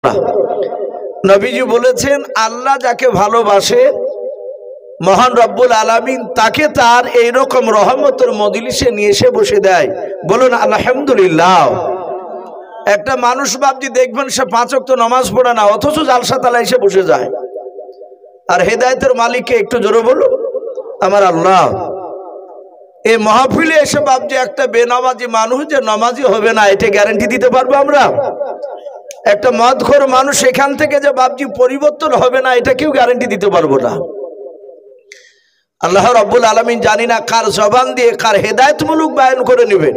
না। নবীজি বলেছেন আল্লাহ যাকে ভালোবাসে মহান রব্বুল আলামিন তাকে তার এইরকম রহমতের মজলিসে নিয়ে এসে বসে দেয়। বলুন আলহামদুলিল্লাহ। একটা মানুষ বাপজি দেখবেন সে 5 ওয়াক্ত নামাজ পড়ে না, অথচ জালসা তালা এসে বসে যায়। আর হেদায়েতের মালিককে একটু জোরে বলুন আমার আল্লাহ। এই মাহফিলে এসে বাপজি একটা বেনামাজি মানুষ যে নামাজি হবে না, এটা গ্যারান্টি দিতে পারবো আমরা? একটা মদখোর মানুষ এখান থেকে যে বাপজি পরিবর্তন হবে না, এটা কেউ গ্যারান্টি দিতে পারবো না। আল্লাহ রাব্বুল আলামিন জানি না কার জবান দিয়ে কার হেদায়েতমূলক বয়ান করে নেবেন।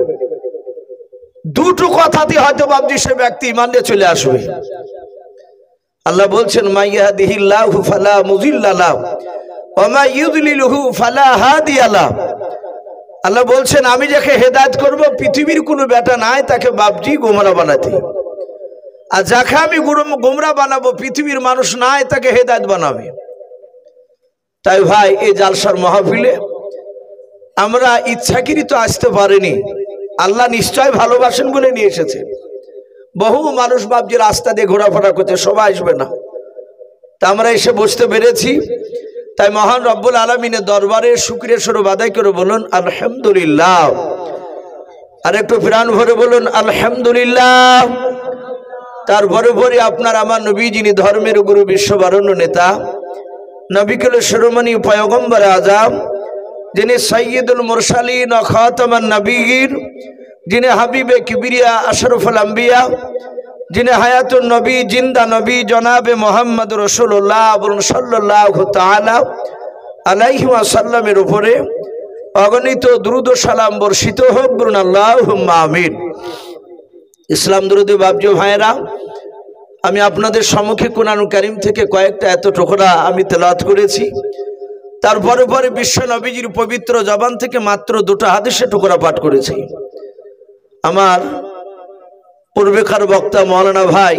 দুটো কথাতে হয়তো বাপজি সে ব্যক্তি ঈমান নিয়ে চলে আসবে। আল্লাহ বলছেন মাইয়াহদিহিল্লাহু ফালা মুযিল্লা লাহু ওয়া মা ইউদ্লিলহু ফালা হাদিয়া লাহু। আল্লাহ বলছেন আমি যাকে হেদায়েত করব পৃথিবীর কোনো বেটা নাই তাকে বাপজি গোমরা বানাতে, আর যাকে আমি গোমরা বানাবো পৃথিবীর মানুষ নাই তাকে হেদায়েত বানাবে। তাই ভাই এই জালসার মাহফিলে আমরা ইচ্ছাকৃত আসতে পারিনি, আল্লাহ নিশ্চয় ভালোবাসেন বলে নিয়ে এসেছে। বহু মানুষ বাপজি রাস্তা দিয়ে ঘোরাফেরা করছে, সবাই আসবে না, তা আমরা এসে বসতে পেরেছি। তাই মহান রব্বুল আলামিনের দরবারে শুকরিয়া স্বরূপ আদায় করে বলুন আলহামদুলিল্লাহ। আর একটু প্রাণ ভরে বলুন আলহামদুলিল্লাহ। তারপরে পরে আপনার আমার নবী যিনি ধর্মের গুরু বিশ্ববরণ্য নেতা নবিকুল শিরোমণি পয়গম্বর আজম, যিনি সৈয়দুল মুরসালিন ও খাতামান নবীর, যিনি হাবিবে কিবরিয়া আশরাফুল আম্বিয়া, যিনি হায়াতুন নবী জিন্দা নবী জনাবে মোহাম্মদ রাসূলুল্লাহ সাল্লাল্লাহু তাআলা আলাইহি ওয়াসাল্লামের উপরে অগণিত দুরূদ ও সালাম বর্ষিত হোক, বলুন আল্লাহুম্মা আমিন। ইসলাম দরুদি বাপজি ভাইরা, আমি আপনাদের সম্মুখে কুরআনুল কারীম থেকে কয়েকটা এত টুকরা আমি তেলাওয়াত করেছি। তারপরে পরে বিশ্ব নবীজির পবিত্র জবান থেকে মাত্র 2টা হাদিসের টুকরা পাঠ করেছি। আমার পূর্বেকার বক্তা মাওলানা ভাই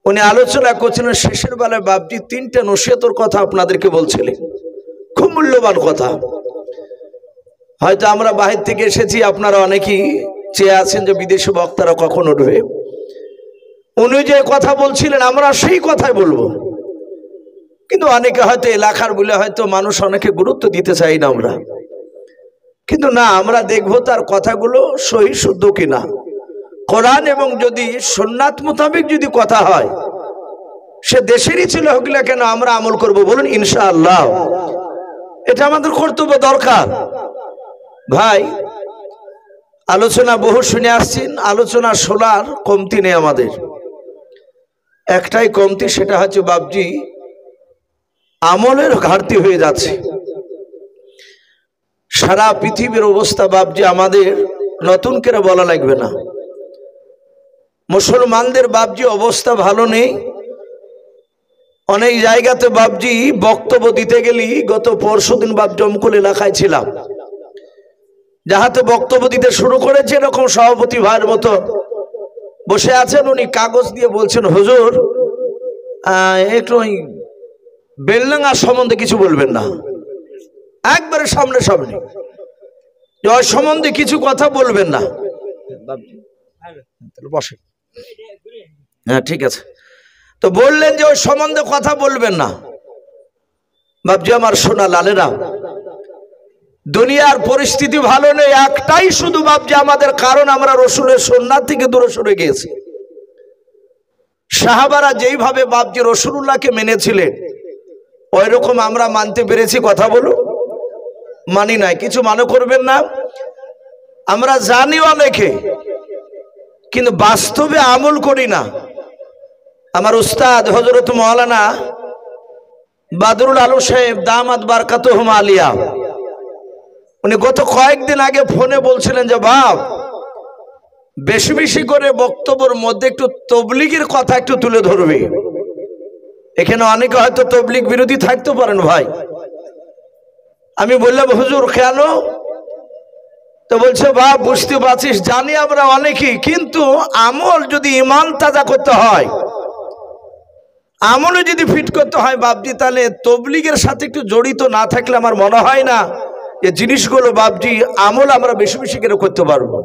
উনি আলোচনা করছিলেন শেষের বেলায় বাপজি 3টে নসিহতের কথা আপনাদেরকে বলছিলেন, খুব মূল্যবান কথা। হয়তো আমরা বাহির থেকে এসেছি, আপনারা অনেকেই চেয়ে আছেন যে বিদেশি বক্তারা কখন উঠবে। উনি যে কথা বলছিলেন আমরা সেই কথাই বলবো, কিন্তু অনেকে হয়তো এলাকার বলে হয়তো মানুষ অনেকে গুরুত্ব দিতে চাই না আমরা, কিন্তু না, আমরা দেখবো তার কথাগুলো সহি শুদ্ধ কিনা, কোরআন এবং যদি সুন্নাত মোতাবেক যদি কথা হয়, সে দেশেরই ছিল হোক না কেন আমরা আমল করব, বলুন ইনশাআল্লাহ। এটা আমাদের কর্তব্য, দরকার। ভাই আলোচনা বহু শুনে আসছেন, আলোচনা শোনার কমতি নেই আমাদের, একটাই কমতি, সেটা হচ্ছে বাপজি আমলের ঘাটতি হয়ে যাচ্ছে। সারা পৃথিবীর অবস্থা বাপজি আমাদের নতুন করে বলা লাগবে না। মুসলমানদের বাপজি অবস্থা ভালো নেই। অনেক জায়গাতে বাপজি বক্তব্য দিতে গেলি, গত পরশুদিন বাপ জমকুল এলাকায় ছিলাম, যাহাতে বক্তব্য দিতে শুরু করেছে এরকম সভাপতি ভাইয়ের মতো বসে আছেন, উনি কাগজ দিয়ে বলছেন হুজুর একটু ওই বেলডাঙ্গা সম্বন্ধে কিছু বলবেন না, একবারে সামনে সামনে ওই সম্বন্ধে কিছু কথা বলবেন না। বসে, হ্যাঁ ঠিক আছে। তো বললেন যে ওই সম্বন্ধে কথা বলবেন না। বাপজি আমার সোনা লালেরা, দুনিয়ার পরিস্থিতি ভালো নেই, একটাই শুধু বাপজি আমাদের কারণ, আমরা রসুলের সুন্নাত থেকে দূরে সরে গিয়েছি। সাহাবারা যেইভাবে বাপজি রসুলুল্লাহকে মেনেছিলেন ওই রকম আমরা মানতে পেরেছি? কথা বলুন, মানি নাই। কিছু মনে করবেন না, আমরা জানি অনেকে, কিন্তু বাস্তবে আমল করি না। আমার উস্তাদ হযরত মাওলানা বাদরুল আলম সাহেব দামাত বারকাতুহুম আলিয়া, উনি গত কয়েকদিন আগে ফোনে বলছিলেন যে বাপ বেশি বেশি করে বক্তব্যের মধ্যে একটু তবলিগের কথা একটু তুলে ধরবে। এখানে অনেকে হয়তো তবলিগ বিরোধী থাকতে পারেন ভাই। আমি বললাম হুজুর কেন? তো বলছে বাপ বুঝতে পারছিস, জানি আমরা অনেকেই, কিন্তু আমল যদি ঈমান তাজা করতে হয়, আমলে যদি ফিট করতে হয় বাপজি, তাহলে তবলিগের সাথে একটু জড়িত না থাকলে আমার মনে হয় না যে জিনিসগুলো বাপজি আমল আমরা বেশি বেশি করে করতে পারবো।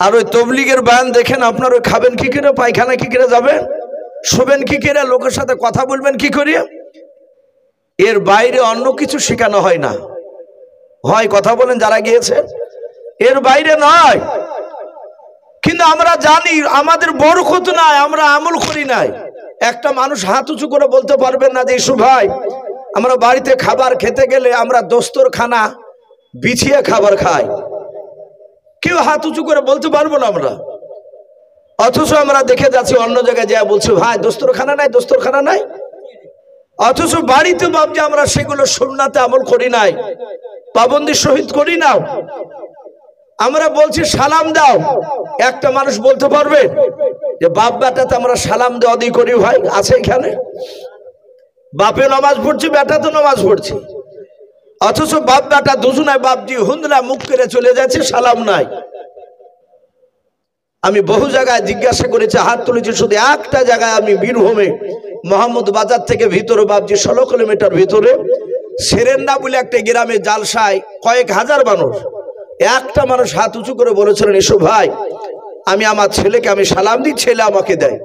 আর ওই তবলিগের বয়ান দেখেন আপনার, ওই খাবেন কি করে, পায়খানা কি করে যাবেন, শোবেন কি করে, লোকের সাথে কথা বলবেন কি করে, এর বাইরে অন্য কিছু শেখানো হয় না। হয় কথা বলেন যারা গিয়েছে, এর বাইরে নয়। কিন্তু আমরা জানি আমাদের বরকত নাই, আমরা আমল করি নাই। একটা মানুষ হাত উঁচু করে বলতে পারবেন না যে ইসু ভাই আমরা বাড়িতে খাবার খেতে গেলে আমরা দস্তরখানা বিছিয়ে খাবার খাই, কেউ হাত উঁচু করে বলতে পারবো না আমরা। অথচ আমরা দেখে যাচ্ছি অন্য জায়গায় যা বলছে ভাই দস্তরখানা নাই, দস্তরখানা নাই। অথচ বাড়িতে ভাবছি আমরা সেগুলো সুন্নাতে আমল করি নাই, পাবন্দি শহীদ করি না। আমরা বলছি সালাম দাও, একটা মানুষ বলতে পারবে যে বাপ বেটাতে আমরা সালাম দেওয়া দিয়ে করি? ভাই আছে এখানে? বাপে নামাজ পড়ছি, বেটা তো নামাজ পড়ছি, অথচ বাপ বেটা দুজনায় বাপজি হুন্দলা মুখ করে চলে যাচ্ছে, সালাম নাই। আমি বহু জায়গায় জিজ্ঞাসা করেছি, হাত তুলেছি, শুধু একটা জায়গায় আমি বীরভূমে মোহাম্মদ বাজার থেকে ভিতরে বাপজি 16 কিলোমিটার ভিতরে সেরেন্ডা বলে একটা গ্রামে জালসায় কয়েক হাজার মানুষ, একটা মানুষ হাত উঁচু করে বলেছিলেন এসো ভাই আমি আমার ছেলেকে আমি সালাম দিই, ছেলে আমাকে দেয়,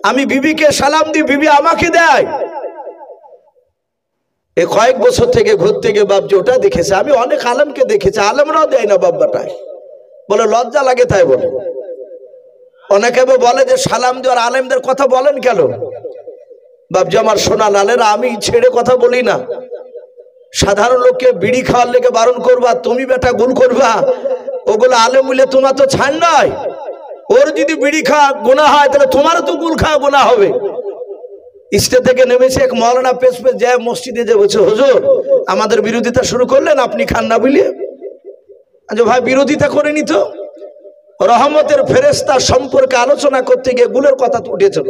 আমি বিবিকে সালাম দিই, বিবি আমাকে দেয়। এই কয়েক বছর থেকে ঘুরতে গিয়ে বাপজি ওটা দেখেছে। আমি অনেক আলেমকে দেখেছি, আলেমরাও দেয় না বাব্বাটায়, বলে লজ্জা লাগে তাই বলে। অনেকে বলে যে সালাম দেওয়ার আলেমদের কথা বলেন কেন? বাপজি আমার সোনা লালেরা, আমি ছেড়ে কথা বলি না। সাধারণ লোককে বিড়ি খাওয়ার লেগে বারণ করবা, তুমি বেটা গুল করবা, ওগুলো আলেম বলে তোমার তো ছাড় নয়। ওর যদি বিড়ি খাওয়া গুনাহ হয় তাহলে তোমারও তো গুল খাওয়া গুনাহ হবে। স্টেজ থেকে নেমেছে এক মৌলানা পেশ পেশ যায় মসজিদে যে বলছে হুজুর আমাদের বিরোধিতা শুরু করলেন, আপনি খান না বলিয়ে। আচ্ছা ভাই বিরোধিতা করেনি তো, রহমতের ফেরেশতা সম্পর্কে আলোচনা করতে গিয়ে গুলের কথা উঠেছিল,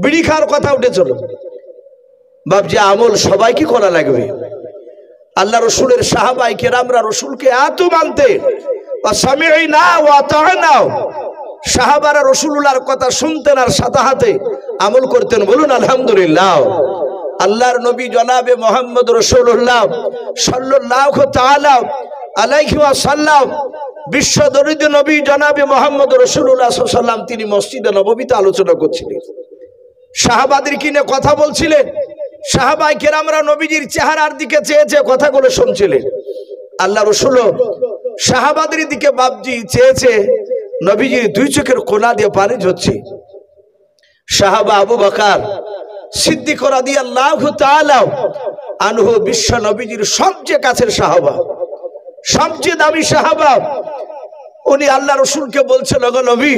বিড়ি খাওয়ার কথা উঠেছিল। বাপজি আমল সবাইকে করা লাগবে। আল্লাহ রসুলের সাহাবায়ে কেরামরা রসুলকে এত মানতেন, সামি'না ওয়া আতা'না, সাহাবারা রসুলুল্লাহর কথা শুনতেন আর সাথে হাতে আমল করতেন। বলুন আলহামদুলিল্লাহ। আল্লাহর নবী জনাবে মুহাম্মদ রাসূলুল্লাহ সাল্লাল্লাহু তাআলা আলাইহি ওয়াসাল্লাম, বিশ্ব দরিদ্র নবী জনাবে মুহাম্মদ রাসূলুল্লাহ সাল্লাল্লাহু আলাইহি ওয়াসাল্লাম, তিনি মসজিদে নববীতে আলোচনা করছিলেন, সাহাবাদের কিনে কথা বলছিলেন। সাহাবায়ে কেরামরা নবীজির চেহারার দিকে চেয়ে চেয়ে কথাগুলো শুনছিলেন। আল্লাহ রাসূল সাহাবাদের দিকে বাপজি চেয়েছে, নবীজির দুই চোখের কোনা দিয়ে পানি ঝরছে। সাহাবা আবু বকর সিদ্দিক রাদিয়াল্লাহু তাআলা আনহু বিশ্ব নবীজির সবচেয়ে কাছের সাহাবা, সবচেয়ে দামি সাহাবা। উনি আল্লাহ রাসূলকে বলছেন ওগো নবী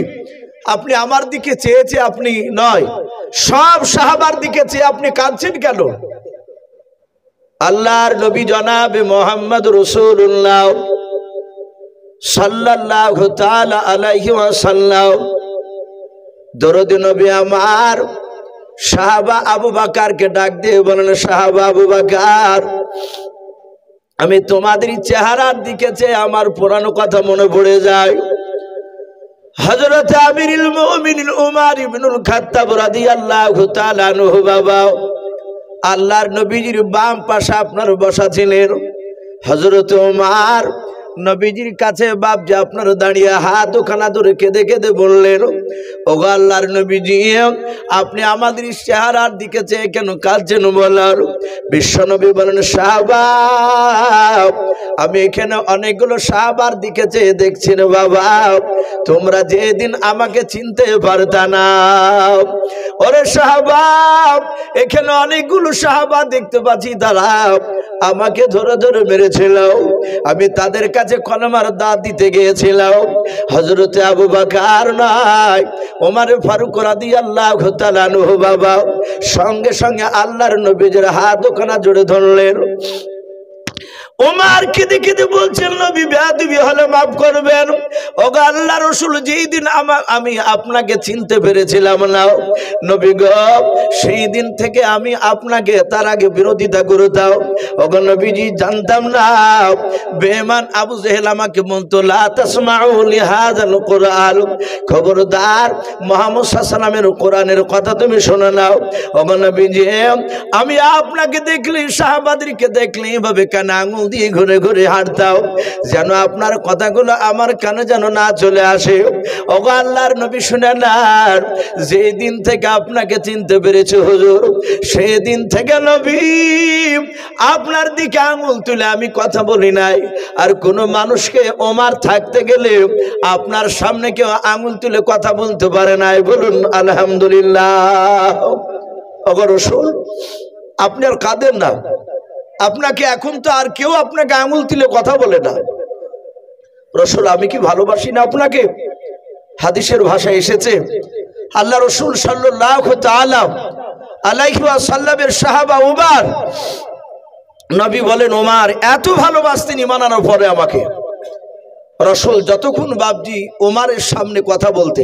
আপনি আমার দিকে চেয়েছে, আপনি নয় সব সাহাবার দিকে চেয়ে আপনি কাঁদছেন কেন? আল্লাহর নবী জনাবে মুহাম্মদ রাসূলুল্লাহ সাল্লাল্লাহু তাআলা আলাইহি ওয়াসাল্লাম দরুদ নবী আমার সাহাবা আবু বকরকে ডাক দিয়ে বলেন, সাহাবা আবু বকর আমি তোমাদের চেহারার দিকে চেয়ে আমার পুরানো কথা মনে পড়ে যায়। হযরত আমিরুল মুমিনিন উমর ইবনুল খাত্তাব রাদিয়াল্লাহু তাআলা আনহু বাবা, আল্লাহর নবীজির বাম পাশে আপনার বসা ছিলেন। হযরত উমর নবীজির কাছে বাপজি আপনার দাঁড়িয়ে হাত ওখানা ধরে কেঁদে কেঁদে বললেন, ওগো আল্লাহর নবীজি আপনি আমাদের চেহারার দিকে চেয়ে কেন কাঁদছেন? বলার বিশ্ব নবী বলেন, সাহাবা আমি এখানে অনেকগুলো সাহাবার দিকে চেয়ে দেখছি না বাবা, তোমরা যেদিন আমাকে চিনতে পারতা না। ওরে সাহাবা এখানে অনেকগুলো সাহাবা দেখতে পাচ্ছি, তারা আমাকে ধরে ধরে মেরেছিল, আমি তাদের কাছে কলমার দাঁত দিতে গিয়েছিলাম। হযরতে আবু বকর নাই ওমর ফারুক রাদিয়াল্লাহু তাআলা আনহু বাবা সঙ্গে সঙ্গে আল্লাহর নবীর হাত ওখানে জোরে ধরলেন। ওমর কেঁদে কেঁদে বলছেন, নবী বেয়াদবি হলে মাফ করবেন। ওগো আল্লাহ রাসূল যেই দিন আমি আপনাকে চিনতে পেরেছিলাম না নবী গো, সেই দিন থেকে আমি আপনাকে তার আগে বিরোধিতা করতাম। ওগো নবীজি জানতাম না বেঈমান আবু জেহেল আমাকে বলতো লা তাসমাউ লিহাযাল কুরআন, খবরদার মুহাম্মদ সাল্লাল্লাহু আলাইহি ওয়াসাল্লামের কোরআনের কথা তুমি শোনো নাও। ওগো নবীজি আমি আপনাকে দেখলে সাহাবাদেরকে দেখলে এভাবে কেন আঙুল দিয়ে ঘুরে ঘুরে হাঁটতাম, যেন আপনার কথাগুলো আমার কানে যেন না চলে আসে। ওগো আল্লাহর নবী শুনে না, যেদিন থেকে আপনাকে চিনতে পেরেছি হুজুর, সেদিন থেকে নবী আপনার দিকে আঙুল তুলে আমি কথা বলি নাই। আর কোন মানুষকে ওমর থাকতে গেলে আপনার সামনে কেউ আঙুল তুলে কথা বলতে পারে নাই। বলুন আলহামদুলিল্লাহ। ওগো রাসূল, আপনি আর কাঁদেন না, আপনাকে এখন তো আর কেউ আপনাকে আঙুল তুলে কথা বলে না। রাসূল, আমি কি ভালোবাসি না আপনাকে? হাদিসের ভাষায় এসেছে, আল্লাহ রাসূল সাল্লাল্লাহু তাআলা আলাইহি ওয়াসাল্লামের সাহাবা উমর, নবী বলেন ওমর এত ভালোবাসতেন ঈমান আনার পরে আমাকে। রাসূল যতক্ষণ বাপজি ওমরের সামনে কথা বলতে,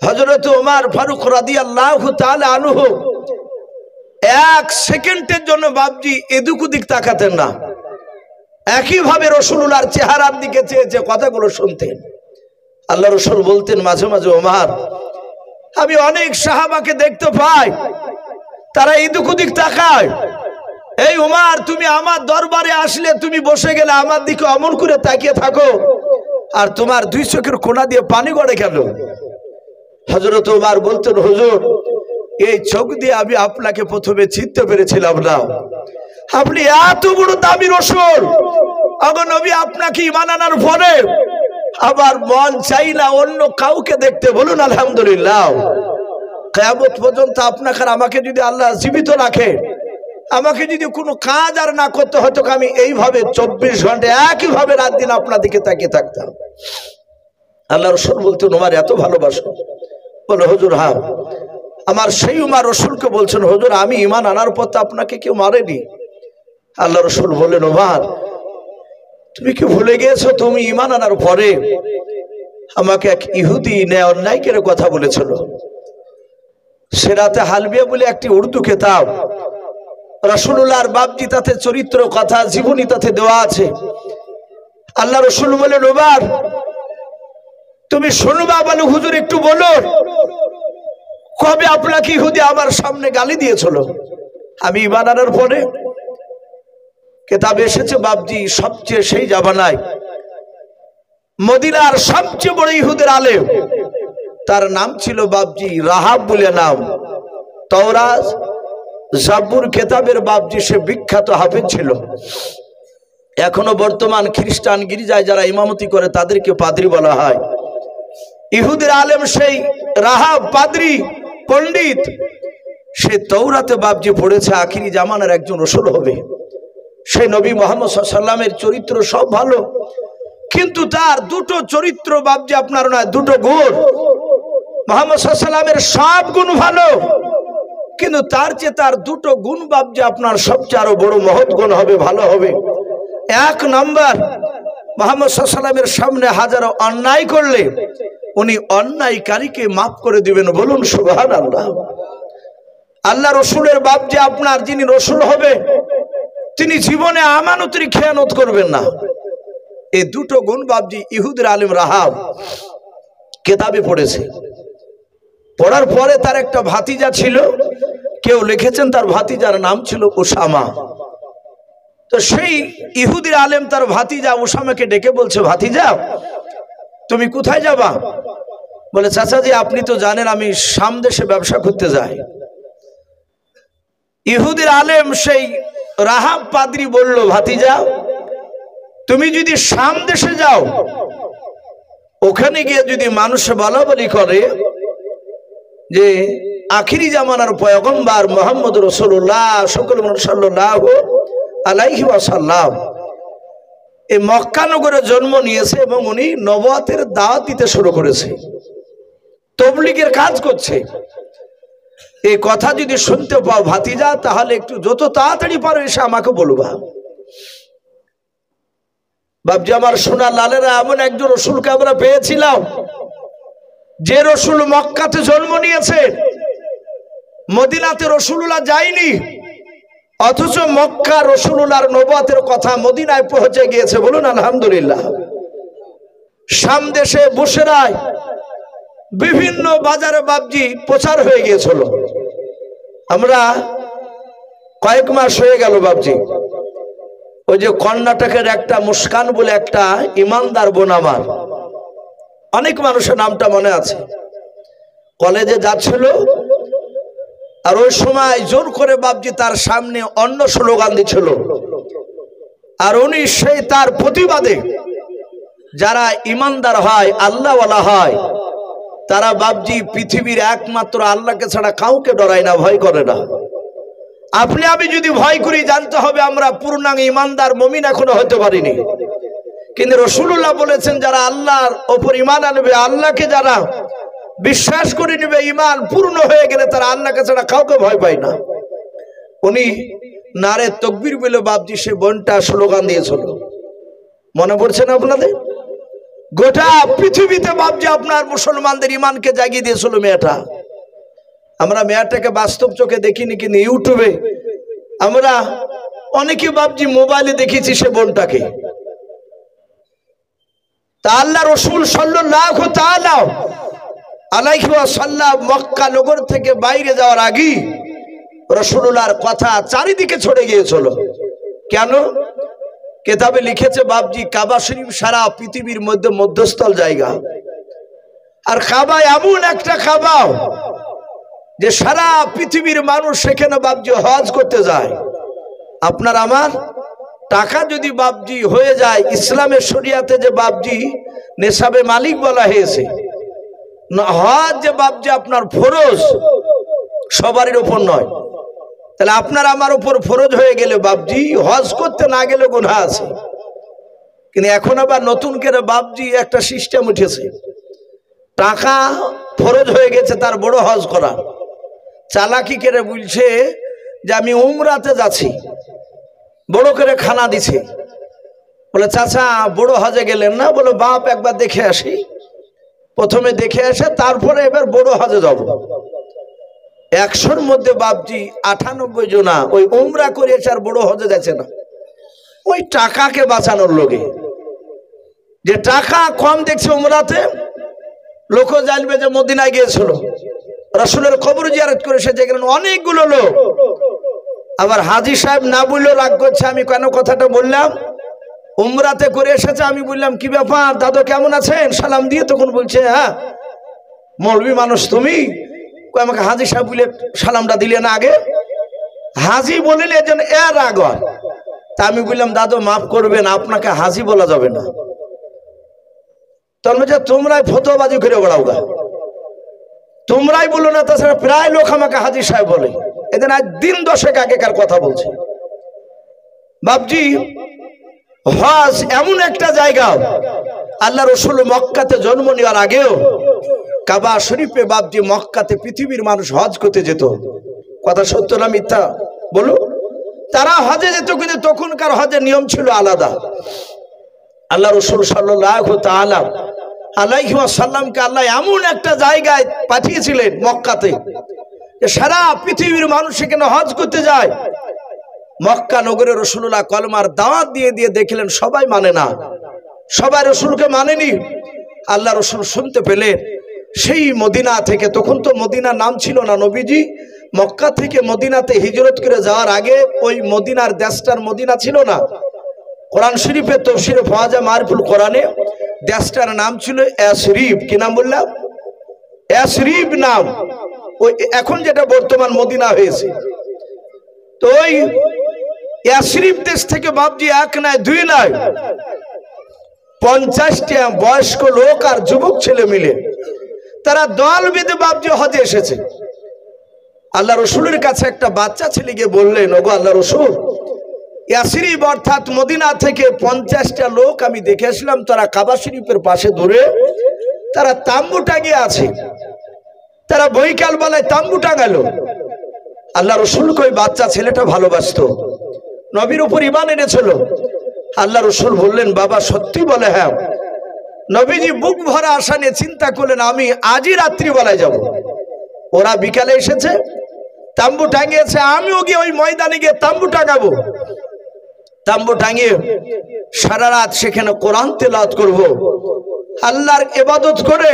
হযরত ওমর ফারুক রাদিয়াল্লাহু তাআলা আনহু এক সেকেন্ডের জন্য বাপজি এদিক ওদিক তাকাতেন না, একইভাবে রাসূলুল্লাহর চেহারার দিকে চেয়ে কথাগুলো শুনতেন। আল্লাহ রাসূল বলতেন মাঝে মাঝে, ওমর আমি অনেক সাহাবাকে দেখতে পাই তারা এদিক ওদিক তাকায়, এই ওমর তুমি আমার দরবারে আসলে তুমি বসে গেলে আমার দিকে অমন করে তাকিয়ে থাকো, আর তোমার দুই চোখের কোণা দিয়ে পানি গড়ে গেল। হযরত ওমর বলতেন, হুজুর এই চোখ দিয়ে আমি আপনাকে প্রথমে চিনতে পেরেছিলাম না, আপনি এত বড় দামি রাসূল। ওগো নবী, আপনাকে ঈমান আনার পরে আমার মন চাই না অন্য কাউকে দেখতে। বলুন আলহামদুলিল্লাহ। কিয়ামত পর্যন্ত আপনাকে আর আমাকে যদি আল্লাহ জীবিত রাখে, আমাকে যদি কোনো কাজ আর না করতে হতো, আমি এইভাবে 24 ঘন্টা একইভাবে রাত দিন আপনার দিকে তাকিয়ে থাকতাম। আল্লাহ রাসূল বলতেন, ওমর এত ভালোবাসো? বলে হুজুর হ্যাঁ। আমার সেই উমর রাসূলকে বলছেন, হুজুর আমি ঈমান আনার পর তো আপনাকে কেউ মারেনি। আল্লাহ রাসূল বলেন, ওমর তুমি কি ভুলে গিয়েছো, তুমি ঈমান আনার পরে আমাকে এক ইহুদি অন্যায় করে কথা বলেছিল। সিরাতে হালবিয়া বলে একটি উর্দু কিতাব, রাসূলুল্লাহর বাপজি তাতে চরিত্র কথা জীবনী তাতে দেওয়া আছে। আল্লাহ রাসূল বলেন, ওমর তুমি শুনবা? বলে হুজুর একটু বলো, কবে আপনাকে ইহুদি আমার সামনে গালি দিয়েছিল? আমি ঈমান আনার পরে। কিতাবে এসেছে বাপজি সবচেয়ে সেই জামানায় মদিনার সবচেয়ে বড় ইহুদের আলেম, তার নাম ছিল বাপজি রাহাব বলে নাম। তাওরাত জাবুর কিতাবের বাপজি সে বিখ্যাত হাফেজ ছিল। এখনো বর্তমান খ্রিস্টান গির্জায় যারা ইমামতি করে তাদেরকে পাদ্রী বলা হয়। ইহুদের আলেম সেই রাহাব পাদ্রী পণ্ডিত, সে তাওরাতে বাপজি পড়েছে আখিরি জামানার একজন রাসূল হবে। সেই নবী মুহাম্মদ সাল্লাল্লাহু আলাইহি ওয়াসাল্লামের চরিত্র সব ভালো, কিন্তু তার দুটো চরিত্র বাপজি আপনার নয়, দুটো গুণ। মুহাম্মদ সাল্লাল্লাহু আলাইহি ওয়াসাল্লামের সব গুণ ভালো, কিন্তু তার চেয়ে তার দুটো গুণ বাপজি আপনার সবচেয়ে আরো বড় মহৎ গুণ হবে, ভালো হবে। এক নম্বর, মুহাম্মদ সাল্লাল্লাহু আলাইহি ওয়াসাল্লামের সামনে হাজারো অন্যায় করলে উনি অন্যায়কারীকে মাফ করে দিবেন। বলুন সুবহানাল্লাহ। আল্লাহ রাসূলের বাপজি আপনার যিনি রাসূল হবে, তিনি জীবনে আমানতের খেয়ানত করবেন না। এই দুটো গুণ বাপজি ইহুদের আলেম রাহাব কিতাবে পড়েছে। পড়ার পরে তার একটা ভাতিজা ছিল, কেউ লিখেছেন তার ভাতিজার নাম ছিল উসামা। তো সেই ইহুদির আলেম তার ভাতিজা উসামাকে ডেকে বলছে, ভাতিজা তুমি কোথায় যাবা? বলে, চাচাজি আপনি তো জানেন আমি শাম দেশে ব্যবসা করতে যাই। ইহুদির আলেম সেই রাহাব পাদ্রী বলল, ভাতিজা তুমি যদি শাম দেশে যাও, ওখানে গিয়ে যদি মানুষ বলা বলি করে যে আখিরি জামানার পয়গম্বর মুহাম্মদ রাসূলুল্লাহ সাল্লাল্লাহু আলাইহি ওয়াসাল্লাম এই মক্কা নগরে জন্ম নিয়েছে এবং উনি নবুয়তের দাওয়াত দিতে শুরু করেছে, তাবলীগের কাজ করছে, এই কথা যদি শুনতে পাও ভাতিজা, তাহলে একটু যত তাড়াতাড়ি পারো এসে আমাকে বলবা। বাপজি আমার সোনা লালেরা, এমন একজন রাসূলকে আমরা পেয়েছিলাম যে রাসূল মক্কাতে জন্ম নিয়েছে, মদিনাতে রাসূলুল্লাহ যায়নি, অথচ মক্কা রাসূলুল্লাহর নবুয়তের কথা মদিনায় পৌঁছে গিয়েছে। বলুন আলহামদুলিল্লাহ। শাম দেশে বুশরায় বিভিন্ন বাজারে বাপজি প্রচার হয়ে গিয়েছিল। আমরা কয়েক মাস হয়ে গেল বাপজি ওই যে কর্ণাটকের একটা মুস্কান বলে একটা ইমানদার বোন আমার, অনেক মানুষের নামটা মনে আছে, কলেজে যাচ্ছিল আর ওই সময় জোর করে বাপজি তার সামনে অন্য স্লোগান দিচ্ছিল, আর উনি সেই তার প্রতিবাদে যারা ইমানদার হয় আল্লাহওয়ালা হয় তারা বাপজি পৃথিবীর একমাত্র আল্লাহকে ছাড়া কাউকে ডরায় না, ভয় করে না। আপনি আমি যদি ভয় করি জানতে হবে আমরা পূর্ণাঙ্গ ইমানদার মুমিন এখনো হতে পারিনি, কিন্তু রাসূলুল্লাহ বলেছেন যারা আল্লাহর ওপর ঈমান আনবে, আল্লাহকে যারা বিশ্বাস করে নেবে, ঈমান পূর্ণ হয়ে গেলে তারা আল্লাহকে ছাড়া কাউকে ভয় পায় না। উনি নারে তাকবীর বলে বাপজি সে বোনটা স্লোগান দিয়েছিল, মনে পড়ছে না আপনাদের? গোটা পৃথিবীতে বাপজি আপনার মুসলমানদের ঈমানকে জাগিয়ে দিয়েছিল মেয়েটা। আমরা মেয়েটাকে বাস্তব চোখে দেখিনি, কিন্তু ইউটিউবে আমরা অনেকে বাপজি মোবাইলে দেখেছি সে বোনটাকে। তা আল্লাহ রাসূল সাল্লাল্লাহু তাআলা আলাইহি ওয়াসাল্লাম মক্কা নগর থেকে বাইরে যাওয়ার আগে রাসূলুল্লাহর কথা চারিদিকে ছড়ে গিয়েছিল। কেন? কিতাবে লিখেছে বাপজি কাবা শরীফ সারা পৃথিবীর মধ্যে মধ্যস্থল জায়গা, আর কাবা এমন একটা কাবা যে সারা পৃথিবীর মানুষ সেখানে বাপজি হজ করতে যায়। আপনার আমার টাকা যদি বাপজি হয়ে যায়, ইসলামের শরিয়াতে যে বাপজি নেশাবে মালিক বলা হয়েছে, হজ যে বাপজি আপনার ফরজ সবারই উপর নয়, তাহলে আপনার আমার উপর ফরজ হয়ে গেলে বাপজি হজ করতে না গেলে গুনাহ আছে। কিন্তু এখন আবার নতুন করে বাপজি একটা সিস্টেম উঠেছে, টাকা ফরজ হয়ে গেছে তার বড় হজ করা, চালাকি করে বলছে যে আমি উমরাতে যাচ্ছি, বড় করে খানা দিছে। বলে চাচা বড় হজে গেলেন না? বলে বাপ একবার দেখে আসি, প্রথমে দেখে আসে তারপরে এবার বড় হজে যাব। 100-র মধ্যে বাপজি 98 জনা ওই উমরা করেছে আর বড় হজে যাচ্ছে না। ওই টাকাকে বাঁচানোর লোকে, যে টাকা কম দেখছে উমরাতে, লোক জানবে যে মদিনায় গিয়েছিল, রাসূলের কবর জিয়ারত করে এসেছে, যেখানে অনেকগুলো লোক। আবার হাজী সাহেব না বললেও রাগ করছে, আমি কেন কথাটা বললাম, উমরাতে করে এসেছে। আমি বললাম কি ব্যাপার দাদু কেমন আছেন, সালাম দিয়ে তখন বলছে হ্যাঁ মৌলবী মানুষ তুমি, আমাকে হাজী সাহেব বলে সালামটা দিলে না আগে, হাজী বলিলে যেন এর রাগ হয়। তা আমি বললাম দাদু মাফ করবেন, আপনাকে হাজী বলা যাবে না। তখন বলছে তোমরাই ফতোয়াবাজি করে বেড়াও গা, তোমরাই বলো না, তাছাড়া প্রায় লোক আমাকে হাজী সাহেব বলে। এদিন আজ দিন 10 আগেকার কথা বলছে বাপজি। হজ এমন একটা জায়গা, আল্লাহ রাসূল মক্কাতে জন্ম নেওয়ার আগেও কাবা শরীফে বাপজি মক্কাতে পৃথিবীর মানুষ হজ করতে যেত। কথা সত্য না মিথ্যা বলো? তারা হজে যেত, কিন্তু তখনকার হজের নিয়ম ছিল আলাদা। আল্লাহ রাসূল সাল্লাল্লাহু তাআলা আলাইহি ওয়াসাল্লামকে আল্লাহ এমন একটা জায়গায় পাঠিয়েছিলেন মক্কাতে, যে সারা পৃথিবীর মানুষ সেখানে হজ করতে যায়। মক্কা নগরে রাসূলুল্লাহ কলমার দাওয়াত দিয়ে দিয়ে দেখলেন সবাই মানে না, সবাই রাসূলকে মানেনি। আল্লাহ রাসূল শুনতে পেলেন সেই মদিনা থেকে, তখন তো মদিনার নাম ছিল না, নবীজি মক্কা থেকে মদিনাতে হিজরত করে যাওয়ার আগে ওই মদিনার দেশটার মদিনা ছিল না। কোরআন শরীফে তাফসীরে পাওয়া যায় মারিফুল কোরআনে দেশটার নাম ছিল ইয়াসরিব। কি নাম বললাম? ইয়াসরিব নাম, ওই এখন যেটা বর্তমান মদিনা হয়েছে। তো ওই ইয়াসরিব দেশ থেকে বাপজি এক নয় দুই নয় 50টা বয়স্ক লোক আর যুবক ছেলে মিলে তারা দল বেঁধে বাপজি হজে এসেছে। আল্লাহ রাসূলের কাছে একটা বাচ্চা ছেলে গিয়ে বললেন, ওগো আল্লাহ রাসূল, ইয়াসরিব অর্থাৎ মদিনা থেকে 50টা লোক আমি দেখে আসলাম, তারা কাবা শরীফের পাশে ধরে তারা তাম্বু টাঙিয়ে আছে, তারা বৈকাল বেলায় তাম্বু টাঙালো। আল্লাহ রাসূলকে ওই বাচ্চা ছেলেটা ভালোবাসতো, নবীর উপর ঈমান এনেছিল। আল্লাহ রাসূল বললেন, বাবা সত্যি বলে? হ্যাঁ। নবীজি বুক ভরা আশা নিয়ে চিন্তা করলেন, আমি আজই রাত্রি বেলায় যাব। ওরা বিকালে এসেছে, তাম্বু টাঙিয়েছে, আমিও গিয়ে ওই ময়দানে গিয়ে তাম্বু টাঙাবো। তাম্বু টাঙিয়ে সারা রাত সেখানে কোরআন তেলাওয়াত করব, আল্লাহর ইবাদত করে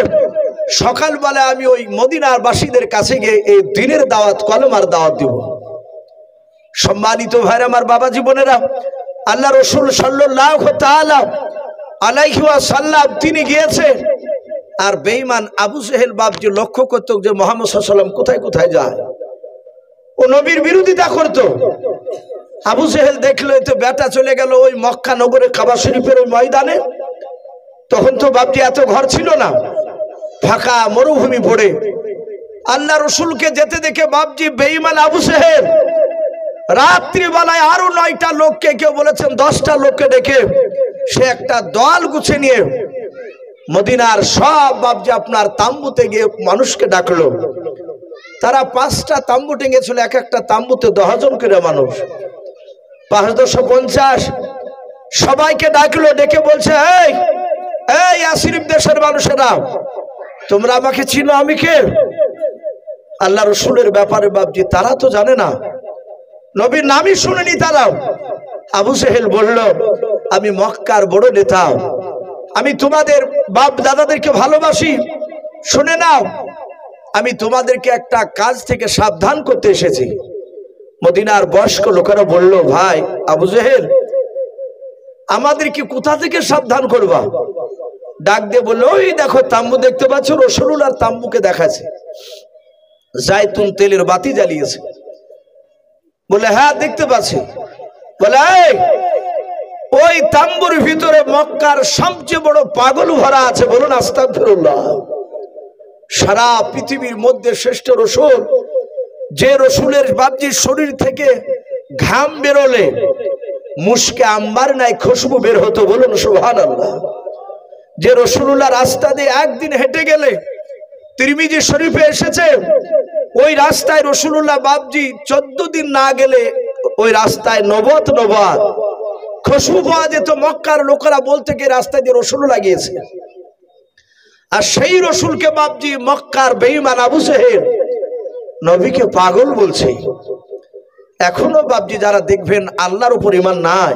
সকালবেলা আমি ওই মদিনার বাসীদের কাছে গিয়ে এই দ্বীনের দাওয়াত, কলমার দাওয়াত দিব। সম্মানিত ভাইরা আমার, বাবা জীবনেরা, আল্লাহ রসুল সাল্লাল্লাহু তাআলা আলাইহি ওয়াসাল্লাম তিনি গিয়েছেন, আর বেঈমান আবু জেহেল বাপজি লক্ষ্য করত যে মুহাম্মদ সাল্লাল্লাহু আলাইহি ওয়াসাল্লাম কোথায় কোথায় যায়, ও নবীর বিরোধিতা করত। আবু জেহেল দেখলো তো বেটা চলে গেল ওই মক্কা নগরে কাবা শরীফের ওই ময়দানে। তখন তো বাপজি এত ঘর ছিল না, ফাঁকা মরুভূমি পড়ে। আল্লাহ রসুলকে যেতে দেখে বাপজি বেঈমান আবু জেহেল রাত্রিবেলায় আরো 9টা লোককে, কেউ বলেছেন 10টা লোককে ডেকে সে একটা দল গুছিয়ে নিয়ে মদিনার সব বাপজি আপনার তাম্বুতে গিয়ে মানুষকে ডাকলো। তারা 5টা তাম্বু টেঙেছিল, এক একটা তাম্বুতে 10 জন করে মানুষ, 5,250 সবাইকে ডাকলো। ডেকে বলছে, এই এই আসিরিফ দেশের মানুষেরা, তোমরা আমাকে চিনো, আমি কে? আল্লাহ রসুলের ব্যাপারে বাপজি তারা তো জানে না, নবীর নামই শুনেনি তারাও। আবু জেহেল বলল, আমি মক্কার বড় নেতা, আমি তোমাদের বাপ দাদাদেরকে ভালোবাসি, শুনে নাও, আমি তোমাদেরকে একটা কাজ থেকে সাবধান করতে এসেছি। মদিনার বয়স্ক লোকেরা বলল, ভাই আবু জেহেল, আমাদেরকে কোথা থেকে সাবধান করবা? ডাক দিয়ে বললো, ওই দেখো তাম্বু দেখতে পাচ্ছ, রাসূলুল্লাহর তাম্বুকে দেখাচ্ছে, জায়তুন তেলের বাতি জ্বালিয়েছে। বলে, হ্যাঁ দেখতে পাচ্ছি। বলে, ওই তাম্বুর ভিতরে মক্কার সবচেয়ে বড় পাগল ভরা আছে, বলুন আস্তাগফিরুল্লাহ। সারা পৃথিবীর মধ্যে শ্রেষ্ঠ রসুল, যে রসুলের বাপজির শরীর থেকে ঘাম বেরোলে মুশকে আম্বার নাই খুশবু বের হতো, বলুন সুবহানাল্লাহ। যে রসুলুল্লাহ রাস্তা দিয়ে একদিন হেঁটে গেলে, তিরমিজি শরীফে এসেছে, ওই রাস্তায় রসুলুল্লাহ বাপজি 14 দিন না গেলে ওই রাস্তায় নবত খুশবু পাওয়া যেত। মক্কার লোকেরা বলতে গিয়ে রাস্তায় দিয়ে রসুলুল্লাহ গিয়েছে। আর সেই রসুলকে বাপজি মক্কার বেঈমান আবু জেহেল নবীকে পাগল বলছে। এখনো বাপজি যারা দেখবেন আল্লাহর উপর ঈমান নাই,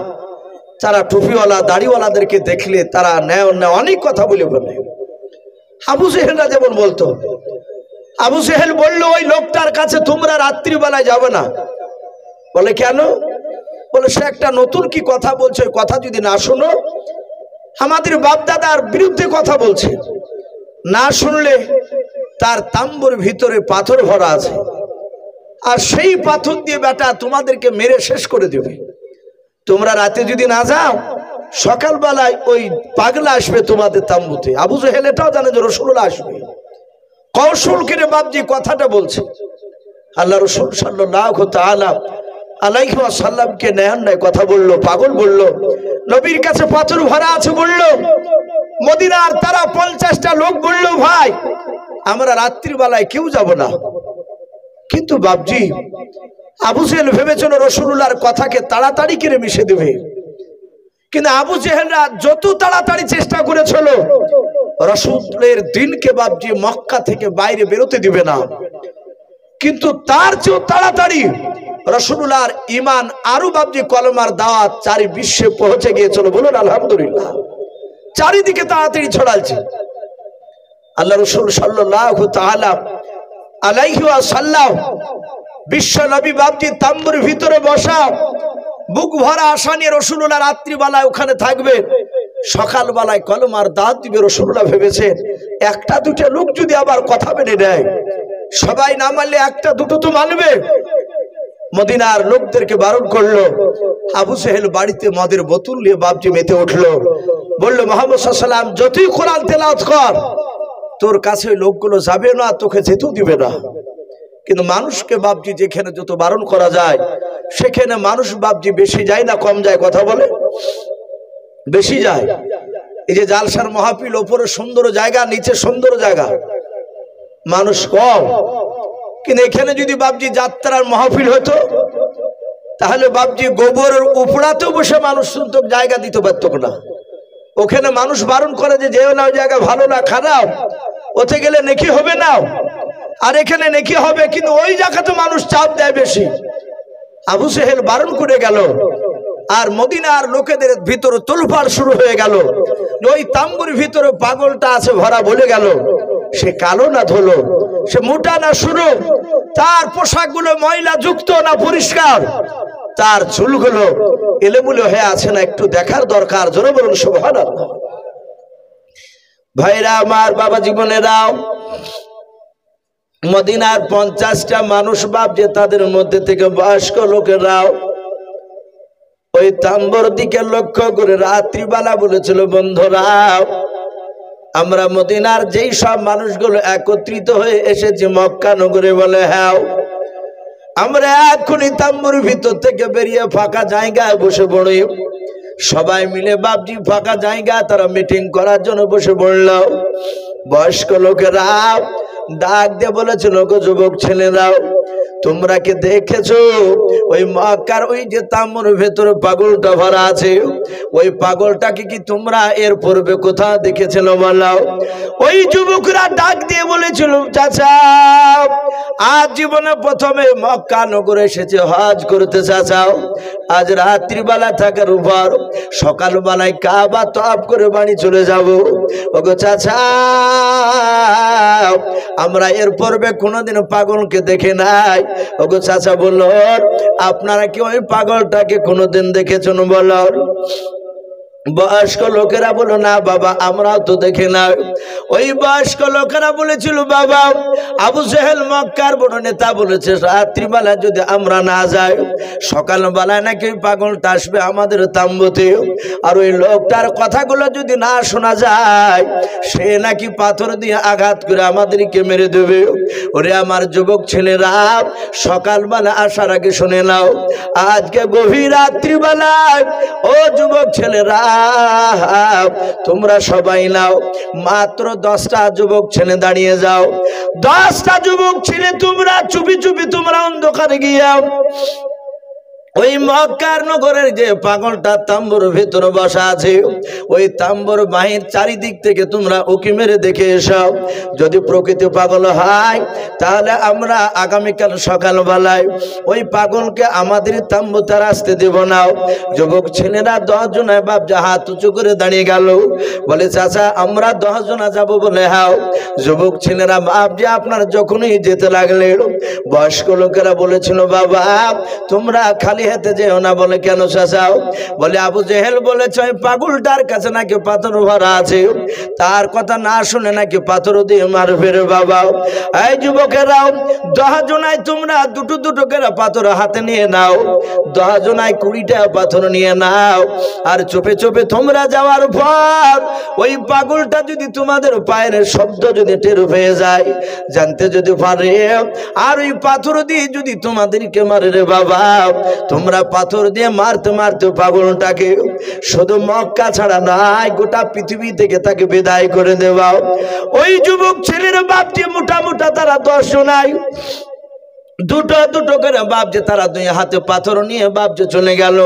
যারা টুপিওয়ালা দাড়িওয়ালাদেরকে দেখলে তারা ন্যায় অনেক কথা বলে বলে। আবু জেহেলরা যেমন বলতো, আবু জেহেল বলল, ওই লোকটার কাছে তোমরা রাত্রিবেলায় যাবে না। বলে, কেন? বলে, সে একটা নতুন কি কথা বলছে, ওই কথা যদি না শোনো, আমাদের বাপদাদার বিরুদ্ধে কথা বলছে, না শুনলে তার তাম্বুর ভিতরে পাথর ভরা আছে, আর সেই পাথর দিয়ে বেটা তোমাদেরকে মেরে শেষ করে দেবে। তোমরা রাতে যদি না যাও, সকালবেলায় ওই পাগলা আসবে তোমাদের তাম্বুতে। আবু জেহেল এটাও জানে যে রাসূলুল্লাহ আসবে, কৌশল করে বাপজি কথাটা বলছে। আল্লাহ রসুল সাল্লাল্লাহু তাআলা আলাইহি ওয়াসাল্লামকে ন্যায় কথা বললো, পাগল বললো, নবীর কাছে পাথর ভরা আছে বললো। মদিনার তারা 50টা লোক বললো, ভাই আমরা রাত্রিবেলায় কেউ যাব না। কিন্তু বাপজি আবু জেহেল ভেবেছিল রাসূলুল্লাহর কথাকে তাড়াতাড়ি করে মিশে দেবে, কিন্তু আবু জেহেলরা যত তাড়াতাড়ি চেষ্টা করেছিল, রাসূলের দিনকে বাপজি মক্কা থেকে বাইরে বেরোতে দিবে না। কিন্তু তার চেয়েও তাড়াতাড়ি রাসূলুল্লাহর ঈমান আরো বাপজি কলমার দাওয়াত চারি বিশ্বে পৌঁছে গিয়েছিল, বলুন আলহামদুলিল্লাহ। চারিদিকে তাড়াতাড়ি ছড়াচ্ছে। আল্লাহ রসুল সাল্লাল্লাহু তাআলা আলাইহি ওয়াসাল্লাম বিশ্ব নবী বাপজি তাম্বুর ভিতরে বসা, বুক ভরা আশা নিয়ে রাসূলুল্লাহ রাত্রিবেলায় ওখানে থাকবে, সকালবেলায় কলমার দাওয়াত দিবে। রাসূলুল্লাহ ভেবেছেন, একটা দুটো লোক যদি আবার কথা মেনে নেয়, সবাই না মানলে একটা দুটো তো মানবে। মদিনার লোকদেরকে বারণ করলো। আবু জেহেল বাড়িতে মদের বোতল নিয়ে বাপজি মেতে উঠলো, বললো, মুহাম্মদ সাল্লাল্লাহু আলাইহি ওয়াসাল্লাম যতই কোরআন তেলাওয়াত কর, তোর কাছে লোকগুলো যাবে না, তোকে যেতেও দিবে না। কিন্তু মানুষকে বাপজি যেখানে যত বারণ করা যায়, সেখানে মানুষ বাপজি বেশি যায় না কম যায়? কথা বলে, বেশি যায়। এই যে জালসার মাহফিল, ওপরে সুন্দর জায়গা, নিচে সুন্দর জায়গা, মানুষ কম। কিন্তু এখানে যদি বাপজি যাত্রার মাহফিল হতো, তাহলে বাপজি গোবরের উপড়াতেও বসে মানুষ শুনতো, জায়গা দিতে পারত না। ওখানে মানুষ বারণ করে যে যেও না, ওই জায়গা ভালো না, খারাপ, ওতে গেলে নেকি হবে না। আর এখানে নেকি হবে, কিন্তু ওই জায়গাতে মানুষ চাপ দেয় বেশি। আবু জেহেল বারণ করে গেল, আর মদিনার লোকেদের ভিতরে তোলপাড় শুরু হয়ে গেল। ওই তাম্বুর ভিতরে পাগলটা আছে ভরা, বলে গেল, সে কালো না ধুলো, সে মোটা না সরু, তার পোশাকগুলো ময়লা যুক্ত না পরিষ্কার, তার চুলগুলো এলোমেলো হয়ে আছে না, একটু দেখার দরকার। জোরে বলুন সুবহানাল্লাহ। ভাইরা আমার, বাবা জীবনেরাও, মদিনার 50টা মানুষ বাপ যে তাদের মধ্যে থেকে বয়স্ক লোকেরাও ওই তাম্বর দিকে লক্ষ্য করে রাত্রিবেলা বলেছিল, বন্ধুরাও আমরা মদিনার যেই সব মানুষগুলো একত্রিত হয়ে এসেছি মক্কা নগরে, বলে হ্যাঁ আমরা এখনই তাম্বুর ভিতর থেকে বেরিয়ে ফাঁকা জায়গায় বসে পড়ি। সবাই মিলে বাপজি ফাঁকা জায়গা তারা মিটিং করার জন্য বসে পড়ল। বয়স্ক লোকেরা ডাক দিয়ে বলেছিল, গো যুবক ছেলেরাও, তোমরা কি দেখেছো ওই মক্কার ওই যে তাম্বুর ভেতরে পাগলটা ভরা আছে, ওই পাগলটাকে কি তোমরা এর পূর্বে কোথাও দেখেছিল বলো? ওই যুবকরা ডাক দিয়ে বলেছিল, চাচা আজ জীবনে প্রথমে মক্কা নগরে এসেছে হজ করতে চাচাও, আজ রাত্রিবেলা থাকার উপর সকালবেলায় কাবা তওয়াফ করে বাড়ি চলে যাব। ওগো চাচা আমরা এর পূর্বে কোনোদিন পাগলকে দেখে নাই। ওগো চাচা বলল, আপনারা কি ওই পাগলটাকে কোনোদিন দেখেছেন বলো? বয়স্ক লোকেরা বলো, না বাবা আমরাও তো দেখি না। ওই বয়স্ক লোকেরা বলেছিল, বাবা আবু জেহেল মক্কার বড় নেতা বলেছে রাত্রিবেলা যদি আমরা না যাই সকালবেলায় নাকি ওই পাগলটা আসবে আমাদের তাম্বুতে, আর ওই লোকটার কথাগুলো যদি না শোনা যায় সে নাকি পাথর দিয়ে আঘাত করে আমাদেরকে মেরে দেবে। ওরে আমার যুবক ছেলেরা, সকালবেলা আসার আগে শুনে নাও, আজকে গভীর রাত্রিবেলায় ও যুবক ছেলেরা তোমরা সবাই নাও, মাত্র 10টা যুবক ছেলে দাঁড়িয়ে যাও। 10টা যুবক ছেলে তোমরা চুপি চুপি তোমরা অন্ধকারে গিয়াও ওই মক্কার নগরের যে পাগলটা তাম্বুর ভিতরে বসা আছে ওই তাম্বুর বাহির চারিদিক থেকে তোমরা উকি মেরে দেখে এসো। যদি প্রকৃতি পাগল হয় তাহলে আমরা আগামীকাল সকালবেলায় ওই পাগলকে আমাদের তাম্বুতে আসতে দেব না। যুবক ছেলেরা 10 জনায় বাপ যা হাত উঁচু করে দাঁড়িয়ে গেল, বলে চাচা আমরা 10 জনা যাবো বলে হাও। যুবক ছেলেরা বাপ যে আপনার যখনই যেতে লাগলেন বয়স্ক লোকেরা বলেছিল, বাবা তোমরা খালি হাতে যেও না। বলে কেন চাচাও? বলে আবু জেহেল বলেছে ওই পাগলটার কাছে নাকি পাথর ভরা আছে, তার কথা না শুনে নাকি পাথর দিয়ে মারবে রে বাবা। এই যুবকেরাও 10 জনায় তোমরা দুটো দুটো করে পাথর হাতে নিয়ে নাও, 10 জনায় 20টা পাথর নিয়ে নাও, আর চুপে চুপে তোমরা যাওয়ার পর ওই পাগলটা যদি তোমাদের পায়ের শব্দ যদি টের পেয়ে যায়, জানতে যদি পারে, আর ওই পাথর দিয়ে যদি তোমাদেরকে মারে রে বাবা, তোমরা পাথর দিয়ে মারতে মারতে পাগলটাকে শুধু মক্কা ছাড়া নাই গোটা পৃথিবী থেকে তাকে বিদায় করে দেওয়া। ওই যুবক ছেলের বাপ যে মোটা মোটা তারা 10 জনায় দুটো দুটো করে বাপ যে তারা 2 হাতে পাথর নিয়ে বাপ যে চলে গেল।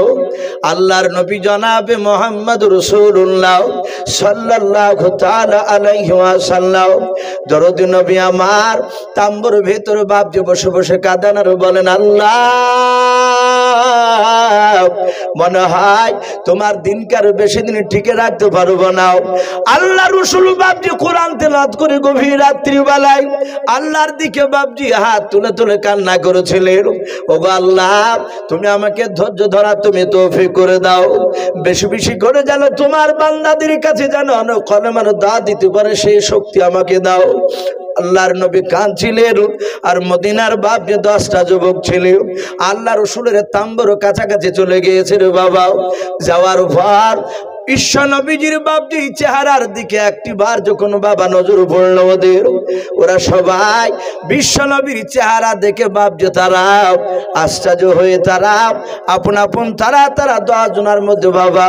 আল্লাহর নবী জনাবে মুহাম্মদ রাসূলুল্লাহ সাল্লাল্লাহু তাআলা আলাইহি ওয়াসাল্লাম দরুদ নবী আমার তাম্বুর ভিতর বাপ যে বসে বসে কাঁদেন আর বলেন, আল্লাহ মনে হয় তোমার দিনকার বেশি দিন টিকে রাখতে পারবো না। আল্লাহ রাসূল বাপ যে কোরআন তেলাওয়াত করে গভীর রাত্রি বেলায় আল্লাহর দিকে বাপজি হাত তুলে তুলে কান্না করেছিলেন। ওগো আল্লাহ তুমি আমাকে ধৈর্য ধরা তুমি তৌফিক করে দাও, বেশি বেশি করে যেন তোমার বান্দাদের কাছে যেন কলমের দাওয়াত দিতে পারে সেই শক্তি আমাকে দাও। আল্লাহর নবী কাঁদছিলেন আর মদিনার বাপ যে 10টা যুবক ছিল আল্লাহ রাসূলের তাম্বুর কাছাকাছি চলে গিয়েছে রে বাবা। যাওয়ার পর বিশ্ব নবীজির বাপজি চেহারার দিকে একটিবার যখন বাবা নজর পড়ল ওদের, ওরা সবাই বিশ্ব নবীর চেহারা দেখে বাপ যে তারা আশ্চর্য হয়ে তারা আপন আপন তারা 10 জনের মধ্যে বাবা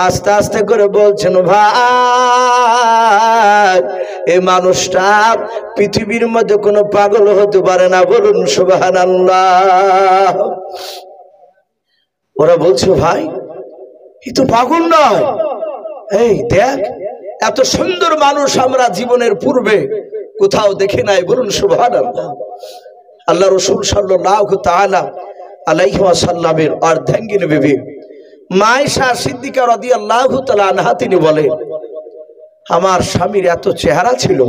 আস্তে আস্তে করে বলছেন, ভাই এই মানুষটা পৃথিবীর মধ্যে কোনো পাগল হতে পারে না, বলুন সুবহানাল্লাহ। ওরা বলছে, ভাই এ তো পাগল নয়, এই দেখ এত সুন্দর মানুষ আমরা জীবনের পূর্বে কোথাও দেখি নাই, বলুন সুবহানাল্লাহ। আল্লাহ রাসূল সাল্লাল্লাহু তাআলা আলাইহি ওয়াসাল্লামের অর্ধাঙ্গিনী বিবি মা আয়েশা সিদ্দিকা রাদিয়াল্লাহু তাআলা আনহা তিনি বলেন, আমার স্বামীর এত চেহারা ছিল,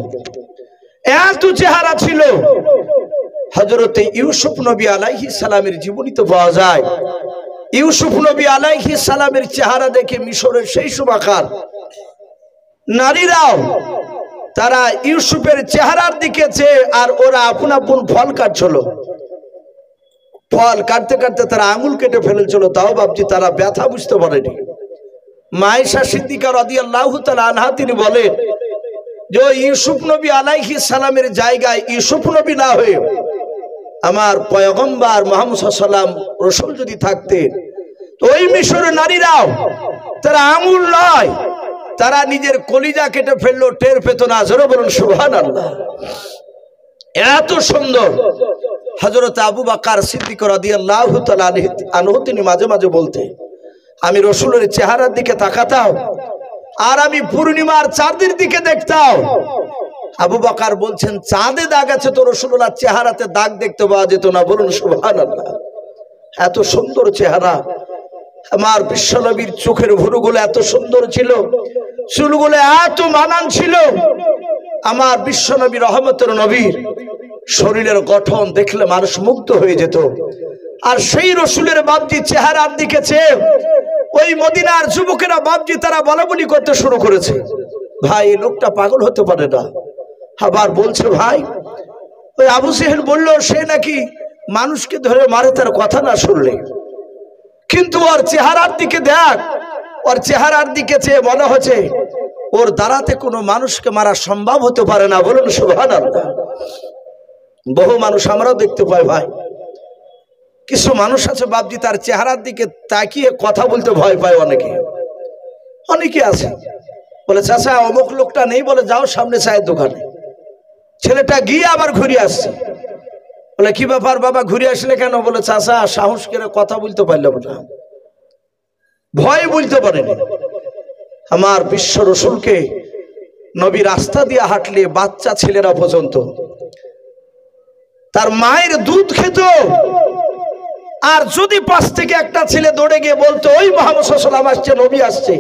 এত চেহারা ছিল, হযরতে ইউসুফ নবী আলাইহিস সালামের জীবনীতে পাওয়া যায় ইউসুফ নবী আলাইহিস সালামের চেহারা দেখে মিশরের সেই সমাকার নারীরাও তারা ইউসুফের চেহারার দিকে চেয়ে আর ওরা আপন আপন ফল কাটছিল। ফল কাটতে কাটতে তারা আঙুল কেটে ফেলেছিল, তাও বাপজি তারা ব্যথা বুঝতে পারেনি। মায়েশা সিদ্দিকা রাদিয়াল্লাহু তাআলা আনহা তিনি বলেন যে ইউসুফ নবী আলাইহিস সালামের জায়গায় ইউসুফ নবী না হয়ে আমার পয়গম্বর মুহাম্মদ সাল্লাল্লাহু আলাইহি ওয়াসাল্লাম রাসূল যদি থাকতেন, তো ওই মিশরের নারীরাও তারা আঙুল নয়, তারা নিজের কলিজা কেটে ফেললো, টের পেত না। জোরে বলুন সুবহানাল্লাহ। এত সুন্দর হযরত আবু বকর সিদ্দিক রাদিয়াল্লাহু তাআলা আনহু তিনি মাঝে মাঝে বলতেন, আমি রাসূলের চেহারার দিকে তাকাতাম আর আমি পূর্ণিমার চাঁদের দিকে দেখতাম। আবু বকর বলছেন, চাঁদে দাগ আছে তো রাসূলুল্লাহর চেহারাতে দাগ দেখতে পাওয়া যেত না। বলুন সুবহানাল্লাহ। এত সুন্দর চেহারা। আমার বিশ্বনবীর চোখের ভুরুগুলো এত সুন্দর ছিল, চুলগুলো এত মানান ছিল। আমার বিশ্বনবী রহমতের নবীর শরীরের গঠন দেখলে মানুষ মুগ্ধ হয়ে যেত। আর সেই রসুলের বাপজি চেহারার দিকে চেয়ে ওই মদিনার যুবকেরা বাপজি তারা বলাবলি করতে শুরু করেছে, ভাই লোকটা পাগল হতে পারে না। আবার বলছে, ভাই ওই আবু জেহেল বলল সে নাকি মানুষকে ধরে মারে তার কথা না শুনলে, কিন্তু ওর চেহারার দিকে দেখ, ওর চেহারার দিকে চেয়ে মনে হচ্ছে ওর দ্বারাতে কোনো মানুষকে মারা সম্ভব হতে পারে না। বলুন সুবহানাল্লাহ। বহু মানুষ আমরাও দেখতে পাই ভাই, কিছু মানুষ আছে বাপজি তার চেহারার দিকে তাকিয়ে কথা বলতে ভয় পায়। অনেকে আছে বলে, চাচা অমুক লোকটা নেই, বলে যাও সামনে চায়ের দোকানে। ছেলেটা গিয়ে আবার ঘুরে আসছে, বলে কি ব্যাপার বাবা ঘুরে আসলে কেন? বলে চাচা সাহস করে কথা বলতে পারলাম না, ভয় বলতে পারেনি। আমার বিশ্ব রসুলকে নবী রাস্তা দিয়ে হাঁটলে বাচ্চা ছেলেরা পর্যন্ত তার মায়ের দুধ খেত, আর যদি পাশ থেকে একটা ছেলে দৌড়ে গিয়ে বলতো ওই মুহাম্মদ সাল্লাল্লাহু আলাইহি ওয়াসাল্লাম আসছে, নবী আসছে,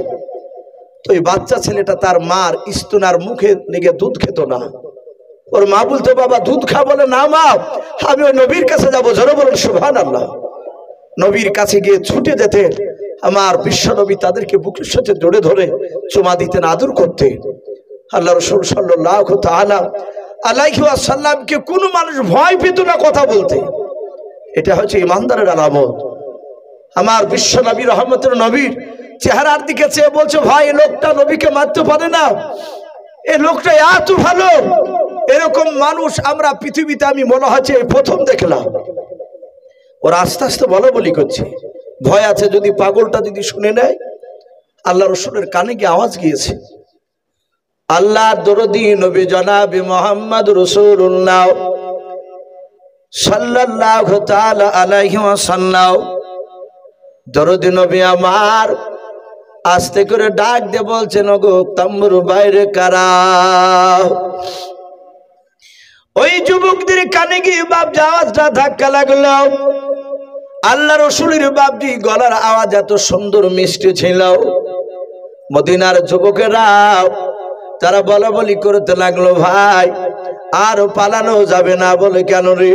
তো ওই বাচ্চা ছেলেটা তার মার স্তনার মুখে লেগে দুধ খেত না। ওর মা বলতো বাবা দুধ খা, বলে না মা আমি ওই নবীর কাছে যাবো। জোরে বলুন সুবহানাল্লাহ। নবীর কাছে গিয়ে ছুটে যেতে আমার বিশ্ব নবী তাদেরকে বুকের সাথে জড়ে ধরে চুমা দিতেন, আদর করতেন। আল্লাহ রাসূল সাল্লাল্লাহু তাআলা আলাইহি ওয়াসাল্লামকে কোনো মানুষ ভয় পেত না কথা বলতে। এটা হচ্ছে ইমানদারের আলামত। আমার বিশ্ব নবী রহমতের নবীর চেহারার দিকে চেয়ে বলছে, ভাই এই লোকটা নবীকে মারতে পারে না, এই লোকটা এত ভালো। এরকম মানুষ আমরা পৃথিবীতে আমি মনে হচ্ছে প্রথম দেখলাম। ওরা আস্তে আস্তে বলি করছে, ভয় আছে যদি পাগলটা যদি শুনে নেয়। আল্লাহ রসুলের কানে গিয়ে আওয়াজ গিয়েছে, আল্লাহর দরদি নবী জনাবে মুহাম্মদ রাসূলুল্লাহ সাল্লাল্লাহু তাআলা আলাইহি ওয়াসাল্লাম, দরদি নবী আমার আস্তে করে ডাক দিয়ে বলছেন, ওগো তাম্বুর বাইরে কারা? ওই যুবকদের কানে গিয়ে বাপজি আওয়াজটা ধাক্কা লাগলো। আল্লাহ রসুলের বাপজি গলার আওয়াজ এত সুন্দর মিষ্টি ছিল। মদিনার যুবকেরা তারা বলি করতে লাগলো, ভাই আর পালানো যাবে না। বলে কেন রে?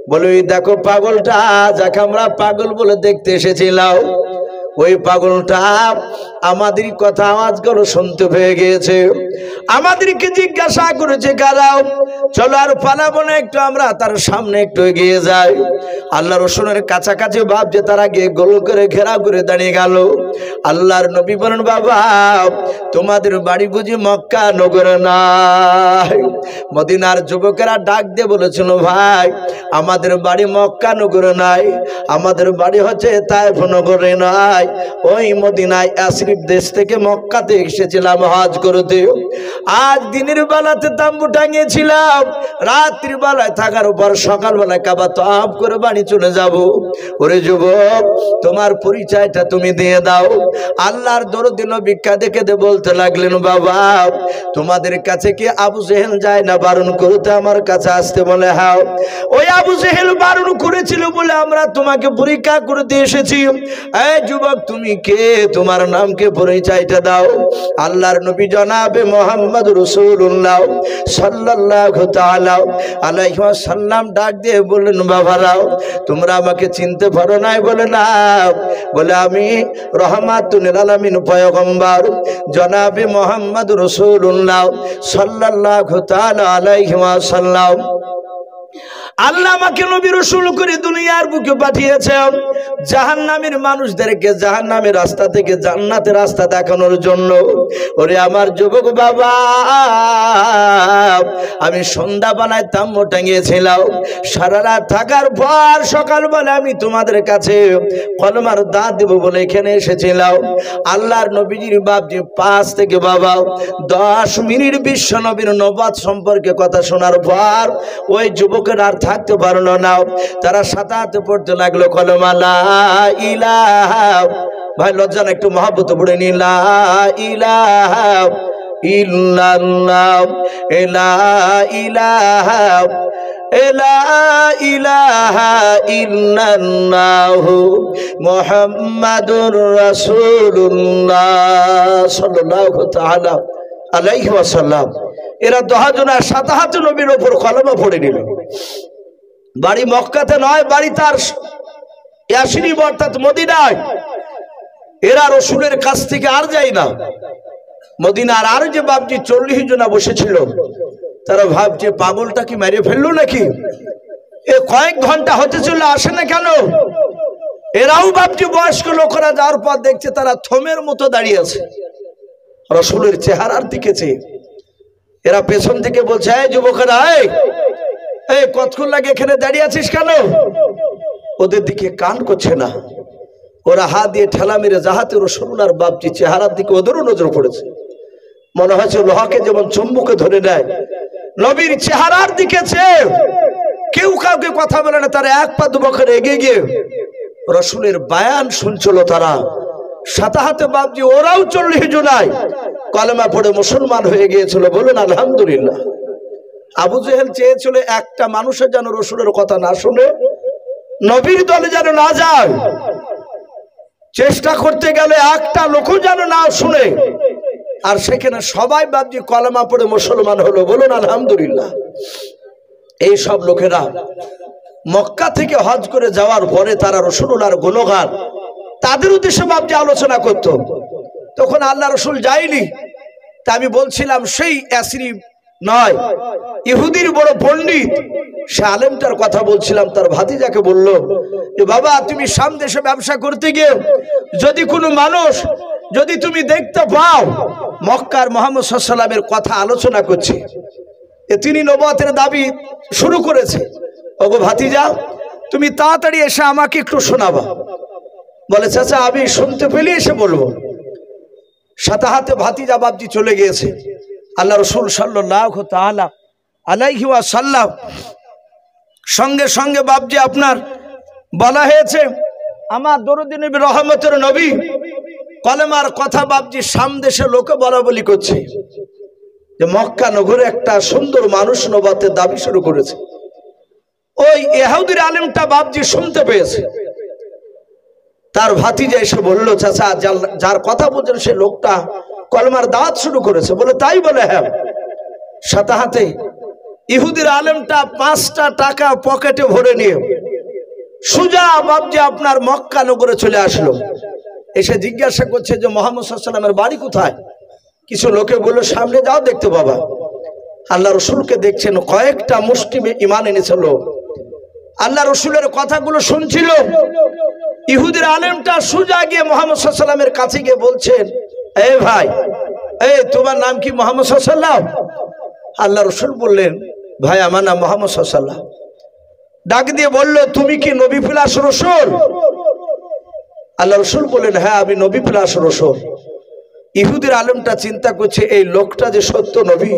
বলে ওই দেখো পাগলটা, যাকে আমরা পাগল বলে দেখতে এসেছিলাম, ওই পাগলটা আমাদের কথা আওয়াজগুলো শুনতে পেয়ে গিয়েছে, আমাদেরকে জিজ্ঞাসা করেছে কারাও, চলো আর পালাবো না, একটু আমরা তার সামনে একটু এগিয়ে যাই। আল্লাহ রসুলের কাছাকাছি ভাব যে তারা গিয়ে গোল করে ঘেরাও করে দাঁড়িয়ে গেল। আল্লাহর নবী বলেন, বাবা তোমাদের বাড়ি বুঝি মক্কা নগরে নাই? মদিনার যুবকেরা ডাক দিয়ে বলেছিল, ভাই আমাদের বাড়ি মক্কা নগরে নাই, আমাদের বাড়ি হচ্ছে তায়েফ নগরে নাই, ওই মদিনায় আশরিফ দেশ থেকে মক্কাতে এসেছিলাম হজ করতে। আজ দিনের বেলাতে তাম্বু টাঙিয়েছিলাম, রাত্রি বেলায় থাকার উপর সকালবেলায় কাবা তওয়াফ করে বাড়ি চলে যাব। ওরে যুবক তোমার পরিচয়টা তুমি দিয়ে দাও। দাও। আল্লাহর দরদি নবী কাঁদে কেঁদে বলতে লাগলেন, বাবা তোমাদের কাছে কি আবু জেহেল যায় না বারণ করতে আমার কাছে আসতে? বলে হ্যাঁ। ওই আবু জেহেল বারণ করেছিল বলে আমরা তোমাকে পরীক্ষা করতে এসেছি। এই যুবক তুমি কে, তোমার নামকে পরিচয়টা দাও। আল্লাহর নবী জনাবে মুহাম্মদ রাসূলুল্লাহ সাল্লাল্লাহু তাআলা আলাইহি ওয়াসাল্লাম ডাক দিয়ে বললেন, বাবারাও তোমরা আমাকে চিনতে পারো নাই? বলে না। বলে আমি রহমাতুল লিল আলামিন পয়গম্বর জনাবে মুহাম্মদ রাসূলুল্লাহ সাল্লাল্লাহু তাআলা আলাইহি ওয়াসাল্লাম। আল্লাহ আমাকে নবী রাসূল করে দুনিয়ার বুকে পাঠিয়েছেন জাহান্নামের মানুষদেরকে জাহান্নামের রাস্তা থেকে জান্নাতের রাস্তা দেখানোর জন্য। ওরে আমার যুবক বাবা, আমি সন্ধ্যাবেলায় তাম্বু টাঙিয়েছিলাম, সারা রাত থাকার পর সকালবেলা আমি তোমাদের কাছে কলমার দাঁত দেব বলে এখানে এসেছিলাম। আল্লাহর নবীজির বাপজি 5 থেকে বাবা 10 মিনিট বিশ্ব নবীর নবুয়ত সম্পর্কে কথা শোনার পর ওই যুবকের আর থাকতে পারলো না। তারা সাথে হাতে পড়তে লাগলো কলমা লা ইলাহা। ভাই লজ্জা না, একটু মহব্বত পড়ে নি, লা ইলাহা ইল্লাল্লাহ লা ইলাহা লা ইলাহা ইল্লাল্লাহু মুহাম্মাদুর রাসূলুল্লাহ সাল্লাল্লাহু তাআলা আলাইহি ওয়াসাল্লাম। এরা 10 জন সাথে হাতে নবীর উপর কলমা পড়ে নিল। বাড়ি মক্কাতে নয়, বাড়ি তার ইয়াসরিব অর্থাৎ মদিনায়। এরা রসুলের কাছ থেকে আর যায় না। মদিনার আর যে বাপজি 40 জন বসেছিল তারা ভাবছে পাগলটা কি মেরে ফেললো নাকি? এ কয়েক ঘন্টা হতে চলে আসে না কেন? এরাও বাপজি বয়স্ক লোকেরা যাওয়ার পর দেখছে তারা থমের মতো দাঁড়িয়ে আছে রসুলের চেহারার দিকে চেয়ে। এরা পেছন থেকে বলছে, এই যুবকেরা, এই কতক্ষণ লাগে এখানে দাঁড়িয়ে আছিস কেন? ওদের দিকে কান করছে না। ওরা হাত দিয়ে ঠেলা মেরে যাহাতে রসুলার বাপজি চেহারার দিকে ওদেরও নজর পড়েছে। মনে হয়েছে লোহাকে যেমন চুম্বকে ধরে নেয়, নবীর চেহারার দিকে চেয়ে কেউ কাউকে কথা বলে না। তারা 1 পা 2 পা করে এগিয়ে গিয়ে রসুলের বায়ান শুনছিল। তারা সাথে হাতে বাপজি ওরাও 40 জনায় কলেমা পড়ে মুসলমান হয়ে গিয়েছিল। বলুন আলহামদুলিল্লাহ। আবু জেহেল চেয়েছিল একটা মানুষের যেন রসুলের কথা না শুনে, নবীর দলে যেন না যায়। চেষ্টা করতে গেলে একটা লোকও যেন না শুনে। আর সেখানে সবাই বাপজি কলেমা পড়ে মুসলমান হলো। বলুন আলহামদুলিল্লাহ। এই সব লোকেরা মক্কা থেকে হজ করে যাওয়ার পরে তারা রসুলুল্লাহর গুণগান তাদের উদ্দেশ্যে বাপজি আলোচনা করত। তখন আল্লাহ রসুল যায়নি। তা আমি বলছিলাম সেই ইয়াসরিব নয়, ইহুদির বড় পণ্ডিত সে আলেমটার কথা বলছিলাম। তার ভাতিজাকে বলল যে বাবা তুমি শাম দেশে ব্যবসা করতে গিয়ে যদি কোনো মানুষ যদি তুমি দেখতে পাও মক্কার মুহাম্মদ সাল্লাল্লাহু আলাইহি ওয়াসাল্লামের কথা আলোচনা করছে, তিনি নবুয়তের দাবি শুরু করেছে, ওগো ভাতিজা তুমি তাড়াতাড়ি এসে আমাকে একটু শোনাবা। বলে চাচা আমি শুনতে পেলে এসে বলবো। সাথে হাতে ভাতিজা বাপজি চলে গিয়েছে। আল্লাহ রসুল সাল্লাল্লাহু তাআলা আলাইহি ওয়াসাল্লাম সঙ্গে সঙ্গে বাপজি আপনার বলা হয়েছে আমার দরুদ নবী রহমতের নবী কলেমার কথা বাপজি শাম দেশে লোকে বলা বলি করছে যে মক্কা নগরে একটা সুন্দর মানুষ নবুয়তের দাবি শুরু করেছে। ওই ইহুদির আলেমটা বাপজি শুনতে পেয়েছে। তার ভাতিজা এসে বলল চাচা যার কথা বলছেন সে লোকটা কলমার দাওয়াত শুরু করেছে। বলে তাই? বলে হ্যাঁ। সাথে হাতে ইহুদির আলেমটা 5টা টাকা পকেটে ভরে নিয়ে সুজা বাপজি আপনার মক্কা নগরে চলে আসলো। এসে জিজ্ঞাসা করছে যে মুহাম্মদ সাল্লাল্লাহু আলাইহি ওয়াসাল্লামের বাড়ি কোথায়? কিছু লোকে বলল সামনে যাও দেখতে পাবা। আল্লাহ রসুলকে দেখছেন, কয়েকটা মুসলিম ঈমান এনেছিল, আল্লাহ রসুলের কথাগুলো শুনছিল। ইহুদির আলেমটা সুজা গিয়ে মুহাম্মদ সাল্লাল্লাহু আলাইহি ওয়াসাল্লামের কাছে গিয়ে বলছেন, এই ভাই, এই তোমার নাম কি মুহাম্মদ সাল্লাল্লাহু আলাইহি ওয়াসাল্লাম? আল্লাহ রসুল বললেন, ভাই আমার নাম মুহাম্মদ সাল্লাল্লাহু আলাইহি ওয়াসাল্লাম। ডাক দিয়ে বলল, তুমি কি নবী প্লাস রসুল? আল্লাহ রসুল বললেন, হ্যাঁ আমি নবী প্লাস রসুল। ইহুদির আলেমটা চিন্তা করছে এই লোকটা যে সত্য নবী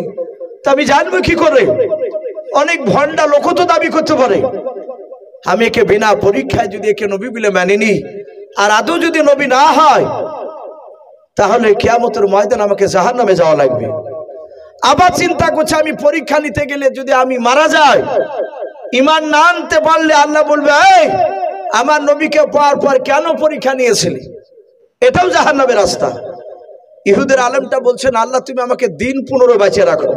তা আমি জানবো কি করে? অনেক ভণ্ডা লোক তো দাবি করতে পারে। আমি একে বিনা পরীক্ষায় যদি একে নবী বলে মানিনি আর আদৌ যদি নবী না হয় তাহলে কিয়ামতের ময়দানে আমাকে জাহান্নামে যাওয়া লাগবে। আবার চিন্তা করছে আমি পরীক্ষা নিতে গেলে যদি আমি মারা যাই, ঈমান না আনতে পারলে আল্লাহ বলবে, এই আমার নবীকে পাওয়ার পর কেন পরীক্ষা নিয়েছিলি? এটাও জাহান্নামের রাস্তা। ইহুদের আলেমটা বলছেন, আল্লাহ তুমি আমাকে দিন 15 বাঁচিয়ে রাখো,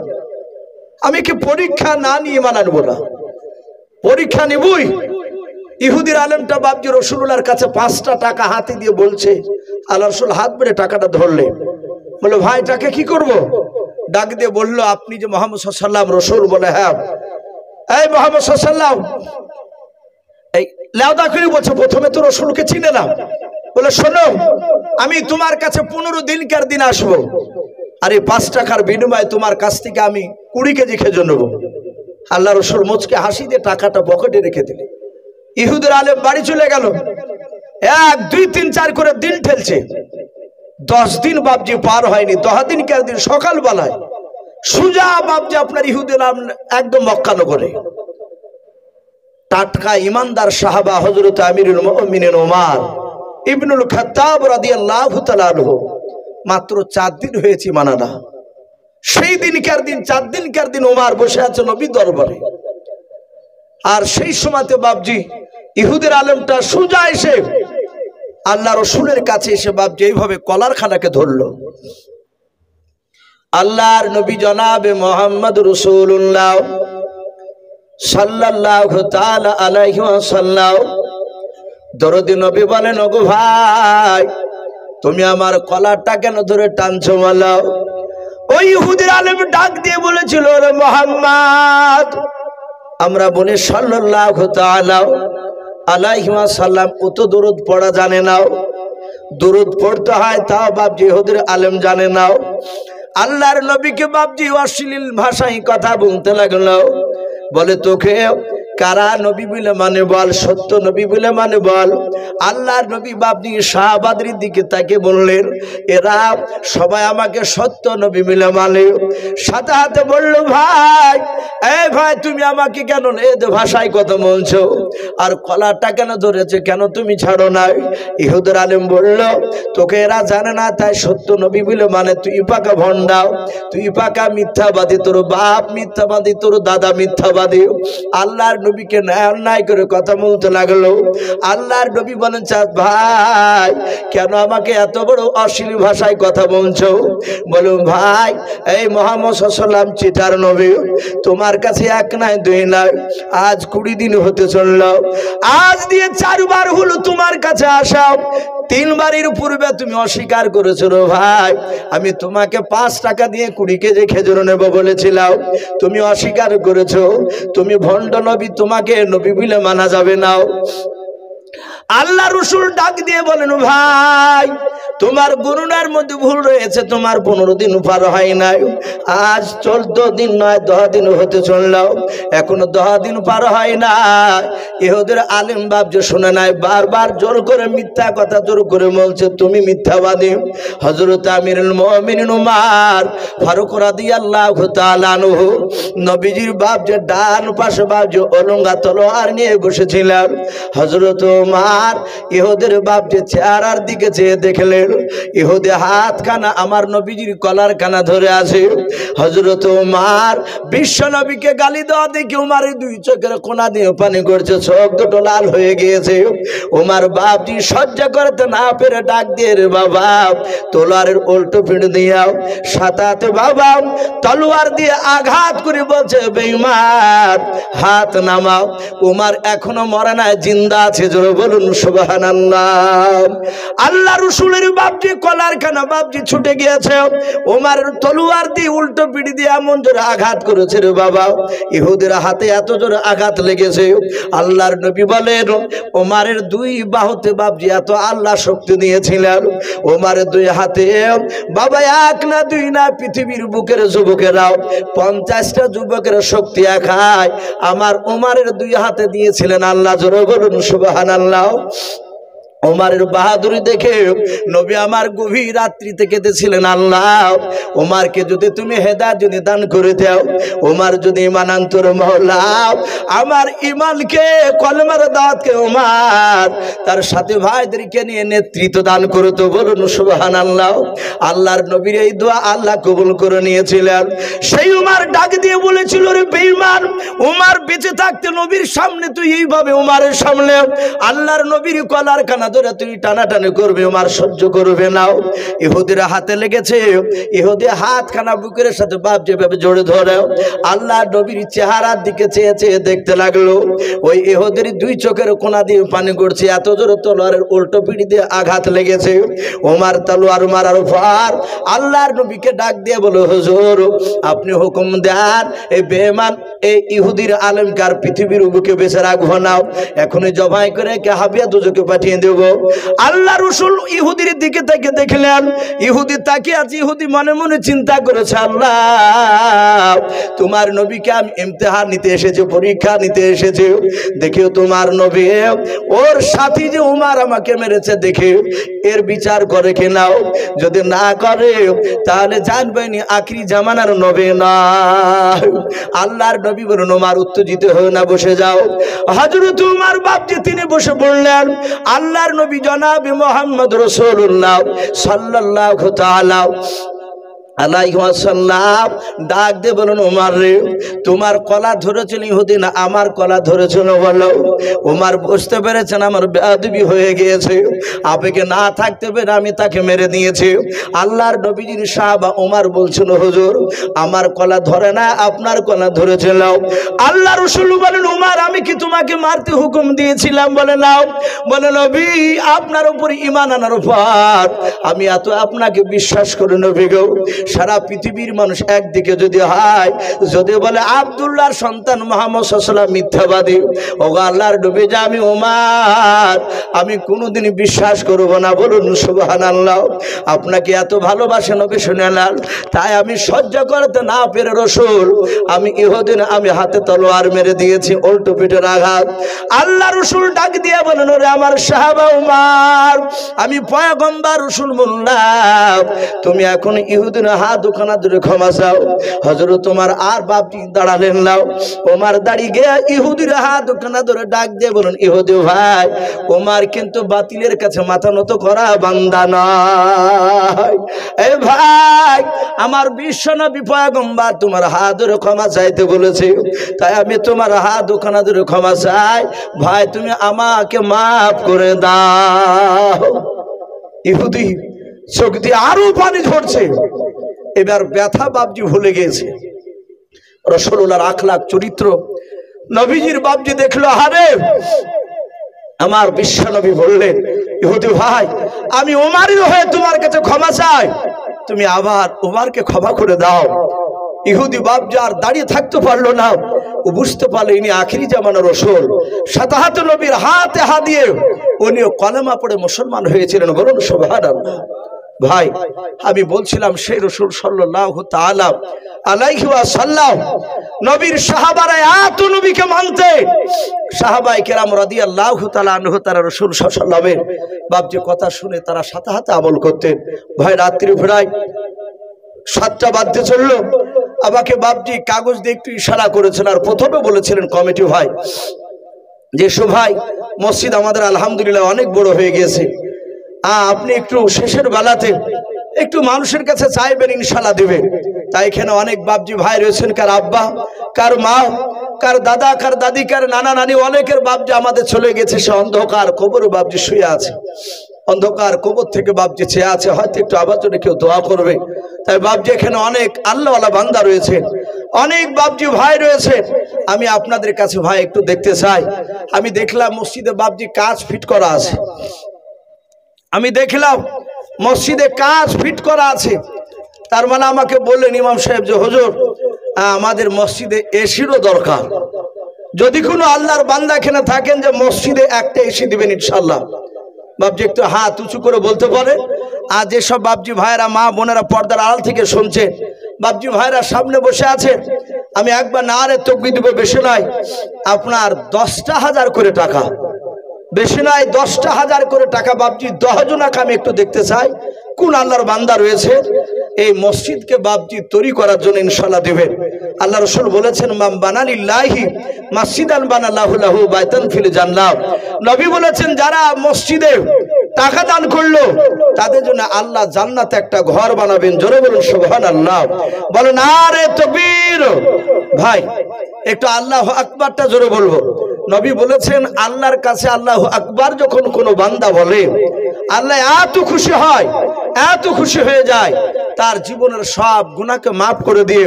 আমি কি পরীক্ষা না নিয়ে ঈমান আনবো না? পরীক্ষা নিবই। ইহুদির আলেমটা বাপজি রাসূলুল্লাহর কাছে 5টা টাকা হাতে দিয়ে বলছে, আল্লাহ রাসূল হাত বেড়ে টাকাটা ধরলে, বললো ভাই টাকা কি করব? ডাক দিয়ে বললো, আপনি যে মুহাম্মদ সাল্লাল্লাহু আলাইহি ওয়াসাল্লাম রাসূল? বলে হ্যাঁ। এই মুহাম্মদ সাল্লাল্লাহু আলাইহি ওয়াসাল্লাম, এই লাউদা করে বলছে, প্রথমে তো রাসূলকে চিনে না। বলে শোনো, আমি তোমার কাছে 15 দিনকার দিন আসবো, আর এই 5 টাকার বিনিময়ে তোমার কাছ থেকে আমি 20 কেজি খেজুর নেবো। আল্লাহ রাসূল মুচকে হাসি দিয়ে টাকাটা পকেটে রেখে দিলেন। ইহুদের আলেম বাড়ি চলে গেল। 1 2 3 4 করে দিন ঠেলছে। 10 দিন বাপজি পার হয়নি। 10 দিনকার দিন সকালবেলায় সুজা বাপজি আপনার ইহুদের একদম মক্কা নগরে টাটকা ইমানদার সাহাবা হযরত আমিরুল মুমিনিন ওমর ইবনুল খাত্তাব রাদিয়াল্লাহু তাআলা আনহু, মাত্র 4 দিন হয়েছে মানানা। সেই দিনকার দিন 4 দিনকার দিন ওমর বসে আছে নবী দরবারে। আর সেই সময়তে বাপজি ইহুদের আলেমটা সুজা এসে আল্লাহ রসুলের কাছে এসে বাপজি এইভাবে কলার খানাকে ধরলো। আল্লাহর নবী জনাবে মুহাম্মদ রাসূলুল্লাহ সাল্লাল্লাহু তাআলা আলাইহি ওয়াসাল্লাম দরদি নবী বলেন, ওগো ভাই তুমি আমার কলারটা কেন ধরে টানছো মালাও? ওই ইহুদির আলেম ডাক দিয়ে বলেছিল, রে মুহাম্মদ, আমরা বলি সাল্লাল্লাহু তাআলা আলাইহি ওয়াসাল্লাম, ও তো দরুদ পড়া জানে না, দরুদ পড়তে হয় তাও বাপজি ইহুদির আলেম জানে না। আল্লাহর নবীকে বাপজি অশ্লীল ভাষায় কথা বলতে লাগলো। বলে তোকে কারা নবী বলে মানে বল, সত্য নবী বলে মানে বল। আল্লাহর নবী বাপজি সাহাবাদের দিকে তাকে বললেন, এরা সবাই আমাকে সত্য নবী বলে মানে। সাথে হাতে বললো, ভাই এই ভাই তুমি আমাকে কেন এ ভাষায় কথা বলছো? আর কলারটা কেন ধরেছে, কেন তুমি ছাড়ো নাই? ইহুদের আলেম বলল, তোকে এরা জানে না তাই সত্য নবী বলে মানে। তুই পাকা ভণ্ডাও, তুই পাকা মিথ্যাবাদী, তোর বাপ মিথ্যাবাদী, তোর দাদা মিথ্যাবাদী। আল্লাহর নবীকে অন্যায় করে কথা বলতে লাগলো। আল্লাহর নবী বলেন, চাঁদ ভাই কেন আমাকে এত বড় অশ্লীল ভাষায় কথা বলছো? বলুন ভাই, এই মুহাম্মদ সাল্লাল্লাহু আলাইহি ওয়াসাল্লাম চিটার নবী, তোমার কাছে 1 নয় 2 নয়, আজ 20 দিন হতে চলল। আজ দিয়ে 4 বার হলো তোমার কাছে আসা। 3 বারের পূর্বে তুমি অস্বীকার করেছো। ভাই আমি তোমাকে 5 টাকা দিয়ে 20 কেজি খেজুর নেব বলেছিলাম, তুমি অস্বীকার করেছো। তুমি ভণ্ড নবী, তোমাকে নবী বলে মানা যাবে না। আল্লাহ রসুল ডাক দিয়ে বলেন, ভাই তোমার গণনার মধ্যে ভুল রয়েছে, তোমার 15 দিন পার হয় নাই। আজ 14 দিন নয় 10 দিন হতে চলল, এখনো 10 দিন পার হয় না। ইহুদের আলেম বাপ যে শুনে নাই, বারবার জোর করে মিথ্যা কথা জোর করে বলছে, তুমি মিথ্যাবাদী। হযরত আমিরুল মুমিনিন ওমর ফারুক রাদিয়াল্লাহু তাআলা আনহু, নবীজির বাপ যে ডান পাশে বাপ যে অলঙ্গা তলোয়ার নিয়ে বসেছিলেন, হযরত ওমর ইহুদের বাপ যে চেহারার দিকে চেয়ে দেখলেন, ইহুদি হাতখানা আমার নবীজির কলার খানা ধরে আছে। হযরত ওমর বিশ্ব নবীকে গালি দেওয়া দেখে ওমরের 2 চোখের কোনা দিয়ে পানি করছে, চোখ দুটো লাল হয়ে গিয়েছে। ওমর বাপজি সহ্য করতে না পেরে ডাক দিয়ে, রে বাবা তলোয়ারের উল্টো পিঠ দিয়া সাতাতে বাবা তলোয়ার দিয়ে আঘাত করে বলছে, বেঈমান হাত নামাও। ওমর এখনো মরে নাই, জিন্দা আছে, জোরে বলুন সুবহানাল্লাহ। আল্লাহ রাসূলের বাপজি কলার খানা বাপজি ছুটে গিয়েছে, ওমরের তলোয়ার দিয়ে উল্টো পিঠ দিয়ে এমন জোরে আঘাত করেছে রে বাবা, ইহুদের হাতে এত জোরে আঘাত লেগেছে। আল্লাহর নবী বলেন, ওমরের 2 বাহুতে বাপজি এত আল্লাহ শক্তি দিয়েছিলেন। ওমরের 2 হাতে বাবা 1 না 2 না, পৃথিবীর বুকের যুবকেরাও 50টা যুবকের শক্তি একাই আমার ওমরের 2 হাতে দিয়েছিলেন আল্লাহ, জোরে বলুন সুবহানাল্লাহ। ওমরের বাহাদুরি দেখে নবী আমার গভীর রাত্রিতে কেঁদেছিলেন, আল্লাহ ওমরকে যদি তুমি হেদায়েত যদি দান করে দাও, ওমর যদি ঈমান আনতর মাওলা, আমার ঈমানকে কলমার দাওয়াতকে ওমর তার সাথে ভাইদেরকে নিয়ে নেতৃত্ব দান করতো। বলুন সুবহানাল্লাহ। আল্লাহর নবীর এই দোয়া আল্লাহ কবুল করে নিয়েছিলেন। সেই ওমর ডাক দিয়ে বলেছিল, রে বেঈমান, ওমর বেঁচে থাকতে নবীর সামনে তুই এইভাবে ওমরের সামনে আল্লাহর নবীর কলার কানা ধরে তুই টানাটানি করবে, ওমর সহ্য করবে না। ইহুদির হাতে লেগেছে, ইহুদি হাত খানা বুকের সাথে বাপ যেভাবে জড়ে ধরে আল্লাহ নবীর চেহারার দিকে চেয়ে চেয়ে দেখতে লাগলো। ওই ইহুদির দুই চোখের কোনা দিয়ে পানি গড়ছে, এত জোরে তলোয়ারের উল্টো পিঠে দিয়ে আঘাত লেগেছে। ওমর তলোয়ার মারার পর আল্লাহর নবীকে ডাক দিয়ে বলো, হুজুর আপনি হুকুম দেন, এই বেঈমান এই ইহুদির আলেমকে আর পৃথিবীর বুকে বেঁচে রাখবো না, এখনই জবাই করে কে হাবিয়া দুজকে পাঠিয়ে দেব। আল্লাহ রাসূল ইহুদির দিকে তাকিয়ে দেখলেন, ইহুদি তাকিয়ে আছে। ইহুদি মনে মনে চিন্তা করেছে, আল্লাহ তোমার নবীকে আমি ইমতিহান নিতে এসেছি, পরীক্ষা নিতে এসেছি, দেখিও তোমার নবী ওর সাথী যে উমর আমাকে মেরেছে দেখে এর বিচার করে কি নাও, যদি না করে তাহলে জানবেন আখিরি জামানার নবী না। আল্লাহর নবী বলেন, উমর উত্তেজিত হয়ে না, বসে যাও। হযরত উমর বাপজি তিনি বসে পড়লেন। আল্লাহর নবী জনাবে মুহাম্মদ রাসূলুল্লাহ সাল্লাল্লাহু তাআলা আলাইহি ওয়াসাল্লাম ডাক দিয়ে বলেন, ওমর রে তোমার কলা ধরেছিল ইহুদি না আমার কলা ধরেছিল বলো। ওমর বুঝতে পেরেছেন আমার বেয়াদবি হয়ে গিয়েছে, আবেগে না থাকতে পেরে আমি তাকে মেরে দিয়েছি। আল্লাহর নবীজির সাহাবা ওমর বলছিল, হুজুর আমার কলা ধরে না আপনার কলা ধরেছিল। আল্লাহ রাসূল বলেন, ওমর আমি কি তোমাকে মারতে হুকুম দিয়েছিলাম? বলে নাও। বলে নবী আপনার উপর ঈমান আনার পর আমি এত আপনাকে বিশ্বাস করি নবী গো, সারা পৃথিবীর মানুষ একদিকে যদি হয়, যদি বলে আব্দুল্লাহর সন্তান মুহাম্মদ সাল্লাল্লাহু আলাইহি ওয়াসাল্লাম মিথ্যাবাদী, ওগো আল্লাহর নবী যে আমি ওমর আমি কোনোদিনই বিশ্বাস করব না। বলুন সুবহানাল্লাহ। আপনাকে এত ভালোবাসে নবী শুনেলেন, তাই আমি সহ্য করতে না পেরে রাসূল আমি ইহুদিন আমি হাতে তলোয়ার মেরে দিয়েছি, উল্টো পিঠের আঘাত। আল্লাহ রাসূল ডাক দিয়ে বলেন, ওরে আমার সাহাবা ওমর আমি পয়গম্বর রাসূল বললাম তুমি এখন ইহুদিন হাত দুখানা ধরে ক্ষমা চাও। হযরত তোমার আর বাপজি দাঁড়ালেন নাও। ওমর দাঁড়িয়ে গিয়ে ইহুদির হাত দুখানা ধরে ডাক দিয়ে বলেন, ইহুদি ভাই ওমর কিন্তু বাতিলের কাছে মাথা নত করা বান্দা নয়। এ ভাই আমার বিশ্বনবী পয়গম্বর তোমার হাত ধরে ক্ষমা চাইতে বলেছে, তাই আমি তোমার হাত দুখানা ধরে ক্ষমা চাই, ভাই তুমি আমাকে মাফ করে দাও। ইহুদি চোখ দিয়ে আরো পানি ঝরছে। এবার ব্যথা বাপজি ভুলে গিয়েছে রাসূলুল্লাহর আখলাক চরিত্র। নবীজির বাপজি দেখলো, আরে আমার বিশ্বনবী বললেন, ইহুদি ভাই আমি ওমরের হয়ে তোমার কাছে ক্ষমা চাই, তুমি আবার ওমরকে ক্ষমা করে দাও। ইহুদি বাপজি আর দাঁড়িয়ে থাকতে পারলো না, ও বুঝতে পারলো ইনি আখিরি জামানার রাসূল। সাতাহাত নবীর হাতে হাত দিয়ে উনিও কলেমা পড়ে মুসলমান হয়েছিলেন। বলুন সুবহানাল্লাহ। ভাই আমি বলছিলাম সেই রাসূল সাল্লাল্লাহু তাআলা আলাইহি ওয়াসাল্লাম নবীর সাহাবারা এত নবীকে মানতে, সাহাবায়ে কেরাম রাদিয়াল্লাহু তাআলা আনহু তারা রাসূল সাল্লাল্লাহু আলাইহি ওয়াসাল্লামের বাপজি কথা শুনে তারা সাথে সাথে আমল করতেন। ভাই রাত্রি ফেরায় 7টা বাজতে চললো, আমাকে বাপজি কাগজ দিয়ে একটু ইশারা করেছেন আর প্রথমে বলেছিলেন কমিটি ভাই যে ভাই মসজিদ আমাদের আলহামদুলিল্লাহ অনেক বড় হয়ে গিয়েছে, আপনি একটু শেষের বেলাতে একটু মানুষের কাছে চাইবেন, ইনশাআল্লাহ দেবেন। তাই এখানে অনেক বাপজি ভাই রয়েছেন, কার আব্বা কার মা কার দাদা কার দাদি কার নানা নানি অনেকের বাপজি আমাদের চলে গেছে, সে অন্ধকার কবরে বাপজি শুয়ে আছে, অন্ধকার কবর থেকে বাপজি চেয়ে আছে, হয়তো একটু আবার জন্য কেউ দোয়া করবে। তাই বাপজি এখানে অনেক আল্লাহওয়ালা বান্দা রয়েছে, অনেক বাপজি ভাই রয়েছে। আমি আপনাদের কাছে ভাই একটু দেখতে চাই। আমি দেখলাম মসজিদে বাপজি কাজ ফিট করা আছে, আমি দেখলাম মসজিদে কাজ ফিট করা আছে। তার মানে আমাকে বললেন ইমাম সাহেব যে হুজুর আমাদের মসজিদে এসিরও দরকার, যদি কোনো আল্লাহর বান্দা এখানে থাকেন যে মসজিদে একটা এসি দিবেন ইনশাআল্লাহ। বাপজি একটু হাত উঁচু করে বলতে পারে। আর যেসব বাপজি ভাইরা মা বোনেরা পর্দার আড়াল থেকে শুনছে, বাপজি ভাইরা সামনে বসে আছে, আমি একবার নারে তাকবীর দিব, বেশি নয়, আপনার 10,000 করে টাকা, বেশি নয় 10টা হাজার করে টাকা বাপজি 10 জনাকে আমি একটু দেখতে চাই কোন আল্লাহর বান্দা রয়েছে এই মসজিদকে বাপজি তৈরি করার জন্য ইনশাআল্লাহ দেবেন। আল্লাহ রাসূল বলেছেন মাম বানালিল্লাহি মাসজিদান বানাল্লাহু লাহু বাইতান ফিল জান্নাহ। নবী বলেছেন যারা মসজিদে টাকা দান করলো তাদের জন্য আল্লাহ জান্নাতে একটা ঘর বানাবেন। জোরে বলুন সুবহানাল্লাহ। বলেন আরে তাকবীর। ভাই একটু আল্লাহু আকবারটা জোরে বলবো। নবী বলেছেন আল্লাহর কাছে আল্লাহু আকবার যখন কোনো বান্দা বলে আল্লাহ এত খুশি হয়, এত খুশি হয়ে যায় তার জীবনের সব গুনাহকে মাফ করে দিয়ে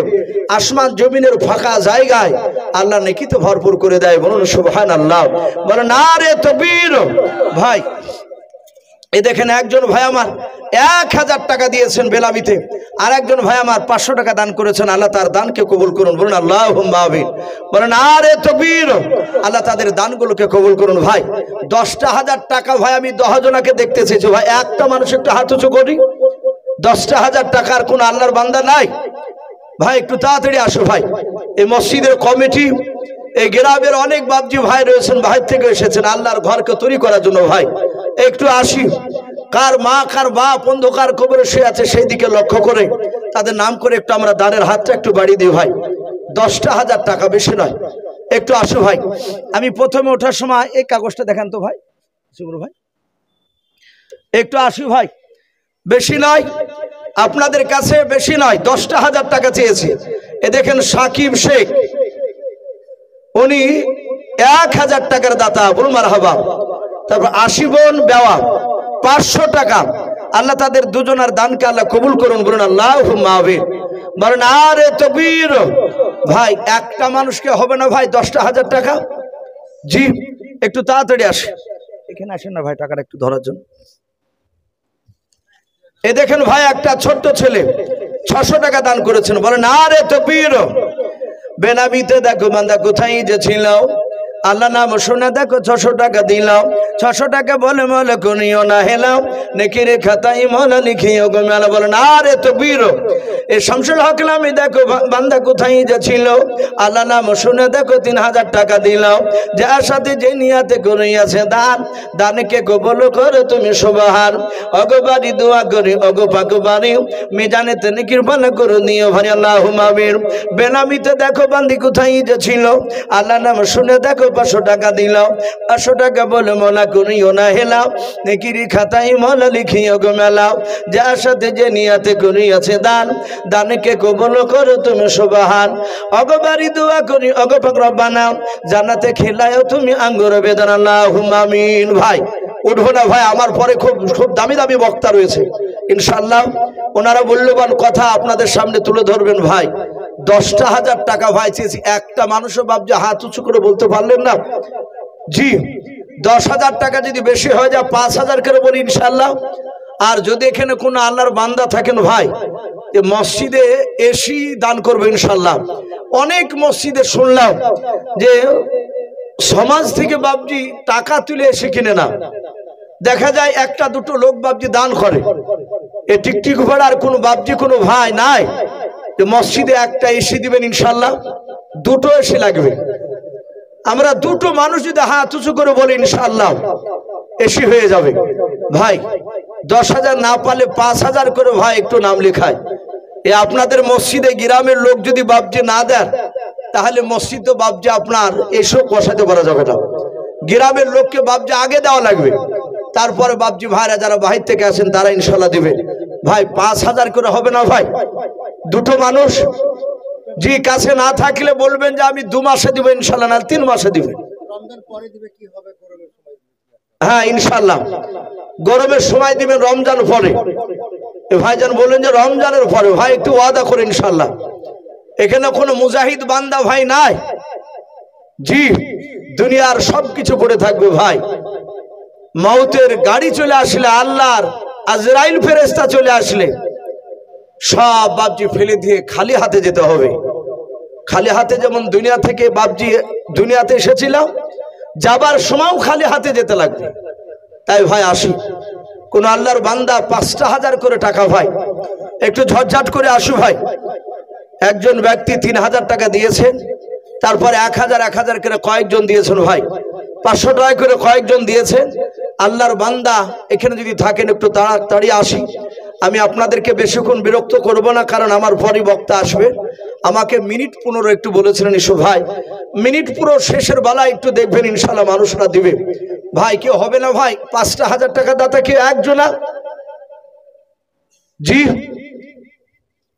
আসমান জমিনের ফাঁকা জায়গায় আল্লাহ নেকিতে ভরপুর করে দেয়। বলুন সুবহানাল্লাহ। বলেন আরে তাকবীর। ভাই এই দেখেন একজন ভাই আমার 1000 টাকা দিয়েছেন বেলামিতে, আর একজন ভাই আমার 500 টাকা দান করেছেন। আল্লাহ তার দানকে কবুল করুন। বলুন আল্লাহুম্মা আমিন। বলেন আরে তাকবীর। আল্লাহ তাদের দানগুলোকে কবুল করুন। ভাই 10টা হাজার টাকা ভাই আমি 10 জনাকে দেখতে চেয়েছি। ভাই একটা মানুষ একটু হাত উঁচু করি। 10টা হাজার টাকার কোন আল্লাহর বান্দা নাই? ভাই একটু তাড়াতাড়ি আসো ভাই। এই মসজিদের কমিটি, এই গ্রামের অনেক বাপজি ভাই রয়েছেন, ভাই থেকে এসেছেন আল্লাহর ঘরকে তৈরি করার জন্য। ভাই একটু আসি। কার মা কার বাপ অন্ধকার কবরে শুয়ে আছে সেই দিকে লক্ষ্য করে তাদের নাম করে একটু আমরা দানের হাতটা একটু বাড়িয়ে দিই। ভাই 10টা হাজার টাকা, বেশি নয়। একটু আসো ভাই। আমি প্রথমে ওঠার সময় এই কাগজটা দেখান তো ভাই, ভাই একটু আসি ভাই। বেশি নয়, আপনাদের কাছে বেশি নয়, 10টা হাজার টাকা চেয়েছি। এ দেখেন সাকিব শেখ, উনি 1000 টাকার দাতা। বলুন মারহাবা। তারপর আশিবন বেওয়া 500 টাকা। আল্লাহ তাদের দুজনের দানকে আল্লাহ কবুল করুন। বলুন আল্লাহুম্মা আমিন। বলেন আরে তাকবীর। ভাই একটা মানুষকে হবে না ভাই 10টা হাজার টাকা? জি একটু তাড়াতাড়ি আসে, এখানে আসেন না ভাই টাকাটা একটু ধরার জন্য। এ দেখেন ভাই একটা ছোট্ট ছেলে 600 টাকা দান করেছেন। বলেন আরে তাকবীর। বেনামিতে দেখো বান্দা কোথায় যে ছিল আল্লাহ নাম শুনে দেখো 600 টাকা দিলাম। 600 টাকা বলে মলে কোনিও না হেলাম নেকিরে খাতাই মলা লিখিও গো মেলা। বলেন আরে তাকবীর। এই শামসুল হক নামে দেখো বান্দা কোথায় যে ছিল আল্লাহ নাম শুনে দেখো 3000 টাকা দিলাম। যার সাথে যে নিয়াতে করিয়াছে দান, দানকে কবুল করে তুমি সুবহান। অগবারি দোয়া করি অগো পাকবারি মিজানেতে নেকির ভালো করে নিও ভাই আল্লাহুম্মা আমিন। বেনামিতে দেখো বান্দি কোথায় যে ছিল আল্লাহ নাম শুনে দেখো 500 টাকা দিলাম। 500 টাকা বলে মলা করিও না হেলাও নেকিরি খাতাই মলা লিখিও গো মেলাও। যার সাথে যে নিয়াতে করিয়াছে দান, দানকে কবুল করো তুমি সুবহান। অগবারি দোয়া করি অগো পাক রব্বানা জান্নাতে খেলায়ও তুমি আঙ্গুর বেদনা আল্লাহুম্মা আমিন। ভাই উঠবো না ভাই, আমার পরে খুব খুব দামি দামি বক্তা রয়েছে ইনশাআল্লাহ, ওনারা মূল্যবান কথা আপনাদের সামনে তুলে ধরবেন। ভাই 10টা হাজার টাকা ভাই চেয়েছি। একটা মানুষও বাপজি হাত উঁচু করে বলতে পারলেন না? জি 10,000 টাকা যদি বেশি হয়ে যায় 5,000 করে বলি ইনশাআল্লাহ। আর যদি এখানে কোনো আল্লাহর বান্দা থাকেন ভাই মসজিদে এসি দান করবে ইনশাআল্লাহ। অনেক মসজিদে শুনলাম যে সমাজ থেকে বাপজি টাকা তুলে এসে কিনে না, দেখা যায় একটা দুটো লোক বাপজি দান করে। এ টিকটিক ভাড়া আর কোনো বাপজি কোনো ভাই নাই যে মসজিদে একটা এসি দিবেন ইনশাআল্লাহ? দুটো এসি লাগবে। আমরা দুটো মানুষ যদি হাত উঁচু করে বলি ইনশাআল্লাহ এসি হয়ে যাবে। ভাই 10,000 না পালে 5,000 করে ভাই একটু নাম লেখায়। এ আপনাদের মসজিদে গ্রামের লোক যদি বাপজি না দেন তাহলে মসজিদ তো বাপজি আপনার এসব বসাতে পারা যাবে না। গ্রামের লোককে বাপজি আগে দেওয়া লাগবে, তারপরে বাপজি ভাইরা যারা বাহির থেকে আসেন তারা ইনশাআল্লাহ দিবে। ভাই 5,000 করে হবে না ভাই? দুটো মানুষ জি কাছে না থাকলে বলবেন যে আমি 2 মাসে দিব ইনশাআল্লাহ, না 3 মাসে দিবেন। রমজান পরে দিবে কি হবে? গরমের সময়। হ্যাঁ ইনশাআল্লাহ গরমের সময় দিবেন, রমজান পরে। ভাইজান বলেন যে রমজানের পরে। ভাই একটু ওয়াদা করে ইনশাআল্লাহ। এখানে কোনো মুজাহিদ বান্দা ভাই নাই? জি দুনিয়ার সবকিছু পড়ে থাকবে ভাই। মওতের গাড়ি চলে আসলে, আল্লাহর আজরাইল ফেরেশতা চলে আসলে সব বাপজি ফেলে দিয়ে খালি হাতে যেতে হবে। খালি হাতে যেমন দুনিয়া থেকে বাপজি দুনিয়াতে এসেছিলাম, যাবার সময়ও খালি হাতে যেতে লাগবে। তাই ভাই আসি, কোন আল্লাহর বান্দা 5টা হাজার করে টাকা ভাই একটু ঝটঝট করে আসু ভাই। একজন ব্যক্তি 3000 টাকা দিয়েছেন, তারপরে 1000 1000 করে কয়েকজন দিয়েছেন ভাই। 500 টাকা করে কয়েকজন দিয়েছে। আল্লাহর বান্দা এখানে যদি থাকেন একটু তাড়াতাড়ি আসি, আমি আপনাদেরকে বেশিক্ষণ বিরক্ত করব না, কারণ আমার পরই বক্তা আসবে। আমাকে মিনিট 15 একটু বলেছিলেন ইসু ভাই, মিনিট পুরো শেষের বেলায় একটু দেখবেন ইনশাল্লাহ মানুষরা দিবে। ভাই কেউ হবে না ভাই? 5,000 টাকা দাতা কেউ একজনা? জি,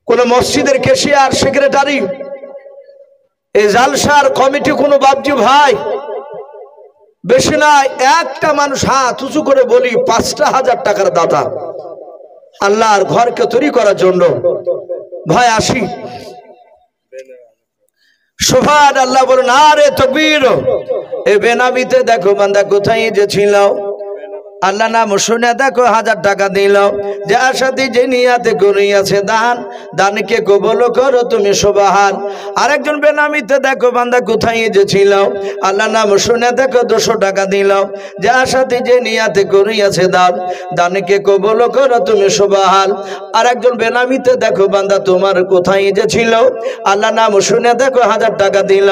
কোন মসজিদের ক্যাশিয়ার, সেক্রেটারি, এই জালসার কমিটি কোনো বাবজি ভাই? বেশি নাই, একটা মানুষ হাত উঁচু করে বলি 5,000 টাকার দাতা আল্লাহর ঘরকে তৈরি করার জন্য। ভাই আসি। সুবহান আল্লাহ বলুন, আরে তাকবীর। এ বেনামিতে দেখো বান্দা কোথায় যে ছিল, আল্লাহ নাম শুনে দেখো 1000 টাকা দিল, যে আশাতে যে নিয়াতে করিয়াছে দান, দানকে কবুল করো তুমি সুবহান। আরেকজন বেনামিতে দেখো বান্দা কোথায় যে ছিল, আল্লাহ নাম শুনে দেখো 200 টাকা দিল, যে আশাতে যে নিয়াতে করিয়াছে দান, দানকে কবুল করো তুমি সুবহান। আরেকজন বেনামিতে দেখো বান্দা তোমার কোথায় যে ছিল, আল্লাহ নাম শুনে দেখো 1000 টাকা দিল।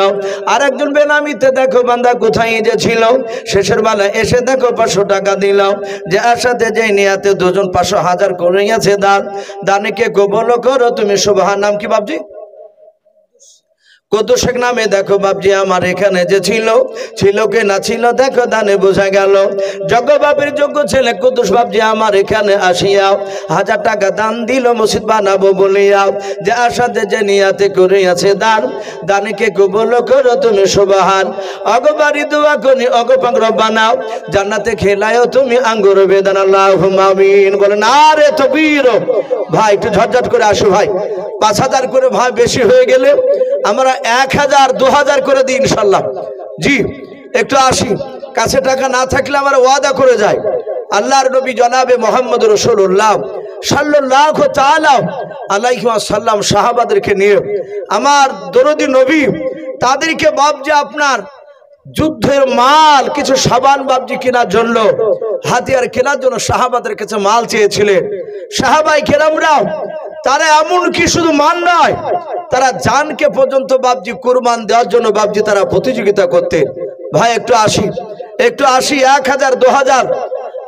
আরেকজন বেনামিতে দেখো বান্দা কোথায় যে ছিল, শেষের বেলা এসে দেখো 500 টাকা দিল, যে আশাতে যে নিয়াতে দুজন 500,000 করিয়াছে দান, দানকে কবুল করো তুমি সুবহান। নাম কি বাবজি? কত শেখ নামে দেখো বাবজি আমার এখানে যে ছিল, ছিল কে না ছিল দেখো দানে বোঝা গেল। যোগ্য বাপের যোগ্য ছেলে কুদ্দুস বাবজি আমার এখানে আসিয়া 1000 টাকা দান দিল মসজিদ বানাবো বলিয়া, যে আশাতে যে নিয়াতে করিয়াছে দান, দানকে কবুল করো তুমি সুবহান। অগবারি দোয়া করি অগপাক রব্বানা, জান্নাতে খেলায়ও তুমি আঙ্গুর বেদান, আল্লাহুম্মা আমিন। বলেন আরে তাকবীর। ভাই একটু ঝটঝট করে আসো ভাই, 5,000 করে ভাই বেশি হয়ে গেলে আমরা 1,000 2,000 করে দিই ইনশাল্লাহ। জি একটু আসি, কাছে টাকা না থাকলে আমরা ওয়াদা করে যাই। আল্লাহর নবী জনাবে মোহাম্মদ রাসূলুল্লাহ সাল্লাল্লাহু তাআলা আলাইহি ওয়াসাল্লাম সাহাবাদেরকে নিয়ে, আমার দরদি নবী তাদেরকে বাবজি আপনার যুদ্ধের মাল কিছু সাবান বাবজি কেনার জন্য, হাতিয়ার কেনার জন্য সাহাবাদের কাছে মাল চেয়েছিলেন। সাহাবাই কেরামরাও তারা এমন কি শুধু মান নয়, তারা জানকে পর্যন্ত বাবজি কুরবান দেওয়ার জন্য বাবজি তারা প্রতিযোগিতা করতেন। ভাই একটু আসি, একটু আসি, 1,000 2,000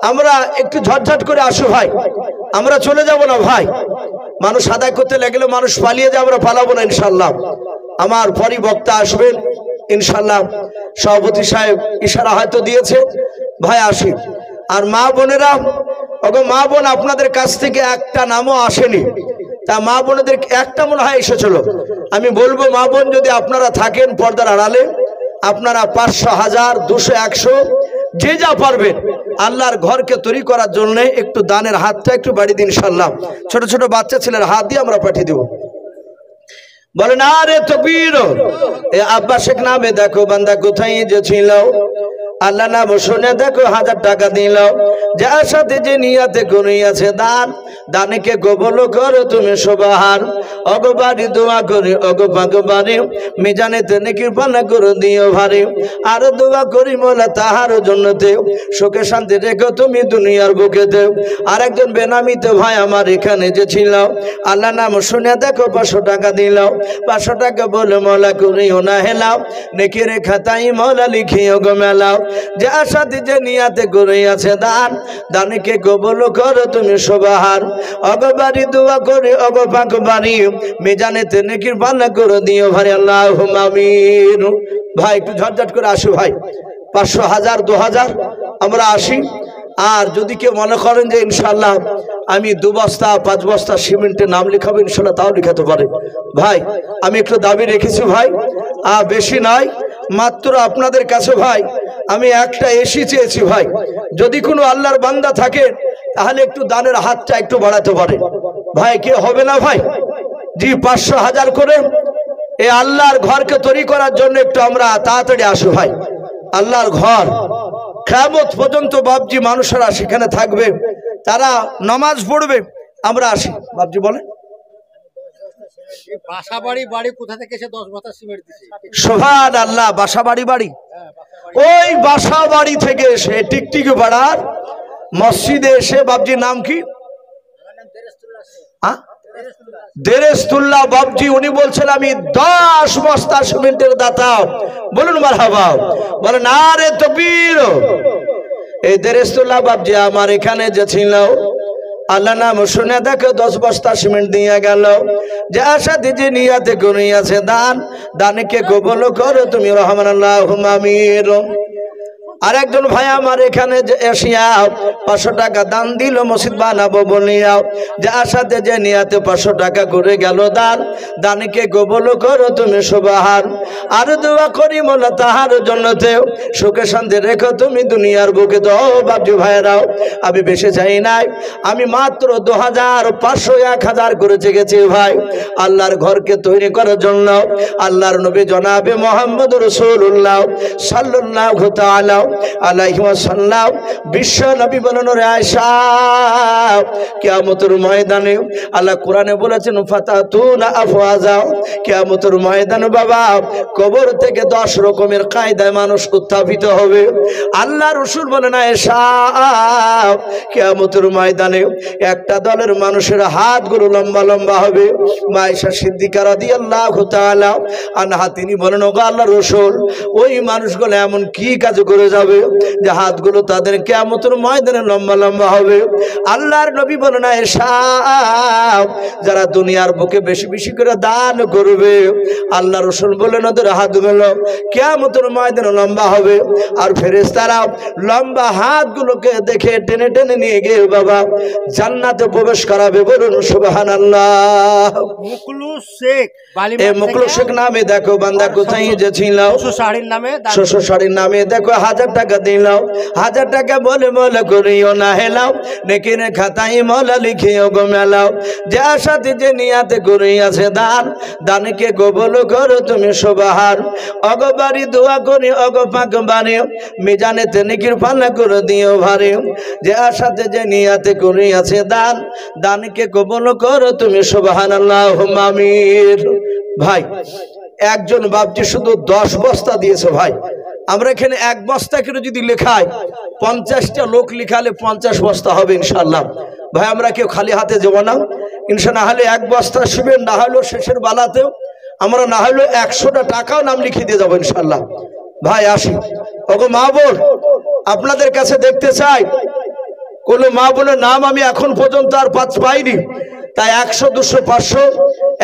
আমরা একটু ঝটঝট করে আসো ভাই, আমরা চলে যাব না ভাই। মানুষ আদায় করতে লাগলে মানুষ পালিয়ে যায়, আমরা পালাবো না ইনশাল্লাহ। আমার পরই বক্তা আসবেন ইনশাল্লাহ। সভাপতি সাহেব ইশারা হয়তো দিয়েছে, ভাই আসি। আর মা বোনেরা, ওগো মা বোন, আপনাদের কাছ থেকে একটা নামও আসেনি, তা মা বোনদের একটা মনে হয় এসেছিল। আমি বলবো মা বোন যদি আপনারা থাকেন পর্দার আড়ালে, আপনারা 500 1000 200 100 যে যা পারবেন আল্লাহর ঘরকে তৈরি করার জন্য একটু দানের হাতটা একটু বাড়িয়ে দিন ইনশাল্লাহ। ছোট ছোট বাচ্চা ছেলের হাত দিয়ে আমরা পাঠিয়ে দেব। বলেন আরে তাকবীর। এ আব্বা শেখ নামে দেখো বান্দা কোথায় যে ছিল, আল্লাহ নাম শুনে দেখো 1000 টাকা দিল, যে আশাতে যে নিয়াতে করিয়াছে দান, দানকে কবুল করো তুমি সুবহান। অগবারি দোয়া করি অগবাগবারি, মিজানেতে নেকির পানা করে দিও ভারী। আর দোয়া করি মোলা তাহার জন্যতে, সুখে শান্তি রেখো তুমি দুনিয়ার বুকেতে। আর একজন বেনামিতে ভাই আমার এখানে যে ছিল, আল্লাহ নাম শুনে দেখো 500 টাকা দিল, 500 টাকা বলে মোলা করিও না হেলাও, নেকির খাতাই মোলা লিখিও গো মেলাও। যে আশাতে যে নিয়াতে করিয়াছে দান, দানকে কবুল করো তুমি সুবহান। অগবারি দোয়া করি অগপাকবারি, মিজানেতে নেকির পানা করে দিও ভারী, আল্লাহুম্মা আমিন। ভাই একটু ঝটঝট করে আসো ভাই, 500 1000 2000 আমরা আসি। আর যদি কেউ মনে করেন যে ইনশাল্লাহ আমি 2 বস্তা 5 বস্তা সিমেন্টের নাম লিখাবো ইনশাল্লাহ, তাও লিখাতে পারে ভাই। আমি একটু দাবি রেখেছি ভাই, আর বেশি নাই, মাত্র আপনাদের কাছে ভাই আমি একটা এসি চেয়েছি ভাই। যদি কোনো আল্লাহর বান্দা থাকে তাহলে একটু দানের হাতটা একটু বাড়াতে পারে ভাই, কে হবে না ভাই? জি 500 1000 করে এই আল্লাহর ঘরকে তৈরি করার জন্য একটু আমরা তাড়াতাড়ি আসো ভাই। আল্লাহর ঘর কিয়ামত পর্যন্ত বাবজি মানুষেরা সেখানে থাকবে, তারা নামাজ পড়বে, আমরা আসি। বাবজি বলেন বাসাবাড়ি বাড়ি কোথা থেকে এসে 10 বস্তা সিমেন্ট দিছে? সুবহানাল্লাহ। বাসাবাড়ি বাড়ি, ওই বাসাবাড়ি থেকে এসে টিকটিকি পাড়ার মসজিদে এসে, বাবজির নাম কি? দেরেস্তুল্লাহ বাবজি উনি বলছেন আমি 10 বস্তা সিমেন্টের দাতা। বলুন মারহাবা, বলেন আরে তাকবীর। এই দেরেস্তুল্লাহ বাবজি আমার এখানে যে ছিল, আল্লাহ নাম শুনে দেখো 10 বস্তা সিমেন্ট দিয়ে গেল। যে আশা দিদি নিয়াতে করিয়াছে দান, দানকে কবুল করো তুমি রহমান আল্লাহুম্মা আমিন। আর একজন ভাই আমার এখানে যে এসিয়া 500 টাকা দান দিল মসজিদ বানাবো বলিয়া, যে আশাতে যে নিয়াতে 500 টাকা করে গেল দান, দানকে কবুল করো তুমি সুবহান। আর দোয়া করি মোলা তাহার জন্নতে সুখে শান্তি রেখো তুমি দুনিয়ার বুকে। তো বাবজি ভাইরাও আমি বেশি চাই নাই, আমি মাত্র 2000 500 1000 করে চেয়েছি ভাই আল্লাহর ঘরকে তৈরি করার জন্য। আল্লাহর নবী জনাবে মুহাম্মদ রাসূলুল্লাহ সাল্লাল্লাহু তাআলা আলাইহি ওয়াসাল্লাম বিশ্ব নবী বলেন রে আয়েশা কিয়ামতের ময়দানে আল্লাহ কোরআনে বলেছেন ফাতাতুনা আফওয়াজা, কিয়ামতের ময়দানে বাবা কবর থেকে 10 রকমের কায়দায় মানুষ উত্থাপিত হবে। আল্লাহ রাসূল বলেন আয়েশা কিয়ামতের ময়দানে একটা দলের মানুষের হাতগুলো লম্বা লম্বা হবে। মা আয়েশা সিদ্দিকা রাদিয়াল্লাহু তাআলা আনহা তিনি বলেন ওগো আল্লাহর রাসূল ওই মানুষগুলো এমন কি কাজ করে যাবে যে হাতগুলো তাদের কিয়ামতের ময়দানে লম্বা লম্বা হবে। আল্লাহর নবী বলেন আয়েশা যারা দুনিয়ার বুকে বেশি বেশি করে দান করবে, আল্লাহ রাসূল বলেন ওদের হাতগুলো কিয়ামতের ময়দানে লম্বা হবে। আর ফেরেশতারা লম্বা হাতগুলোকে দেখে টেনে টেনে নিয়ে গিয়ে বাবা জান্নাতে প্রবেশ করাবে। বলুন সুবহানাল্লাহ। মুকলুস শেখ এই মুকলুস শেখ নামে দেখো বান্দা কোথায় যে ছিল, শ্বশুর নামে দেখো 1000 টাকা দিলাও, 1000 টাকা বলে মোলা করিও না হেলাও, নেকির খাতায় মোলা লিখিও গো মেলাও। যে আশাতে যে নিয়াতে করিয়াছে দান, দানকে কবুল করো তুমি সুবহান। অগবারি দোয়া করি অগ পাক বাড়ি, মিজানেতে নেকির পাল্লা করে দিও ভারী। যে আশাতে যে নিয়াতে করিয়াছে দান, দানকে কবুল করো তুমি সুবহানাল্লাহুম্মা আমিন। ভাই একজন বাপজি শুধু 10 বস্তা দিয়েছে ভাই। আমরা এখানে 1 বস্তা করে যদি লেখাই 50টা লোক লিখালে 50 বস্তা হবে ইনশাআল্লাহ। ভাই আমরা কেউ খালি হাতে যাব না ইনশাআল্লাহ। হলে 1 বস্তা শিবের না হলেও শেষের বেলাতেও আমরা না হলেও 100টা টাকাও নাম লিখে দিয়ে যাবো ইনশাআল্লাহ। ভাই আসি ওগো মা বোন আপনাদের কাছে দেখতে চাই, কোন মা বোনের নাম আমি এখন পর্যন্ত আর পাইনি। তাই 100 200 500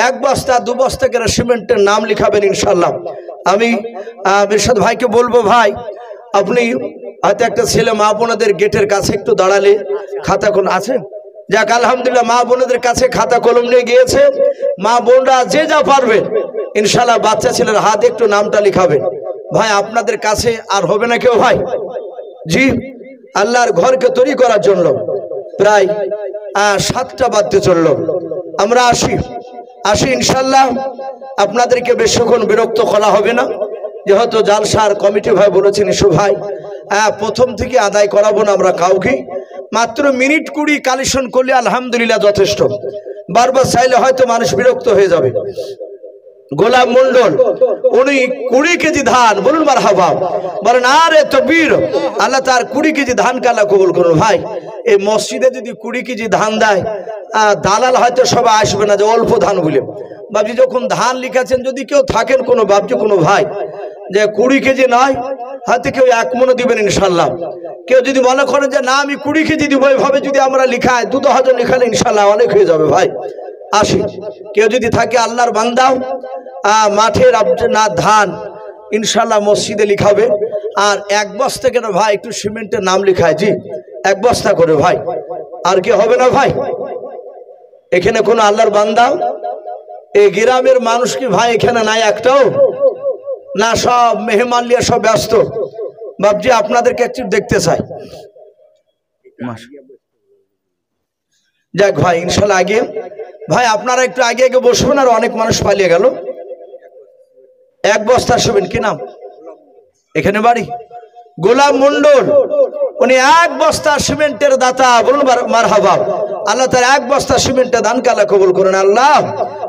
1 বস্তা 2 বস্তা করে সিমেন্টের নাম লিখাবেন ইনশাআল্লাহ। আমি মিরশাদ ভাইকে বলবো ভাই আপনি হয়তো একটা ছেলে মা বোনদের গেটের কাছে একটু দাঁড়ালে খাতা কলম আছে, যাক আলহামদুলিল্লাহ মা বোনদের কাছে খাতা কলম নিয়ে গিয়েছে। মা বোনরা যে যা পারবেন ইনশাআল্লাহ বাচ্চা ছেলের হাতে একটু নামটা লিখাবেন। ভাই আপনাদের কাছে আর হবে না কেউ ভাই? জি আল্লাহর ঘরকে তৈরি করার জন্য প্রায় 7টা বাজতে চললো, আমরা আসি ইনশাআল্লাহ। আপনাদেরকে বেশিক্ষণ বিরক্ত করা হবে না, যেহেতু জালসার কমিটি ভাই বলেছেন ইসু ভাই প্রথম থেকে আদায় করাবো না আমরা কাউকে, মাত্র মিনিট 20 কালেকশন করলে আলহামদুলিল্লাহ যথেষ্ট। বারবার চাইলে হয়তো মানুষ বিরক্ত হয়ে যাবে। গোলাম মন্ডল উনি 20 কেজি ধান, বলুন মারহাবা, বলেন আরে তাকবীর। আল্লাহ তার 20 কেজি ধান কালা কবুল করুন। ভাই এই মসজিদে যদি 20 কেজি ধান দেয় দালাল হয়তো সবাই আসবে না যে অল্প ধান বলে। বাবজি যখন ধান লিখেছেন যদি কেউ থাকেন কোনো বাবজি কোনো ভাই যে 20 কেজি নয় হয়তো কেউ 1 মণ দিবেন ইনশাআল্লাহ। কেউ যদি মনে করেন যে না আমি 20 কেজি দিব, এইভাবে যদি আমরা লিখাই 2-1000 লিখালে ইনশাআল্লাহ অনেক হয়ে যাবে। ভাই আসি কেউ যদি থাকে আল্লাহর বান্দা মাঠের না ধান ইনশাআল্লাহ মসজিদে লিখাবে। আর 1 বস্তা কেন ভাই একটু সিমেন্টের নাম লিখায়, জি 1 বস্তা করে ভাই। আর কি হবে না ভাই? এখানে কোনো আল্লাহর বান্দা এই গ্রামের মানুষ কি ভাই এখানে নাই একটাও? না সব মেহমান নিয়ে সব ব্যস্ত। বাবজি আপনাদেরকে একটু দেখতে চাই। যাক ভাই ইনশাআল্লাহ আগে ভাই আপনারা একটু আগে আগে বসবেন। আর অনেক মানুষ পালিয়ে গেল। 1 বস্তা শুবেন কি নাম? এখানে বাড়ি গোলাম মন্ডল, উনি 1 বস্তা সিমেন্টের দাতা, বলুন মারহাবা। আল্লাহ তার 1 বস্তা সিমেন্টের দান কালা কবুল করেন। আল্লাহ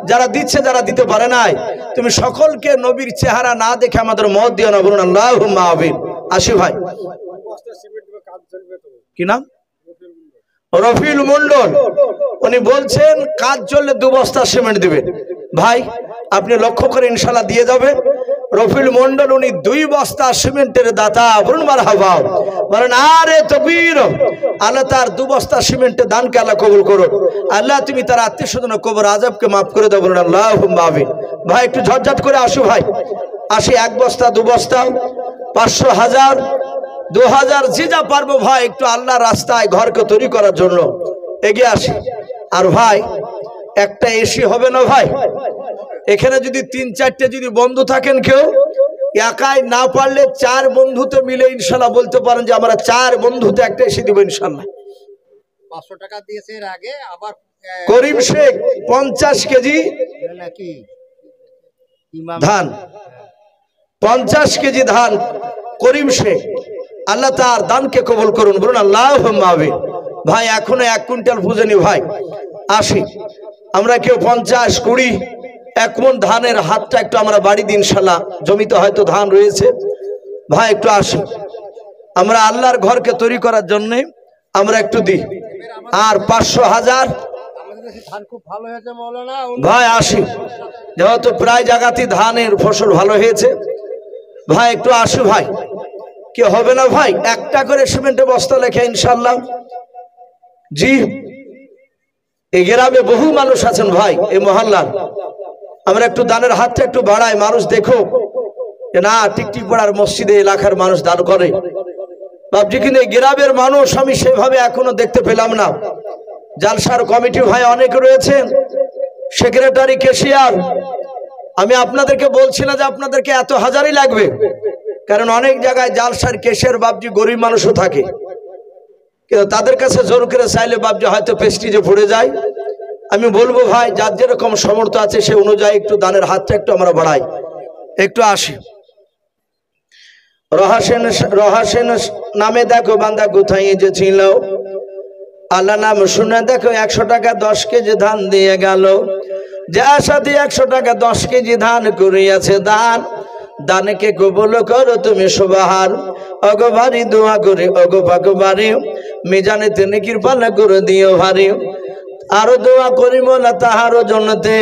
যারা দিচ্ছে যারা দিতে পারে নাই তুমি সকলকে নবীর চেহারা না দেখে আমাদের মত দিও না, বলুন আল্লাহুম্মা আমিন। আসি ভাই কি নাম? ও রফিল মন্ডল উনি বলছেন কাজ চললে 2 বস্তা সিমেন্ট দিবেন। ভাই আপনি লক্ষ্য করে ইনশাআল্লাহ দিয়ে যাবে। রফিল মন্ডল উনি 2 বস্তা সিমেন্টের দাতা। বলুন মারহাবা, বলেন আরে তাকবীর। আল্লাহ তার 2 বস্তা সিমেন্টের দানকে আল্লাহ কবুল করো। আল্লাহ তুমি তার আত্মীয় স্বজন কবর আযাবকে মাফ করে দাও। বলুন আল্লাহুম্মা আমিন। ভাই একটু ঝটঝট করে আসো ভাই, আসি 1 বস্তা 2 বস্তা 500 1000 2000 যে যা পারবো ভাই একটু আল্লাহর রাস্তায় ঘরকে তৈরি করার জন্য এগিয়ে আসি। আর ভাই একটা এসি হবে না ভাই, এখানে যদি 3-4টে যদি বন্ধু থাকেন, কেউ একাই না পারলে 4 বন্ধুতে মিলে ইনশাআল্লাহ বলতে পারেন যে আমরা 4 বন্ধুতে একটা এসি দিব ইনশাআল্লাহ। 500 টাকা দিয়েছে এর আগে, আবার করিম শেখ 50 কেজি নাকি ধান, 50 কেজি ধান করিম শেখ, আল্লাহ তার দানকে কবুল করুন। বলুন আল্লাহুম্মা আমিন। ভাই এখনো 1 কুইন্টাল বুঝেনি ভাই, আসি আমরা কেউ 50 20 1 মণ ধানের হাতটা একটু আমরা বাড়ি দিন ইনশাআল্লাহ। জমিতে হয়তো ধান রয়েছে ভাই, একটু আসি আমরা আল্লাহর ঘরকে তৈরি করার জন্য আমরা একটু দিই। আর 500 1000 ধান খুব ভালো হয়েছে মাওলানা। ভাই আসি, যেহেতু প্রায় জায়গাতেই ধানের ফসল ভালো হয়েছে ভাই একটু আসি ভাই। কি হবে না ভাই, একটা করে সিমেন্টের বস্তা লেখা ইনশাআল্লাহ। জি এই গ্রামে বহু মানুষ আছেন ভাই, এই মহল্লার আমরা একটু দানের হাতটা একটু বাড়াই, মানুষ দেখো না টিকটিক পাড়ার মসজিদে এলাকার মানুষ দান করে বাবজি, কিন্তু এই গ্রামের মানুষ আমি সেভাবে এখনো দেখতে পেলাম না। জালসার কমিটি ভাই অনেক রয়েছেন, সেক্রেটারি ক্যাশিয়ার, আমি আপনাদেরকে বলছি না যে আপনাদেরকে এত হাজারই লাগবে, কারণ অনেক জায়গায় জালসার ক্যাশিয়ার বাবজি গরিব মানুষও থাকে, কিন্তু তাদের কাছে জোর করে চাইলে বাবজি হয়তো প্রেস্টিজে পড়ে যায়। আমি বলবো ভাই যার যেরকম সমর্থ আছে সে অনুযায়ী একটু দানের হাতটা একটু আমরা বাড়াই, একটু আসি। রহাসেন নামে দেখো বান্দা কোথায় যে ছিল, আল্লাহ নাম শুনে দেখো 100 টাকা 10 কেজি ধান দিয়ে গেল। যে আশা দিয়ে 100 টাকা 10 কেজি ধান করিয়াছে দান, দানকে কবুল করো তুমি সুবহান। ওগো ভারী দোয়া করে ওগো পাকবারি, মিজানেতে নেকির পাল্লা করে দিও ভারী। আরো দোয়া করি মোলা তাহারও জন্নতে,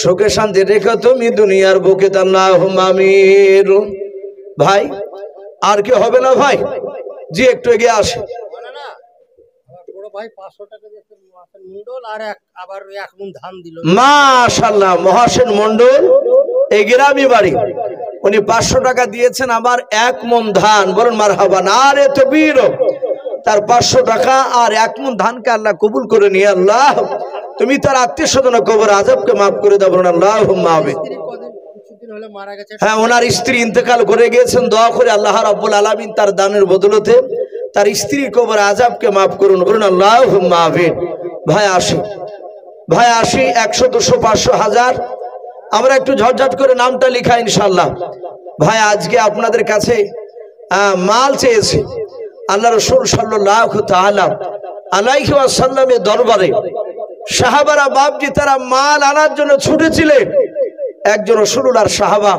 সুখে শান্তি রেখো তুমি দুনিয়ার বুকে। আল্লাহুম্মা আমিন। ভাই আর কি হবে না ভাই, জি একটু এগিয়ে আসে। মাওলানা আমার বড় ভাই 500 টাকা দিয়েছে মহাসেন মন্ডল, আর আবার 1 মণ ধান দিল। মাশাআল্লাহ, মহাসেন মন্ডল এই গ্রামই বাড়ি, উনি 500 টাকা দিয়েছেন, আবার 1 মণ ধান। বলুন মারহাবা, নারে তাকবীর। তার 500 টাকা আর 1 মণ ধানকে আল্লাহ কবুল করে নিয়ে আল্লাহ তুমি তার আত্মীয় স্বজন কবর আযাবকে মাফ করে দাও। বলুন আল্লাহুম্মা আমিন। কিছুদিন হলে মারা গেছে। হ্যাঁ ওনার স্ত্রী ইন্তেকাল করে গিয়েছেন, দোয়া করে আল্লাহ রাব্বুল আলামিন তার দানের বদলতে তার স্ত্রীর কবর আযাবকে মাফ করুন। বলুন আল্লাহুম্মা আমিন। ভাই আসি, ভাই আসি 100 200 500 1000 আমরা একটু ঝটঝট করে নামটা লেখা ইনশাআল্লাহ। ভাই আজকে আপনাদের কাছে মাল চেয়েছি, আল্লাহ রাসূল সাল্লাল্লাহু তাআলা আলাইহি ওয়াসাল্লামের দরবারে সাহাবারা বাপজি তারা মাল আনার জন্য ছুটেছিলেন। একজন রাসূলুল্লাহর সাহাবা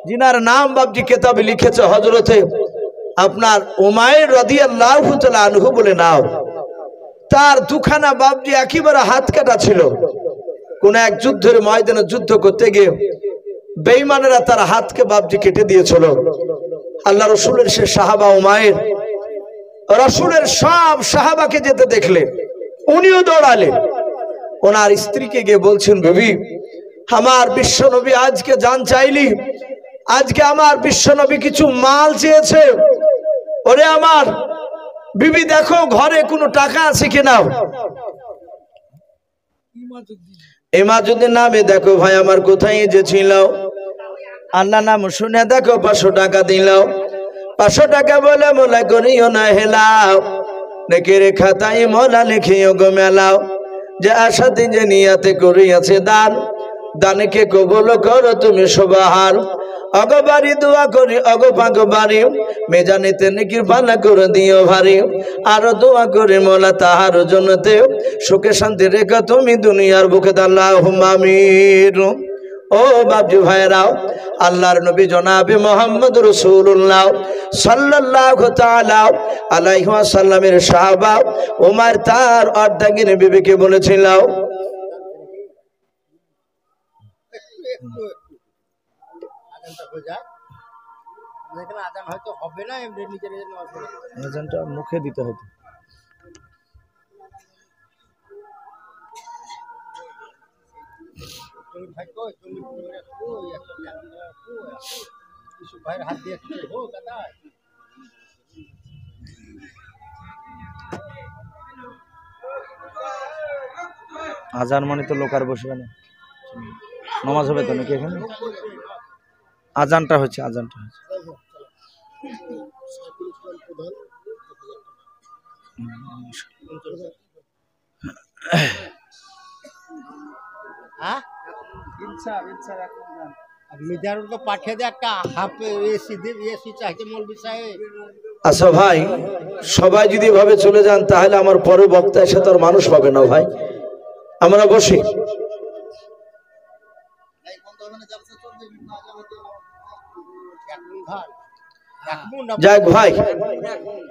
যিনার নাম বাপজি কিতাবে লিখেছে হযরতে আপনার উমাইর রাদিয়াল্লাহু তাআলা আনহু বলে নাও, তার দুখানা বাপজি একেবারে হাত কাটা ছিল। কোন এক যুদ্ধের ময়দানে যুদ্ধ করতে গিয়ে বেঈমানেরা তার হাতকে বাপজি কেটে দিয়েছিল। আল্লাহ রাসূলের সে সাহাবা উমাইর রাসূলের সব সাহাবাকে যেতে দেখলেন, উনিও দৌড়ালেন। ওনার স্ত্রীকে গিয়ে বলছেন, বিবি আমার বিশ্বনবী আজকে জান চাইলি, আজকে আমার বিশ্বনবী কিছু মাল চেয়েছে। ওরে আমার বিবি দেখো ঘরে কোনো টাকা আছে কিনা। ইমাজুদ্দিন নামে দেখো ভাই আমার কোথায় যে ছিল, আল্লাহ নাম শুনে দেখো 500 টাকা দিল। 500 টাকা বলে মোলা করিও না হেলাও, নেকের খাতায় মোলা লিখিও গো মেলাও। যে আশাতে যে নিয়াতে করিয়াছে দান, দানকে কবুল করো তুমি সুবহান। অগবারি দোয়া করি অগ পাগবারি, মেজানিতে নেকির পাল্লা করে দিও ভারী। আরো দোয়া করি মোলা তাহার জন্যতে, সুখে শান্তি রেখো তুমি দুনিয়ার বুকে। আল্লাহুম্মা আমিন। ও বাবজি ভাইরাও, আল্লাহর নবী জনাবে মুহাম্মদ রাসূলুল্লাহ সাল্লাল্লাহু তাআলা আলাইহি ওয়াসাল্লামের সাহাবা ওমর তার অর্ধাঙ্গিনী বিবিকে বলেছিল, আজানটা মুখে দিতে হতো। আজান মানে তো লোক আর বসবে না, নামাজ হবে তো নাকি এখানে? আজানটা হচ্ছে, আজানটা হচ্ছে। আচ্ছা ভাই, সবাই যদি এভাবে চলে যান তাহলে আমার পরে বক্তা এসে তো আর মানুষ পাবে না ভাই, আমরা বসি। যাক ভাই,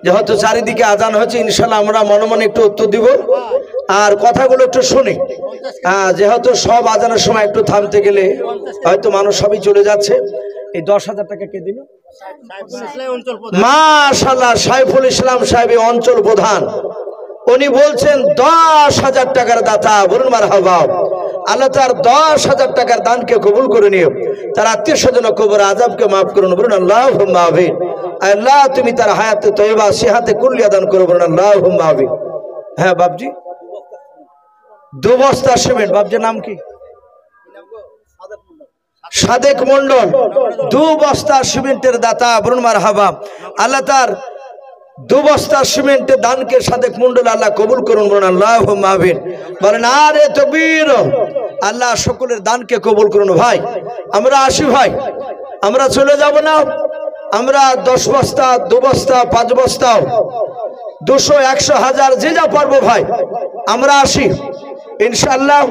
যেহেতু চারিদিকে আজান হচ্ছে, ইনশাল্লাহ আমরা মনে মনে একটু উত্তর দিব আর কথাগুলো একটু শুনি। যেহেতু সব আজানের সময় একটু থামতে গেলে হয়তো মানুষ সবই চলে যাচ্ছে। এই 10,000 টাকা কে দিল? মাশাআল্লাহ, সাইফুল ইসলাম সাহেব অঞ্চল প্রধান, উনি বলছেন 10,000 টাকার দাতা। বলুন মারহাবা। আল্লাহ তার 10,000 টাকার দানকে কবুল করে নিও, তার আত্মীয় স্বজন কবর আযাবকে মাফ করুন। বলুন আল্লাহুম্মা আমিন। আল্লাহ তুমি তার হায়াতে তয়্যিবা সিহাতে কুল্লিয়া দান করো। বলুন আল্লাহুম্মা আমিন। হ্যাঁ বাবজি, 2 বস্তা সিমেন্ট। বাবজির নাম কি? সাদেক মন্ডল, 2 বস্তা সিমেন্টের দাতা। বলুন মারহাবা। আল্লাহ তার 2 বস্তা সিমেন্টের দানকে সাদেক মন্ডল আল্লাহ কবুল করুন। বলুন আল্লাহুম্মা আমিন। বলেন আরে তাকবীর। আল্লাহ সকলের দানকে কবুল করুন। ভাই আমরা আসি, ভাই আমরা চলে যাব না। আমরা 10 বস্তা, 2 বস্তা, 5 বস্তা, 200, 100, 1000 যে যা পারবো ভাই আমরা আসি ইনশাআল্লাহ।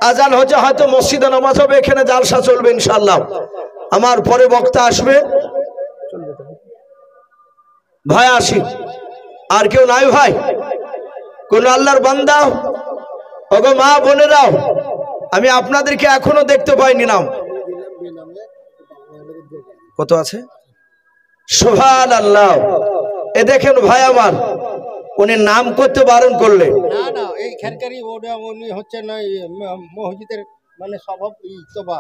আজান হচ্ছে, হয়তো মসজিদে নামাজ হবে, এখানে জালসা চলবে ইনশাআল্লাহ। আমার পরে বক্তা আসবে ভাই, আসি। আর কেউ নাই ভাই? কোন আল্লাহর বান্দা? ওগো মা বোনেরাও, আমি আপনাদেরকে এখনো দেখতে পাইনি। নাম কত আছে? সুবহানাল্লাহ। এ দেখেন ভাই আমার, উনি নাম করতে বারণ করলে না না, এইখানকারই উনি হচ্ছে না মসজিদের মানে স্বভাব ইতবা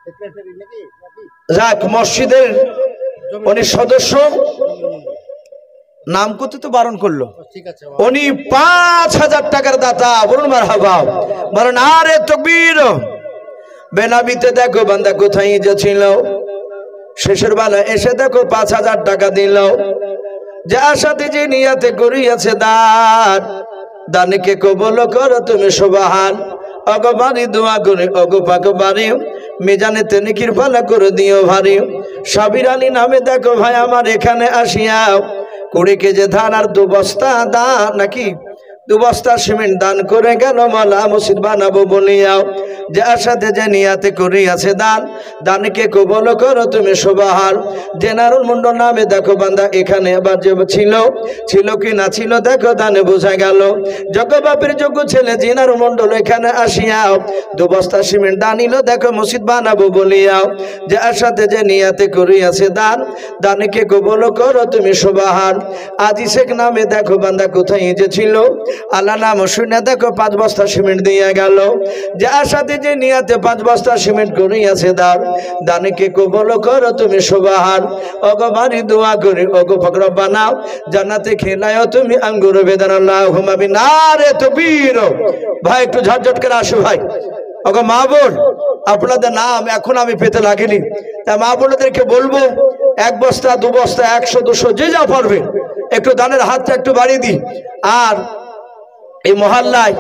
সেক্রেটারি নাকি? যাক, মসজিদের উনি সদস্য, নাম করতে তো বারণ করলো। ঠিক আছে, উনি 5,000 টাকার দাতা। বলুন মারহাবা। বলেন আরে তাকবীর। বেনাবিতে দেখো বান্দা কোথায় যাচ্ছিল, শেষের বেলা এসে দেখো 5,000 টাকা দিল। যে আশাতে যে নিয়াতে করিয়াছে দান, দানকে কবুল করো তুমি সুবহান। অগো বাড়ি দোয়া করে অগো পাক বাড়ি, মিজানে নেকির পালা করে দিও ভারী। সাবির আলী নামে দেখো ভাই আমার এখানে আসিয়া 20 কেজি ধান আর 2 বস্তা দান, নাকি 2 বস্তা সিমেন্ট দান করে গেল। মালা মসজিদ বানাবো বলিয়াও, যে আশাতে যে নিয়াতে করিয়াছে দান, দানকে কবুল করো তুমি সুবহান। জেনারুল মন্ডল নামে দেখো বান্দা এখানে ছিল কি না ছিল দেখো দানে বোঝা গেল। যোগ্য বাপের যোগ্য ছেলে জেনারুল মন্ডল এখানে আসিয়াও 2 বস্তা সিমেন্ট দানিল দেখো মসজিদ বানাবো বলিয়াও, যে আশাতে যে নিয়াতে করিয়াছে দান, দানকে কবুল করো তুমি সুবহান। আজি শেখ নামে দেখো বান্দা কোথায় যে ছিল, আল্লাহ নাম শুনে দেখো 5 বস্তা সিমেন্ট দিয়ে গেল। যে আশাতে যে নিয়াতে 5 বস্তা সিমেন্ট করিয়াছে দান, দানকে কবুল করো তুমি সুবহান। ওগো বাড়ি দোয়া করি ওগো ফকর বানাও, জান্নাতে খেলায়ও তুমি আঙ্গুর বেদান। আল্লাহুম্মা আমিন। নারে তাকবীর। ভাই একটু ঝটঝট করে আসো ভাই। ওগো মা বোন, আপনাদের নাম এখন আমি পেতে লাগিনি, তা মা বোনদেরকে বলবো 1 বস্তা 2 বস্তা 100 200 যে যা পারবে একটু দানের হাতটা একটু বাড়িয়ে দিই। আর এই মহল্লায়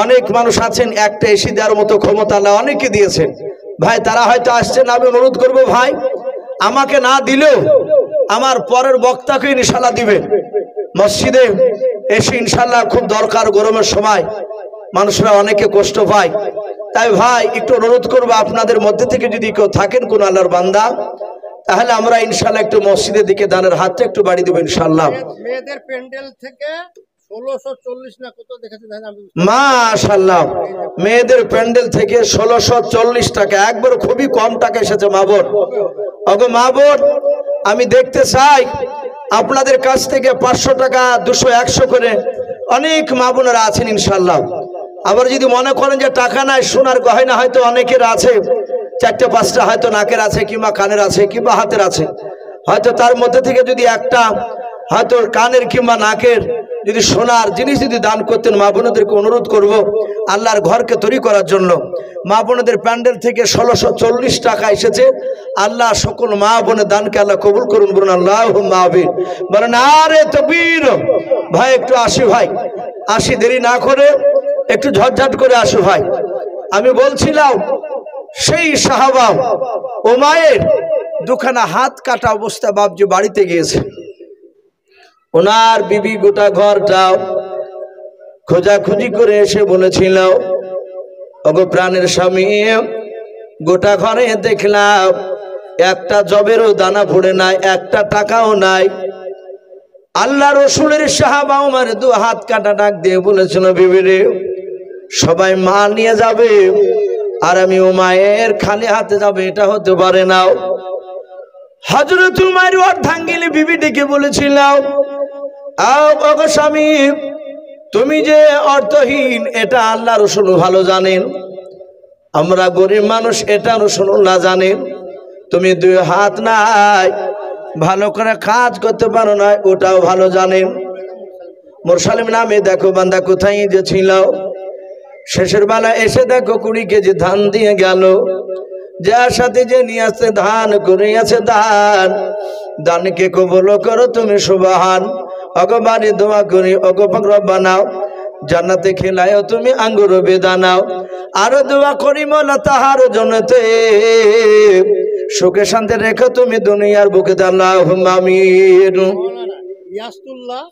অনেক মানুষ আছেন, একটা এসি দেওয়ার মতো ক্ষমতা আল্লাহ অনেকে দিয়েছেন ভাই, তারা হয়তো আসছেন। আমি অনুরোধ করবো ভাই, আমাকে না দিলেও আমার পরের বক্তাকে ইনশাল্লাহ দিবেন। মসজিদে এসে ইনশাল্লাহ খুব দরকার, গরমের সময় মানুষরা অনেকে কষ্ট পায়, তাই ভাই একটু অনুরোধ করবো, আপনাদের মধ্যে থেকে যদি কেউ থাকেন কোন আল্লাহর বান্দা, তাহলে আমরা ইনশাল্লাহ একটু মসজিদের দিকে দানের হাতটা একটু বাড়ি দেবো ইনশাল্লাহ। মেয়েদের প্যান্ডেল থেকে 1640 না কত দেখেছেন? মাশাআল্লাহ, মেয়েদের প্যান্ডেল থেকে 1640 টাকা, একবার খুবই কম টাকা এসেছে মা বোন। ওগো মা বোন, আমি দেখতে চাই আপনাদের কাছ থেকে 500 টাকা 200 100 করে অনেক মা বোনেরা আছেন ইনশাল্লাহ। আবার যদি মনে করেন যে টাকা নাই, সোনার গয়না হয়তো অনেকের আছে, 4টা 5টা হয়তো নাকের আছে, কিংবা কানের আছে, কিংবা হাতের আছে, হয়তো তার মধ্যে থেকে যদি একটা হয়তো কানের কিংবা নাকের যদি সোনার জিনিস যদি দান করতেন, মা বোনদেরকে অনুরোধ করব আল্লাহর ঘরকে তৈরি করার জন্য। মা বোনদের প্যান্ডেল থেকে 1640 টাকা এসেছে। আল্লাহ সকল মা বোনের দানকে আল্লাহ কবুল করুন, বলুন আল্লাহুম্মা আমিন। বলেন আরে তাকবীর। ভাই একটু আসি, ভাই আসি, দেরি না করে একটু ঝটঝট করে আসো ভাই। আমি বলছিলাম সেই সাহাবা উমায়ের দুখানা হাত কাটা অবস্থা বাপজি বাড়িতে গিয়েছে। ওনার বিবি গোটা ঘরটাও খোঁজাখুঁজি করে এসে বলেছিল, ওগো প্রাণের স্বামী, গোটা ঘরে দেখলাম একটা জবেরও দানা পড়ে নাই, একটা টাকাও নাই। আল্লাহ রসুলের সাহাবা উমার 2 হাত কাটা ডাক দিয়ে বলেছিল, বিবি রে, সবাই মাল নিয়ে যাবে আর আমি উমায়ের খালি হাতে যাবে, এটা হতে পারে না। হযরত উমার অর্ধাঙ্গিনী বিবি ডেকে বলেছিল, ওগো স্বামী, তুমি যে অর্থহীন এটা আল্লাহ রসুল ভালো জানেন, আমরা গরিব মানুষ এটা রসুল্লাহ জানেন। তুমি 2 হাত নাই, ভালো করে কাজ করতে পারো না, ওটাও ভালো জানেন। মুরসালিম নামে দেখো বান্দা কোথায় যে ছিল, শেষের বেলা এসে দেখো 20 কেজি ধান দিয়ে গেল। যার সাথে যে নিয়ে আসছে ধান করিয়াছে দান, দানকে কবুল করো তুমি সুবহান। ওগো বাড়ি দোয়া করি, ওগো পাক রব্বানা, জান্নাতে খেলায়ও তুমি আঙ্গুর বেদানাও। আরো দোয়া করি মোলা তাহার জন্নতে, সুখে শান্তি রেখো তুমি দুনিয়ার বুকে, আল্লাহুম্মা আমিন। ইয়াসতুল্লাহ,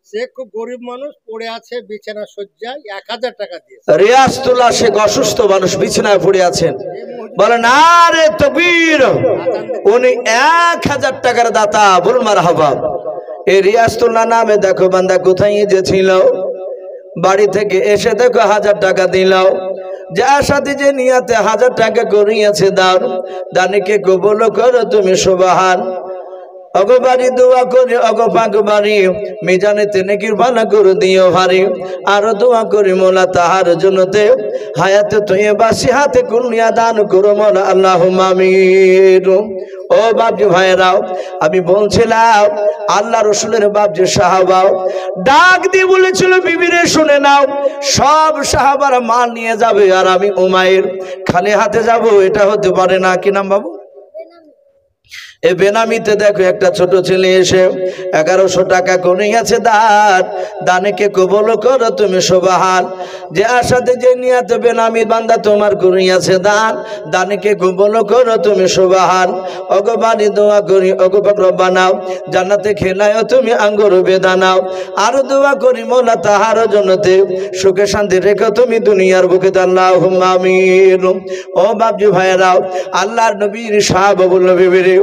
সে খুব গরিব মানুষ, পড়ে আছে বিছানা শয্যায়, 1000 টাকা দিয়ে। রিয়াজতুল্লাহ শেখ অসুস্থ মানুষ, বিছানায় পড়ে আছেন। বলেন আরে তাকবীর। উনি 1000 টাকার দাতা, বলুন মারহাবা। এই রিয়াজতুল্লাহ নামে দেখো বান্দা কোথায় যে ছিল, বাড়ি থেকে এসে দেখো 1000 টাকা দিল। যার সাথে যে নিয়াতে 1000 টাকা করিয়াছে দান, দানকে কবুল করো তুমি সুবহান। ওগো বাড়ি দোয়া করি, ওগো পাক বাড়ি, মিজানেতে নেকির ভানা করে দিও ভারী। আরো দোয়া করি মোলা তাহার জন্নতে, হায়াতে তৈয়বা সিহাতে কুনিয়া দান করো মোলা, আল্লাহুম্মা আমিন। ও বাপজি ভাইরাও, আমি বলছিলাম আল্লাহ রসুলের বাপজি সাহাবাও ডাক দিয়ে বলেছিল, বিবিরে শুনে নাও, সব সাহাবারা মাল নিয়ে যাবে আর আমি উমায়ের খালি হাতে যাব, এটা হতে পারে না। কি নাম বাবু? এ বেনামিতে দেখো একটা ছোট ছেলে এসে 1100 টাকা করিয়াছে দান, দানকে কবুল করো তুমি সুবহান। যে আশাতে যে নিয়াতে বেনামি বান্দা তোমার করিয়াছে দান, দানকে কবুল করো তুমি সুবহান। ওগো বাড়ি দোয়া করি, ওগো পাক রব্বানা, জান্নাতে খেলায়ও তুমি আঙ্গুর বেদানাও। আরো দোয়া করি মোলা তাহার জন্নতে, সুখে শান্তি রেখো তুমি দুনিয়ার বুকে, আল্লাহুম্মা আমিন। ও বাপজি ভাইরাও, আল্লাহর নবীর সাহাবা বলল, বিবি রে,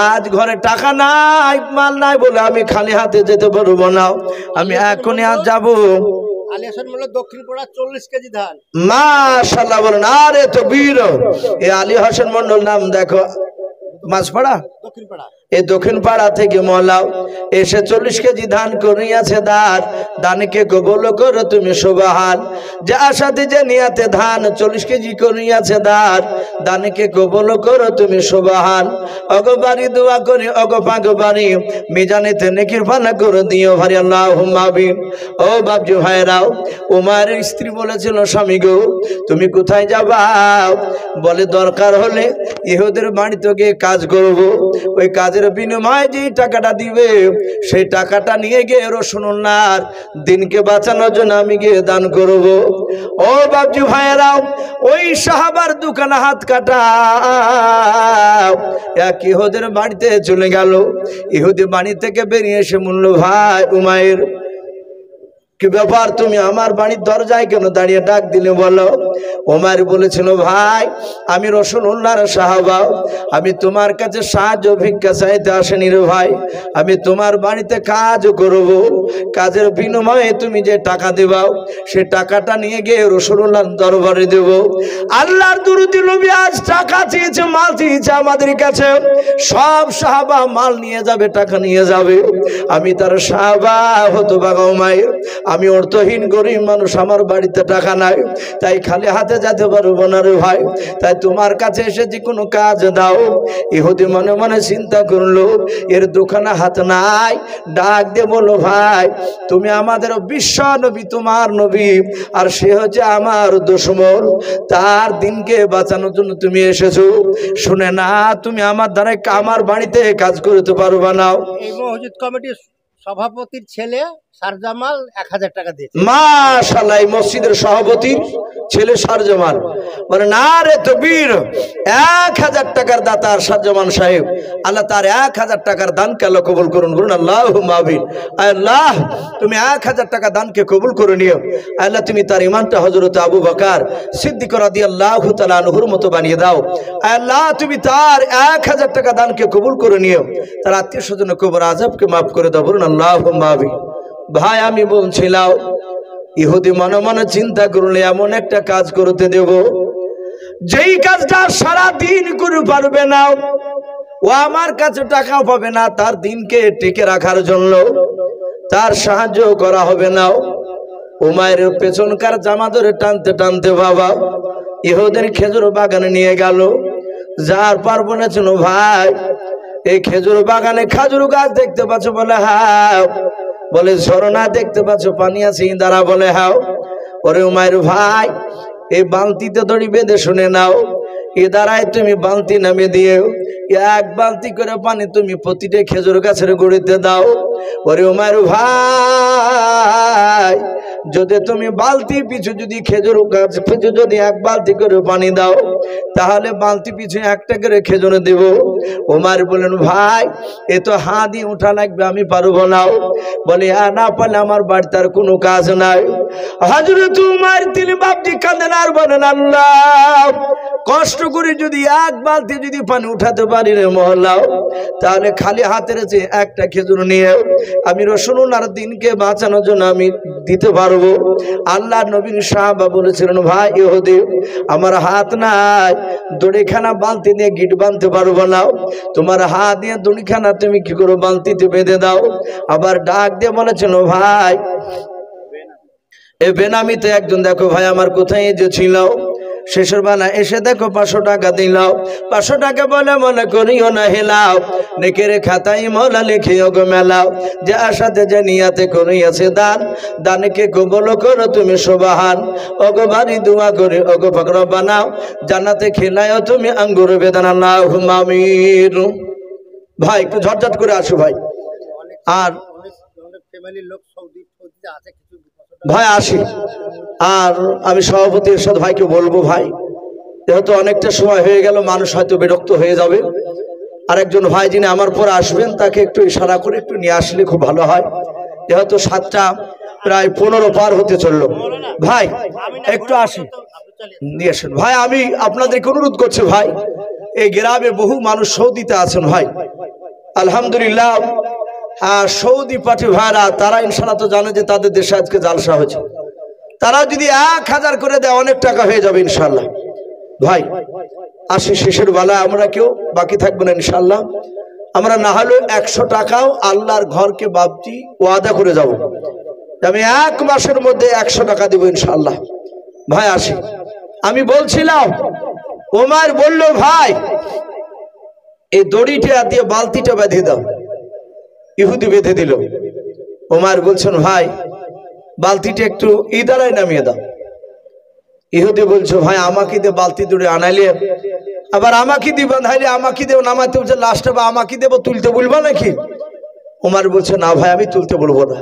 আজ ঘরে টাকা নাই, মাল নাই বলে আমি খালি হাতে যেতে পারবো না, আমি এখনই আজ যাবো। আলী হাসান মোল্লা দক্ষিণ পাড়া 40 কেজি ধান। মাশাআল্লাহ, বলেন আরে তাকবীর। এই আলী হাসান মন্ডল নাম দেখো মাঝপাড়া, দক্ষিণ পাড়া, এই দক্ষিণ পাড়া থেকে মৌলা এসে 40 কেজি ধান করিয়াছে দান, দানকে কবুল করো তুমি সুবহান। যার সাথে যে নিয়াতে ধান 40 কেজি করিয়াছে দান, দানকে কবুল করো তুমি সুবহান। ওগো বাড়ি দোয়া করি, ওগো পাক বাড়ি, মিজানেতে নেকির ভানা করে দিও ভারী, আল্লাহুম্মা আমিন। ও বাপজি ভাইরাও, উমারের স্ত্রী বলেছিল, স্বামী গো তুমি কোথায় যাবা? বলে দরকার হলে ইহুদের বাড়িতে গিয়ে কাজ করব, ওই কাজের বিনিময়ে যে টাকাটা দিবে সেই টাকাটা নিয়ে গিয়ে রাসূলুল্লাহর দিনকে বাঁচানোর জন্য আমি গিয়ে দান করব। ও বাপজি ভাইরাও, ওই সাহাবার দোকানে হাত কাটা এক ইহুদের বাড়িতে চলে গেল। ইহুদি বাড়ি থেকে বেরিয়ে এসে বলল, ভাই উমায়ের, কি ব্যাপার, তুমি আমার বাড়ির দরজায় কেন দাঁড়িয়ে ডাক দিলে বলো? ওমর বলেছিল, ভাই আমি রাসূলুল্লাহর সাহাবা, আমি তোমার কাছে সাহায্য ভিক্ষা চাইতে আসেনি রে ভাই, আমি তোমার বাড়িতে কাজ করব, কাজের বিনিময়ে তুমি যে টাকা দেবাও সে টাকাটা নিয়ে গিয়ে রাসূলুল্লাহর দরবারে দেব। আল্লাহর দরুদি নবী আজ টাকা চেয়েছে, মাল চেয়েছে আমাদের কাছে, সব সাহাবা মাল নিয়ে যাবে, টাকা নিয়ে যাবে, আমি তার সাহাবা হতবা গো মায়ের, আমি অর্থহীন গরিব মানুষ, আমার বাড়িতে টাকা নাই, তাই খালি হাতে যেতে পারবো না রে ভাই, তাই তোমার কাছে এসেছি কোনো কাজ দাও। ইহুদি মনে মনে চিন্তা করলো এর দোকানে হাত নাই, ডাক দিয়ে বললো, ভাই তুমি আমাদের বিশ্ব নবী, তোমার নবী, আর সে হচ্ছে আমার দুশমন, তার দিনকে বাঁচানোর জন্য তুমি এসেছো, শুনে না তুমি আমার দ্বারা আমার বাড়িতে কাজ করতে পারবা না। এই মসজিদ কমিটির সভাপতির ছেলে সারজামাল 1000 টাকা দিয়েছে। মাশাআল্লাহ, এই মসজিদের সভাপতির ছেলে সারজামান, মানে নারে তাকবীর, 1000 টাকার দাতা সারজামান সাহেব, আল্লাহ তার 1000 টাকার দানকে আল্লাহ কবুল করুন, বলুন আল্লাহুম্মা আমিন। আল্লাহ তুমি 1000 টাকা দানকে কবুল করে নিও, আল্লাহ তুমি তার ইমানটা হযরত আবু বকর সিদ্দিক রাদিয়াল্লাহু তাআলা আনহুর মতো বানিয়ে দাও, আল্লাহ তুমি তার 1000 টাকা দানকে কবুল করে নিও, তার আত্মীয় স্বজনের কবর আযাবকে maaf করে দাও, বলুন আল্লাহুম্মা আমিন। ভাই আমি বলছিলাম, ইহুদি মনে মনে চিন্তা করলে এমন একটা কাজ করতে দেব যেই কাজটা সারা দিন করে পারবে না, ও আমার কাছে টাকা পাবে না, তার দিনকে টিকে রাখার জন্য তার সাহায্য করা হবে না। উমাইরের পেছনকার জামা ধরে টানতে টানতে বাবা ইহুদের খেজুর বাগানে নিয়ে গেল। যার পার বলেছিল, ভাই এই খেজুর বাগানে খেজুর গাছ দেখতে পাচ্ছ? বলে হ্যাঁ। বলে ঝর্ণা দেখতে পাচ্ছ, পানি আছে? দাঁড়া। বলে হ্যাঁ। ওরে উমাইর ভাই, এই বালতিতে দড়ি বেঁধে শুনে নাও, এ দ্বারায় তুমি বালতি নামে দিও, এক বালতি করে পানি তুমি প্রতিটা খেজুর গাছের গুড়িতে দাও। ওরে উমাইর ভাই, যদি তুমি বালতি পিছু যদি খেজুর গাছ পিছু যদি এক বালতি করে পানি দাও, তাহলে বালতি পিছু একটা করে খেজুর দেব। উমার বলেন, ভাই এ তো হাঁ দিয়ে উঠা লাগবে, আমি পারবো না। বলে না পারলে আমার বাড়িতে আর কোনো কাজ নাই। হযরত উমার তিনি বাপজি কাঁদেন আর বলেন, আল্লাহ কষ্ট করে যদি এক বালতি যদি পানি উঠাতে পারি রে মহল্লা, তাহলে খালি হাতের যে একটা খেজুর নিয়ে আমি রাসূলুল্লাহর দিনকে বাঁচানোর জন্য আমি দিতে পারবো। আল্লাহ নবীর সাহাবা বলেছিলেন, ভাই ইহুদি আমার হাত নাই, দড়িখানা বালতি দিয়ে গিট বাঁধতে পারবো না, তোমার হাত দিয়ে দড়িখানা তুমি কি করো বালতিতে বেঁধে দাও। আবার ডাক দিয়ে বলেছিল, ভাই এ বেনামিতে একজন দেখো ভাই আমার কোথায় যে ছিল, শেষের বেলা এসে দেখো 500 টাকা দিলাও, 500 টাকা বলে মনে করিও না হেলাও, নেকের খাতায় মৌলা লিখিও গো মেলাও, যে আশাতে যে নিয়াতে করিয়াছে দান, দানকে কবুল করো তুমি সুবহান। ওগো বাড়ি দোয়া করে ওগো পাকড় বানাও, জান্নাতে খেলায়ও তুমি আঙ্গুর বেদান, আল্লাহুম্মা আমিন। ভাই একটু ঝটঝট করে আসো ভাই। আর ফ্যামিলির লোক সৌদিতে আছে কিছু ভাই আসি, আর আমি সভাপতি এরশাদ ভাইকে বলবো, ভাই যেহেতু অনেকটা সময় হয়ে গেল, মানুষ হয়তো বিরক্ত হয়ে যাবে, আর একজন ভাই যিনি আমার পর আসবেন তাকে একটু ইশারা করে একটু নিয়ে আসলে খুব ভালো হয়, যেহেতু 7টা প্রায় 15 পার হতে চললো। ভাই একটু আসি, নিয়ে আসেন ভাই। আমি আপনাদেরকে অনুরোধ করছি ভাই, এই গ্রামে বহু মানুষ সৌদিতে আছেন ভাই, আলহামদুলিল্লাহ। সৌদি পার্টি ভাইরা তারা ইনশাল্লাহ তো জানে যে তাদের দেশে আজকে জালসা হয়েছে, তারা যদি 1000 করে দেয় অনেক টাকা হয়ে যাবে ইনশাল্লাহ। ভাই আসি, শেষের বেলায় আমরা কেউ বাকি থাকবো না ইনশাল্লাহ। আমরা না হলেও 100 টাকাও আল্লাহর ঘরকে বাপজি ওয়াদা করে যাব, আমি 1 মাসের মধ্যে 100 টাকা দিব ইনশাল্লাহ। ভাই আসি, আমি বলছিলাম ওমর বলল, ভাই এই দড়িটা দিয়ে বালতিটা বেঁধে দাও। ইহুদি বেঁধে দিল। ওমর বলছেন, ভাই বালতিটা একটু ইদারায় নামিয়ে দাও। ইহুদি বলছো, ভাই আমাকে দিয়ে বালতি দড়ি আনাইলে আবার আমাকে দিয়ে বাঁধাইলে আমাকে দেব নামাইতে বলছে, লাস্টে বা আমাকে দেব তুলতে বলবো নাকি? ওমর বলছে, না ভাই আমি তুলতে বলবো না,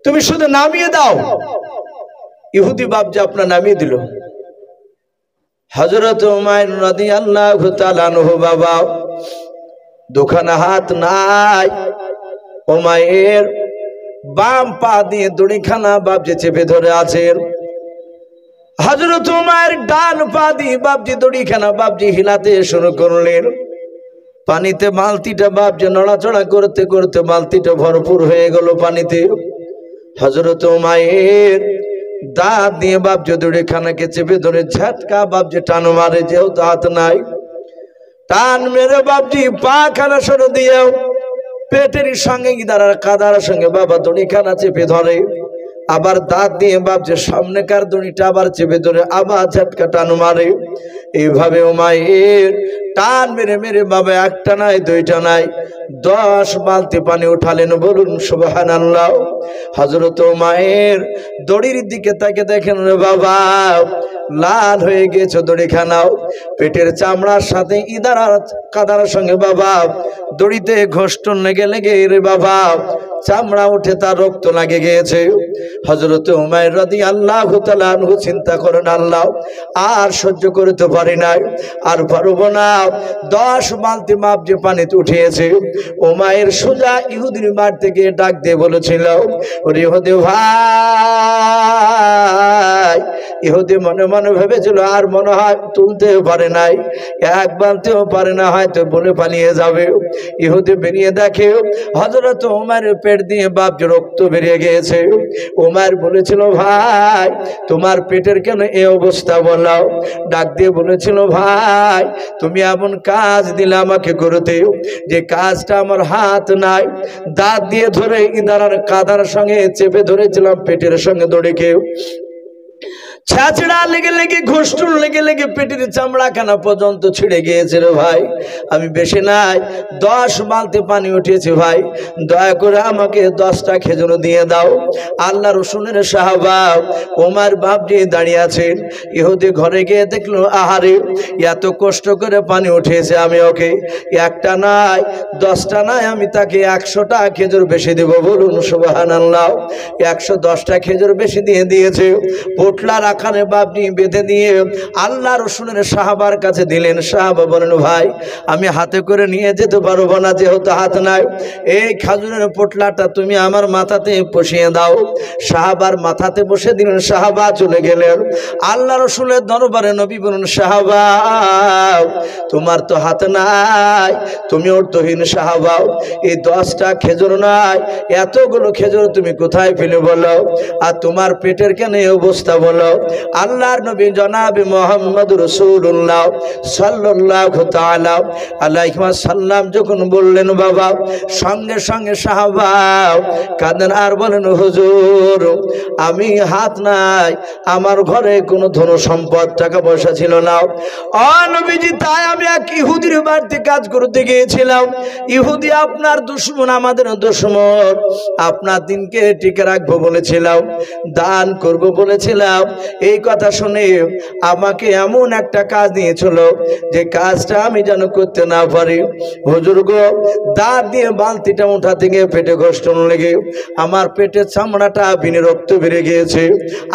তুমি শুধু নামিয়ে দাও। ইহুদি বাপ যে আপনার নামিয়ে দিল। হযরত উমাইর রাদিয়াল্লাহু তাআলা আনহু বাবা দোকানে হাত নাই, উমাইর বাম পা দিয়ে দড়িখানা বাপজি চেপে ধরে আছেন। হযরত উমর ডান পা দিয়ে বাপজি দড়িখানা বাপজি হিলাতে শুরু করলেন। পানিতে বালতিটা বাপজি নড়াচড়া করতে করতে বালতিটা ভরপুর হয়ে গেল পানিতে। হযরত উমাইর দাঁত দিয়ে বাপজি দড়িখানাকে চেপে ধরে ঝাটকা বাপজি টান মারে, যেহেতু হাত নাই। টান মেরে বাপজি পা খানা সরে দিয়ে পেটের সঙ্গে ইদারার কাদার সঙ্গে বাবা দড়িখানা চেপে ধরে। আবার দাঁত দিয়ে বাপজি সামনেকার দড়িটা আবার চেপে ধরে আবার ঝাটকা টান মারে। এইভাবে উমাইর টান মেরে মেরে বাবা একটা নাই দুইটা নাই 10 বালতি পানি উঠালেন। বলুন সুবহানাল্লাহ। হযরত উমাইর দড়ির দিকে তাকে দেখেন, রে বাবা লাল হয়ে গেছে দড়িখানাও, পেটের চামড়ার সাথে ইদারার কাদার সঙ্গে বাবা দড়িতে ঘষ্টন লেগে লেগে রে বাবা চামড়া উঠে তার রক্ত লাগে গিয়েছে। হযরত উমাইর রাদিয়াল্লাহু তাআলা আনহু চিন্তা করেন, আল্লাহ আর সহ্য করতে পারি নাই, আর পারবো না। 10 বালতি মাপ যে পানিতে উঠিয়েছে। উমাইর সোজা ইহুদির বাড়ি থেকে ডাক দিয়ে বলেছিল, ওরে ইহুদি ভাই। ইহুদি মনে মনে ভেবেছিল আর মনে হয় তুলতেও পারে নাই, এক বালতিও পারে না, হয়তো বলে পালিয়ে যাবে। ইহুদি বেরিয়ে দেখে হযরত উমাইরের পেট দিয়ে বাপজি রক্ত বেরিয়ে গিয়েছে। উমাইর বলেছিল, ভাই তোমার পেটের কেন এই অবস্থা বলো? ডাক দিয়ে বলেছিল, ভাই তুমি এমন কাজ দিলে আমাকে করতে, যে কাজটা আমার হাত নাই। দাঁত দিয়ে ধরে ইদারার কাদার সঙ্গে চেপে ধরেছিলাম পেটের সঙ্গে দড়িকে। ছাঁচড়া লেগে লেগে ঘষ্টন লেগে লেগে পেটের চামড়া খানা পর্যন্ত ছিঁড়ে গিয়েছে রে ভাই। আমি বেশি নাই 10 বালতি পানি উঠিয়েছি ভাই, দয়া করে আমাকে 10টা খেজুর দিয়ে দাও। আল্লাহ রসুলের সাহাবা ওমর বাপজি দাঁড়িয়ে আছেন। ইহুদি ঘরে গিয়ে দেখলো, আহারে এত কষ্ট করে পানি উঠিয়েছে, আমি ওকে একটা নাই 10টা নাই, আমি তাকে 100টা খেজুর বেশি দেব। বলুন সুবহানাল্লাহ। 110টা খেজুর বেশি দিয়ে দিয়েছে। পোটলার আকারে বাপনি বেঁধে দিয়ে আল্লাহ রসুলের সাহাবার কাছে দিলেন। সাহাবা বলেন, ভাই আমি হাতে করে নিয়ে যেতে পারবো না, যেহেতু হাত নাই। এই খাজুরের পোটলাটা তুমি আমার মাথাতে বসিয়ে দাও। সাহাবার মাথাতে বসে দিলেন। সাহাবা চলে গেলেন আল্লাহ রসুলের দরবারে। নবী বলুন, সাহাবা তোমার তো হাত নাই, তুমি অর্থহীন সাহাবা, এই 10টা খেজুর নাই, এতগুলো খেজুর তুমি কোথায় পেলে বলো? আর তোমার পেটের কেন এই অবস্থা বলো? আল্লাহর নবী জনাবে মুহাম্মদ রাসূলুল্লাহ সাল্লাল্লাহু তাআলা আলাইহি ওয়াসাল্লাম যখন বললেন বাবা, সঙ্গে সঙ্গে সাহাবা কাঁদেন আর বলেন, হুজুর আমি হাত নাই, আমার ঘরে কোনো ধন সম্পদ টাকা পয়সা ছিল না। ও নবীজি, তাই আমি এক ইহুদির বাড়িতে কাজ করতে গিয়েছিলাম। ইহুদি আপনার দুশমন, আমাদের দুশমন। আপনার দিনকে টিকে রাখবো বলেছিলাম, দান করব বলেছিলাম। এই কথা শুনে আমাকে এমন একটা কাজ দিয়েছিল, যে কাজটা আমি যেন করতে না পারি। হুজুর গো, দাঁত দিয়ে বালতিটা উঠাতে গিয়ে পেটে ঘষ্টন লেগে আমার পেটের চামড়াটা বিনে রক্ত বেড়ে গিয়েছে।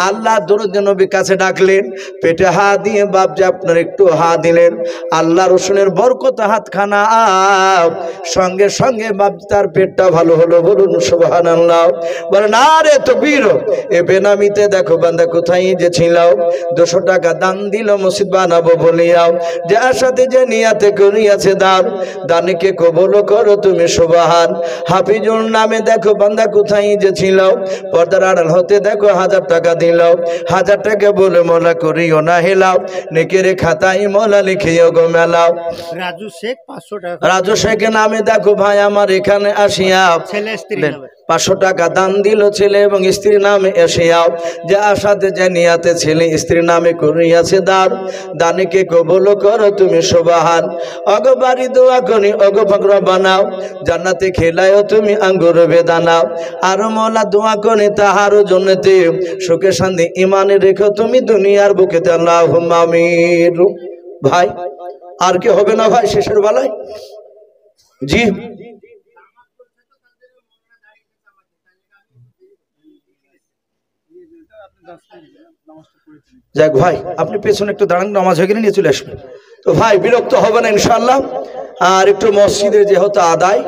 আল্লাহ দরুদ নবীর কাছে ডাকলেন, পেটে হাত দিয়ে বাপজি আপনার একটু হাত দিলেন। আল্লাহ রসুলের বরকত হাতখানা সঙ্গে সঙ্গে বাপজি তার পেটটা ভালো হলো। বলুন সুবহানাল্লাহ। বলেন আরে তাকবীর। এ বেনামিতে দেখো বান্দা কোথায় যে ছিল, 200 টাকা দান দিল মসজিদ বানাবো বলিয়াও, যার সাথে যে নিয়াতে করিয়াছে দান, দানকে কবুল করো তুমি সুবহান। হাফিজুর নামে দেখো বান্দা কোথায় যে ছিল, পর্দার আড়াল হতে দেখো 1000 টাকা দিল। 1000 টাকা বলে মোলা করিও না হেলাও, নেকের খাতায় মোলা লিখিও গো মেলাও। রাজু শেখ 500 টাকা। রাজু শেখ নামে দেখো ভাই আমার এখানে আসিয়া ছেলে স্ত্রী নামে 500 টাকা দান দিল ছেলে এবং স্ত্রীর নামে এসিয়াও, যে আশাতে যে নিয়াতে ছেলে স্ত্রীর নামে করিয়াছে দান, দানকে কবুল করো তুমি সুবহান। অগো বাড়ি দোয়া করি অগো পাকড়া বানাও, জান্নাতে খেলায়ও তুমি আঙ্গুর বেদানাও। আর মোলা দোয়া করি তাহার জন্যতে সুখে শান্তি ইমানে রেখো তুমি দুনিয়ার বুকেতে আল্লাহুম্মা আমিন। ভাই আর কি হবে না ভাই শেষের বেলায়? জি যাক ভাই, আপনি পেছনে একটু দাঁড়ান, নামাজ হয়ে গেলে নিয়ে চলে আসবেন। তো ভাই বিরক্ত হবে না ইনশাআল্লাহ। আর একটু মসজিদের যেহেতু আদায়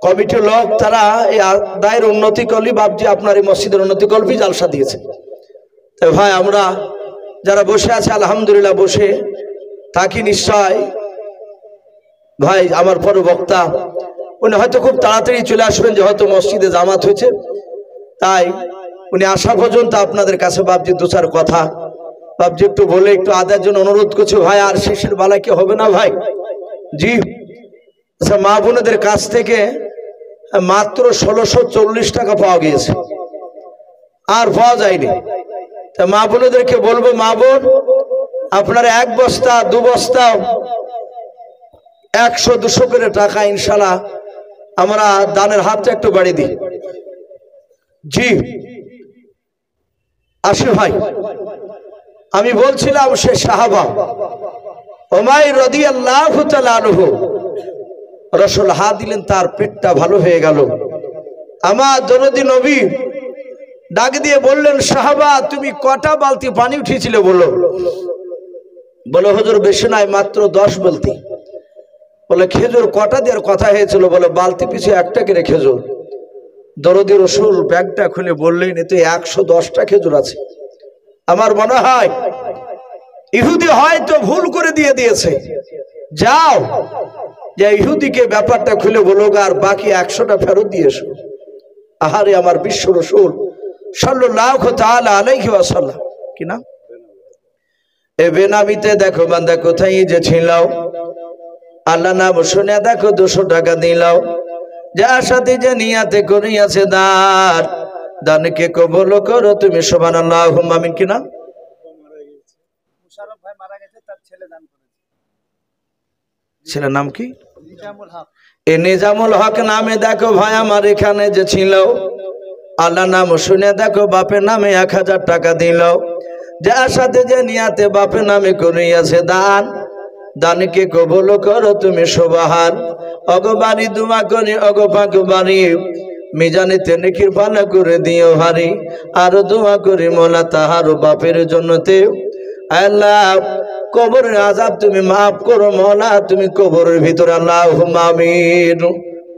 কমিটির লোক তারা এই আদায়ের উন্নতি করলি বাপজি আপনার এই মসজিদের উন্নতি করবি জালসা দিয়েছে। তো ভাই আমরা যারা বসে আছে আলহামদুলিল্লাহ বসে থাকি নিশ্চয় ভাই আমার পর বক্তা উনি হয়তো খুব তাড়াতাড়ি চলে আসবেন যে হয়তো মসজিদে জামাত হয়েছে, তাই উনি আসা পর্যন্ত আপনাদের কাছে বাপজি দু চার কথা বাপজি একটু বলে একটু আদায়ের জন্য অনুরোধ করছি ভাই। আর শেষের বেলায় কি হবে না ভাই? জি আচ্ছা, মা বোনেদের কাছ থেকে মাত্র 1640 টাকা পাওয়া গিয়েছে, আর পাওয়া যায়নি। তা মা বোনেদেরকে বলবো মা বোন আপনারা এক বস্তা দু বস্তা 100-200 করে টাকা ইনশাল্লাহ আমরা দানের হাতটা একটু বাড়িয়ে দিই। জি আসি ভাই, আমি বলছিলাম সে সাহাবা উমাইর রাদিয়াল্লাহু তাআলা আনহু রাসূল হাত দিলেন, তার পেটটা ভালো হয়ে গেল। আমার দরদি নবী ডাক দিয়ে বললেন সাহাবা তুমি কটা বালতি পানি উঠিয়েছিলে বলো? বলে হুজুর বেশি নাই, মাত্র 10 বালতি। বলে খেজুর কটা দেওয়ার কথা হয়েছিল? বলে বালতি পিছু একটা করে খেজুর। দরদি রাসূল ব্যাগটা খুলে বললেন এতে 110টা খেজুর আছে। আমার মনে হয় ইহুদি হয়তো ভুল করে দিয়েছে, যাও যে ইহুদিকে ব্যাপারটা খুলে বলো আর বাকি 100টা ফেরত দিয়ে এসো। আহারে আমার বিশ্ব রাসূল সাল্লাল্লাহু তাআলা আলাইহি ওয়াসাল্লাম কি না এ বেনামিতে দেখো বান্দা কোথায় যে ছিল, আল্লাহ নাম শুনে দেখো 200 টাকা দিলাও, যার সাথে যে নিয়াতে করিয়াছে দানকে কবুল করো তুমি সুবহানাল্লাহ আমিন কি না? মুশাররফ ভাই মারা গেছে, তার ছেলে দান করেছে। ছেলের নাম কি? নিজামুল হক। এই নিজামুল হক নামে দেখো ভাই আমার এখানে যে ছিল, আল্লাহ নাম শুনে দেখো বাপের নামে 1000 টাকা দিল, যার সাথে যে নিয়াতে বাপের নামে করিয়াছে দানকে কবুল করো তুমি সুবহান। অগবাড়ি দুমা করি অগপাক বাড়ি মিজানিতে নেকির পালা করে দিও ভারী, আর দোয়া করি মোলা তাহার বাপের জন্যতে আল্লাহ কবরের আযাব তুমি মাফ করো মোলা, তুমি কবরের ভিতরে আল্লাহুম্মা আমিন।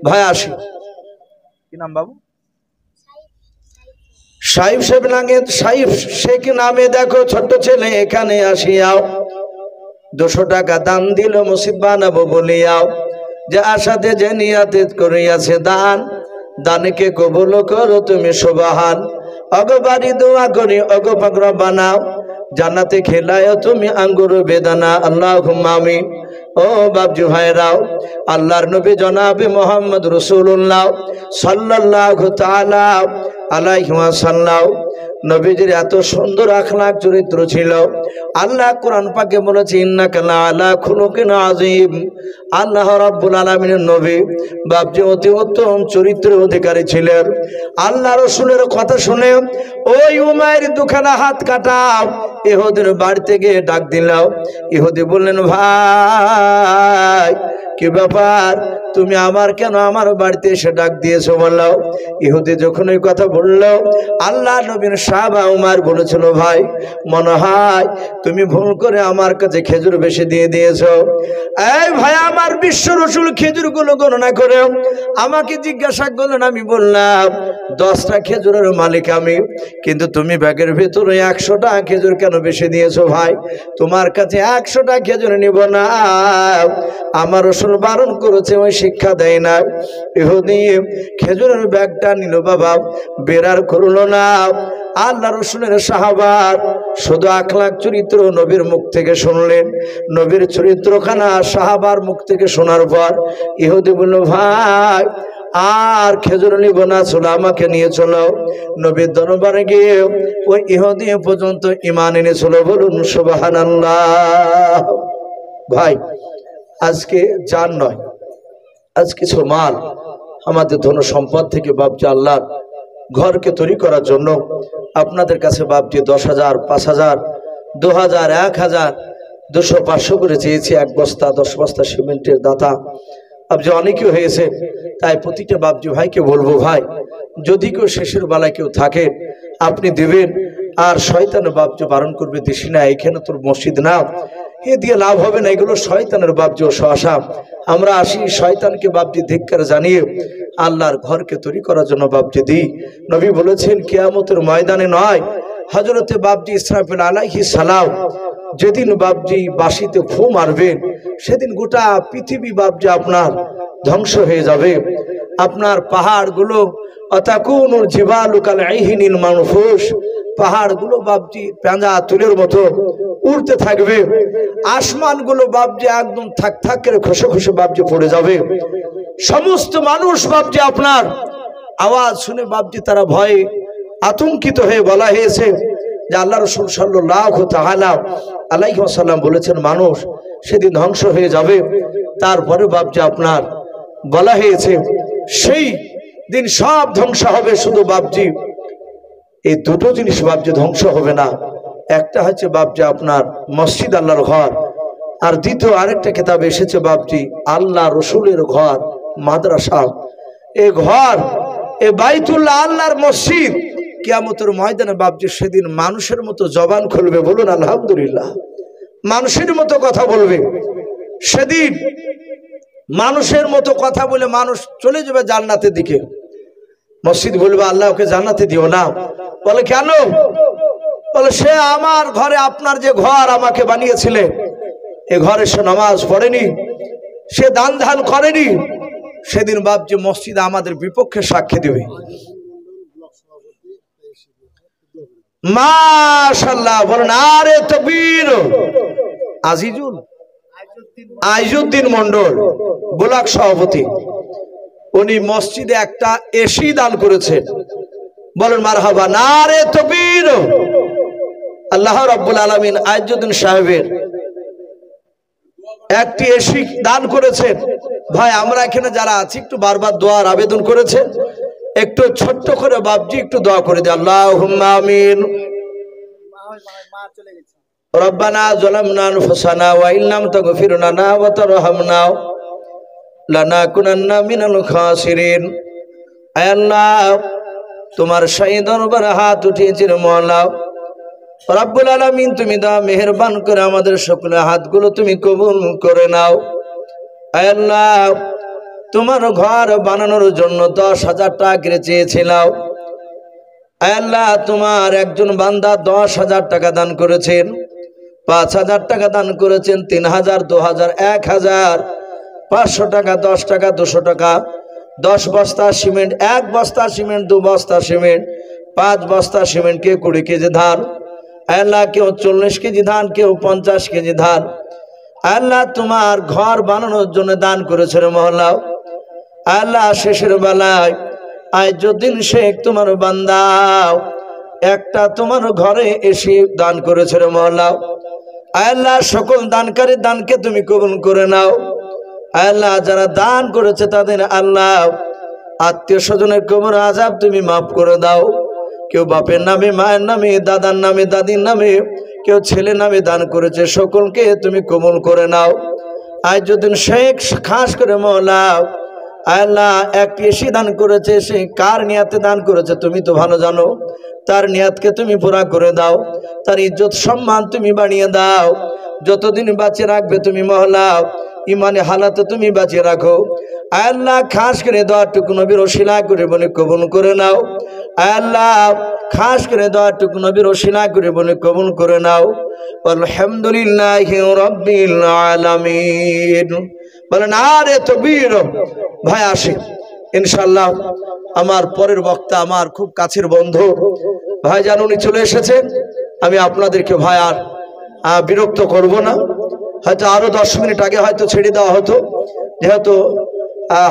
ভাই আসি কি নাম বাবু? সাইফ শেখ লাগে, সাইফ শেখ নামে দেখো ছোট্ট ছেলে এখানে আসিয়াও 200 টাকা দান দিল মসজিদ বানাবো বলিয়াও, যে আশাতে যে নিয়াতে করিয়াছে দানকে কবুল করো তুমি সুবহান। অগবাড়ি দোয়া করি অগপাক বানাও, জান্নাতে খেলায় তুমি আঙ্গুর বেদানা আল্লাহুম্মা আমিন। ও বাবজি ভাইরাও আল্লাহর নবী জনাবে মুহাম্মদ রাসূলুল্লাহ সাল্লাল্লাহু তাআলা আলাইহি ওয়াসাল্লাম নবীজির এত সুন্দর আখলাক চরিত্র ছিল। আল্লাহ কোরআন পাকে বলেছে ইন্নাকা লাআলা খুলুকিন আযীম। আল্লাহ রাব্বুল আলামিনের নবী বাপজি অতি উত্তম চরিত্রের অধিকারী ছিলেন। আল্লাহ রাসূলের কথা শুনে ওই উমাইর দুখানা হাত কাটা ইহুদির বাড়িতে গিয়ে ডাক দিলাও। ইহুদি বললেন ভাই কি ব্যাপার, তুমি আমার কেন আমার বাড়িতে এসে ডাক দিয়েছো বললো। ইহুদি যখন ওই কথা বললো আল্লাহ নবীর সাহাবা উমার বলেছিল ভাই মনে হয় তুমি ভুল করে আমার কাছে খেজুর বেশি দিয়ে দিয়েছো। এই ভাই আমার বিশ্ব রাসূল খেজুরগুলো গণনা করে আমাকে জিজ্ঞাসা করলেন, আমি বললাম 10টা খেজুরের মালিক আমি, কিন্তু তুমি ব্যাগের ভিতরে 100টা খেজুর কেন বেশি দিয়েছো ভাই? তোমার কাছে 100টা খেজুর নিব না, আমার রাসূল বারণ করেছে ওই শিক্ষা দেয় না। ইহুদি খেজুরের ব্যাগটা নিল বাবা, বেরার করলো না। আল্লাহ রাসূলের সাহাবার শুধু আখলাক চরিত্র নবীর মুখ থেকে শুনলেন, নবীর চরিত্রখানা সাহাবার মুখ থেকে শোনার পর ইহুদি বলল ভাই আর খেজুর নিব না, চলো আমাকে নিয়ে চলো। নবীর দরবারে গিয়ে ওই ইহুদি পর্যন্ত ঈমান এনেছিল, বলুন সুবহানাল্লাহ। ভাই আজকে জান নয়, আজ কিছু মাল আমাদের ধন সম্পদ থেকে বাপজি আল্লাহর ঘরকে তৈরি করার জন্য আপনাদের কাছে বাপজি 10,000, 5,000, 2,000, 1,000, 200, 500 করে চেয়েছি। 1 বস্তা 10 বস্তা সিমেন্টের দাতা বাপজি অনেকেই হয়েছে। তাই প্রতিটা বাপজি ভাইকে বলবো ভাই যদি কেউ শেষের বেলায় কেউ থাকে আপনি দেবেন, আর শয়তান বাপজি বারণ করবে দিসি না, এখানে তোর মসজিদ না, এ দিয়ে লাভ হবে না, এগুলো শয়তানের বাপজি ও সহসা। আমরা আসি শয়তানকে বাপজি ধিক্কার জানিয়ে আল্লাহর ঘরকে তৈরি করার জন্য বাপজি দিই। নবী বলেছেন কিয়ামতের ময়দানে নয়, হযরতে বাপজি ইসরাফিল আলাইহিস সালাম যেদিন বাপজি বাঁশিতে ফু মারবেন, সেদিন গোটা পৃথিবী বাপজি আপনার ধ্বংস হয়ে যাবে। আপনার পাহাড়গুলো অতাকুনুল জিবালু কাল আইহিনিল মানফুস, পাহাড়গুলো বাপজি পেঁজা তুলের মতো উড়তে থাকবে। আসমানগুলো বাপজি একদম থাক থাক করে খসে খসে বাপজি পড়ে যাবে। সমস্ত মানুষ বাপজি আপনার আওয়াজ শুনে বাপজি তারা ভয়ে আতঙ্কিত হয়ে বলা হয়েছে যে আল্লাহ রাসূল সাল্লাল্লাহু তাআলা আলাইহি ওয়াসাল্লাম বলেছেন মানুষ সেদিন ধ্বংস হয়ে যাবে। তারপরে বাপজি আপনার বলা হয়েছে সেই দিন সব ধ্বংস হবে, শুধু বাপজি এই দুটো জিনিস বাপজি ধ্বংস হবে না। একটা হচ্ছে বাপজি আপনার মসজিদ আল্লাহর ঘর, আর দ্বিতীয় আরেকটা কিতাব এসেছে বাপজি আল্লাহ রসুলের ঘর মাদ্রাসা। এই ঘর এ বাইতুল্লাহ আল্লাহর মসজিদ কিয়ামতের ময়দানে বাপজি সেদিন মানুষের মতো জবান খুলবে, বলুন আলহামদুলিল্লাহ। মানুষের মতো কথা বলবে সেদিন, মানুষের মতো কথা বলে মানুষ চলে যাবে জান্নাতের দিকে। মসজিদ বলবে আল্লাহ ওকে জান্নাতে দিও না। বলে কেন? বলে সে আমার ঘরে, আপনার যে ঘর আমাকে বানিয়েছিলেন, এ ঘরে সে নামাজ পড়েনি, সে দান ধ্যান করেনি। সেদিন বাপজি মসজিদ আমাদের বিপক্ষে সাক্ষী দেবে। মাশাআল্লাহ বলেন আরে তাকবীর। আইজুদ্দিন মন্ডল ব্লক সভাপতি, উনি মসজিদে একটা এসি দান করেছেন, বলেন মারহাবা নারে তাকবীর। আল্লাহ রাব্বুল আলামিন আইজুদ্দিন সাহেবের একটি এসি দান করেছেন। ভাই আমরা এখানে যারা আছি একটু বারবার দোয়ার আবেদন করেছে, একটু ছোট্ট করে বাপজি একটু দোয়া করে দিই। আল্লাহুম্মা আমিন। রব্বানা যালামনা আনফুসানা ওয়া ইল্লাম তাগফির লানা ওয়া তারহামনা লানাকুনান্না মিনাল খাসিরিন। আয় আল্লাহ তোমার শাহী দরবারে হাত উঠিয়েছি রে মওলা রব্বুল আলামিন, তুমি দা মেহেরবান করে আমাদের সকলের হাতগুলো তুমি কবুল করে নাও। আয় আল্লাহ তোমার ঘর বানানোর জন্য 10,000 টাকা চেয়েছিলাম। আয় আল্লাহ তোমার একজন বান্দা 10,000 টাকা দান করেছেন, 5,000 টাকা দান করেছেন, 3,000, 2,000, 1,000, 500 টাকা, 10 টাকা, 200 টাকা, 10 বস্তা সিমেন্ট, 1 বস্তা সিমেন্ট, 2 বস্তা সিমেন্ট, 5 বস্তা সিমেন্ট, কেউ 20 কেজি ধান। আল্লাহ কেউ 40 কেজি ধান, কেউ 50 কেজি ধান। আল্লাহ তোমার ঘর বানানোর জন্য দান করেছে রে মওলা। আল্লাহ শেষের বেলায় আইজুদ্দিন শেখ তোমার বান্দা একটা তোমার ঘরে এসে দান করেছে রে মওলা। আল্লাহ সকল দানকারী দানকে তুমি কবুল করে নাও। আল্লাহ যারা দান করেছে তাদের আল্লাহ আত্মীয় স্বজনের কবর আযাব তুমি মাফ করে দাও। কেউ বাপের নামে, মায়ের নামে, দাদার নামে, দাদির নামে, কেউ ছেলে নামে দান করেছে, সকলকে তুমি কবুল করে নাও। আইজুদ্দিন শেখ খাস করে মওলা আল্লাহ একটি এসি দান করেছে, সে কার নিয়াতে দান করেছে তুমি তো ভালো জানো। তার নিয়াতকে তুমি পুরা করে দাও, তার ইজ্জত সম্মান তুমি বাড়িয়ে দাও। যতদিন বাঁচিয়ে রাখবে তুমি মওলা ইমানে হালাতে তুমি বাঁচিয়ে রাখো। আল্লাহ খাস করে দোয়াটুকু নবীর ওসিলা করে বলে কবুল করে নাও। আল্লাহ খাস করে দোয়াটুকু নবীর ওসিলা করে বলে কবুল করে নাও। আলহামদুলিল্লাহি রাব্বিল আলামিন। বলেন আরে তাকবীর। ভাই আসি ইনশাআল্লাহ আমার পরের বক্তা আমার খুব কাছের বন্ধু ভাই জান উনি চলে এসেছেন। আমি আপনাদেরকে ভাই আর বিরক্ত করব না, হয়তো আরো 10 মিনিট আগে হয়তো ছেড়ে দেওয়া হতো, যেহেতু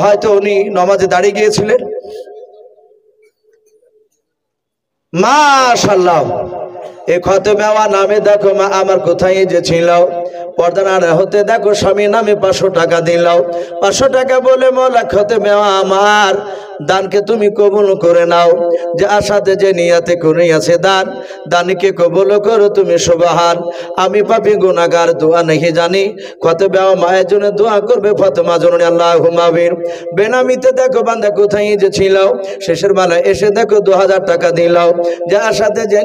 হয়তো উনি নামাজে দাঁড়িয়ে গিয়েছিলেন। মাশাআল্লাহ এই খতমে আওয়া নামে দেখো মা আমার কোথায় যে ছিল পর্দার হতে দেখো স্বামী নামে 500 টাকা দিলাও। 500 টাকা বলে মওলা খতমে আওয়া আমার দানকে তুমি কবুল করে নাও। যে আশাতে যে নিয়াতে করে আছে দান, দানকে কবুল করো তুমি সুবহান। আমি পাপী গুনাহগার দোয়া नहीं জানি, খতমে আওয়া মায়ের জন্য দোয়া করবে ফাতেমা জননী আল্লাহুম্মা আমিন। বেনামিতে দেখো বান্দা কোথায় যে ছিল শেষের বেলায় এসে দেখো 2000 টাকা দিলাও। যে আশাতে যে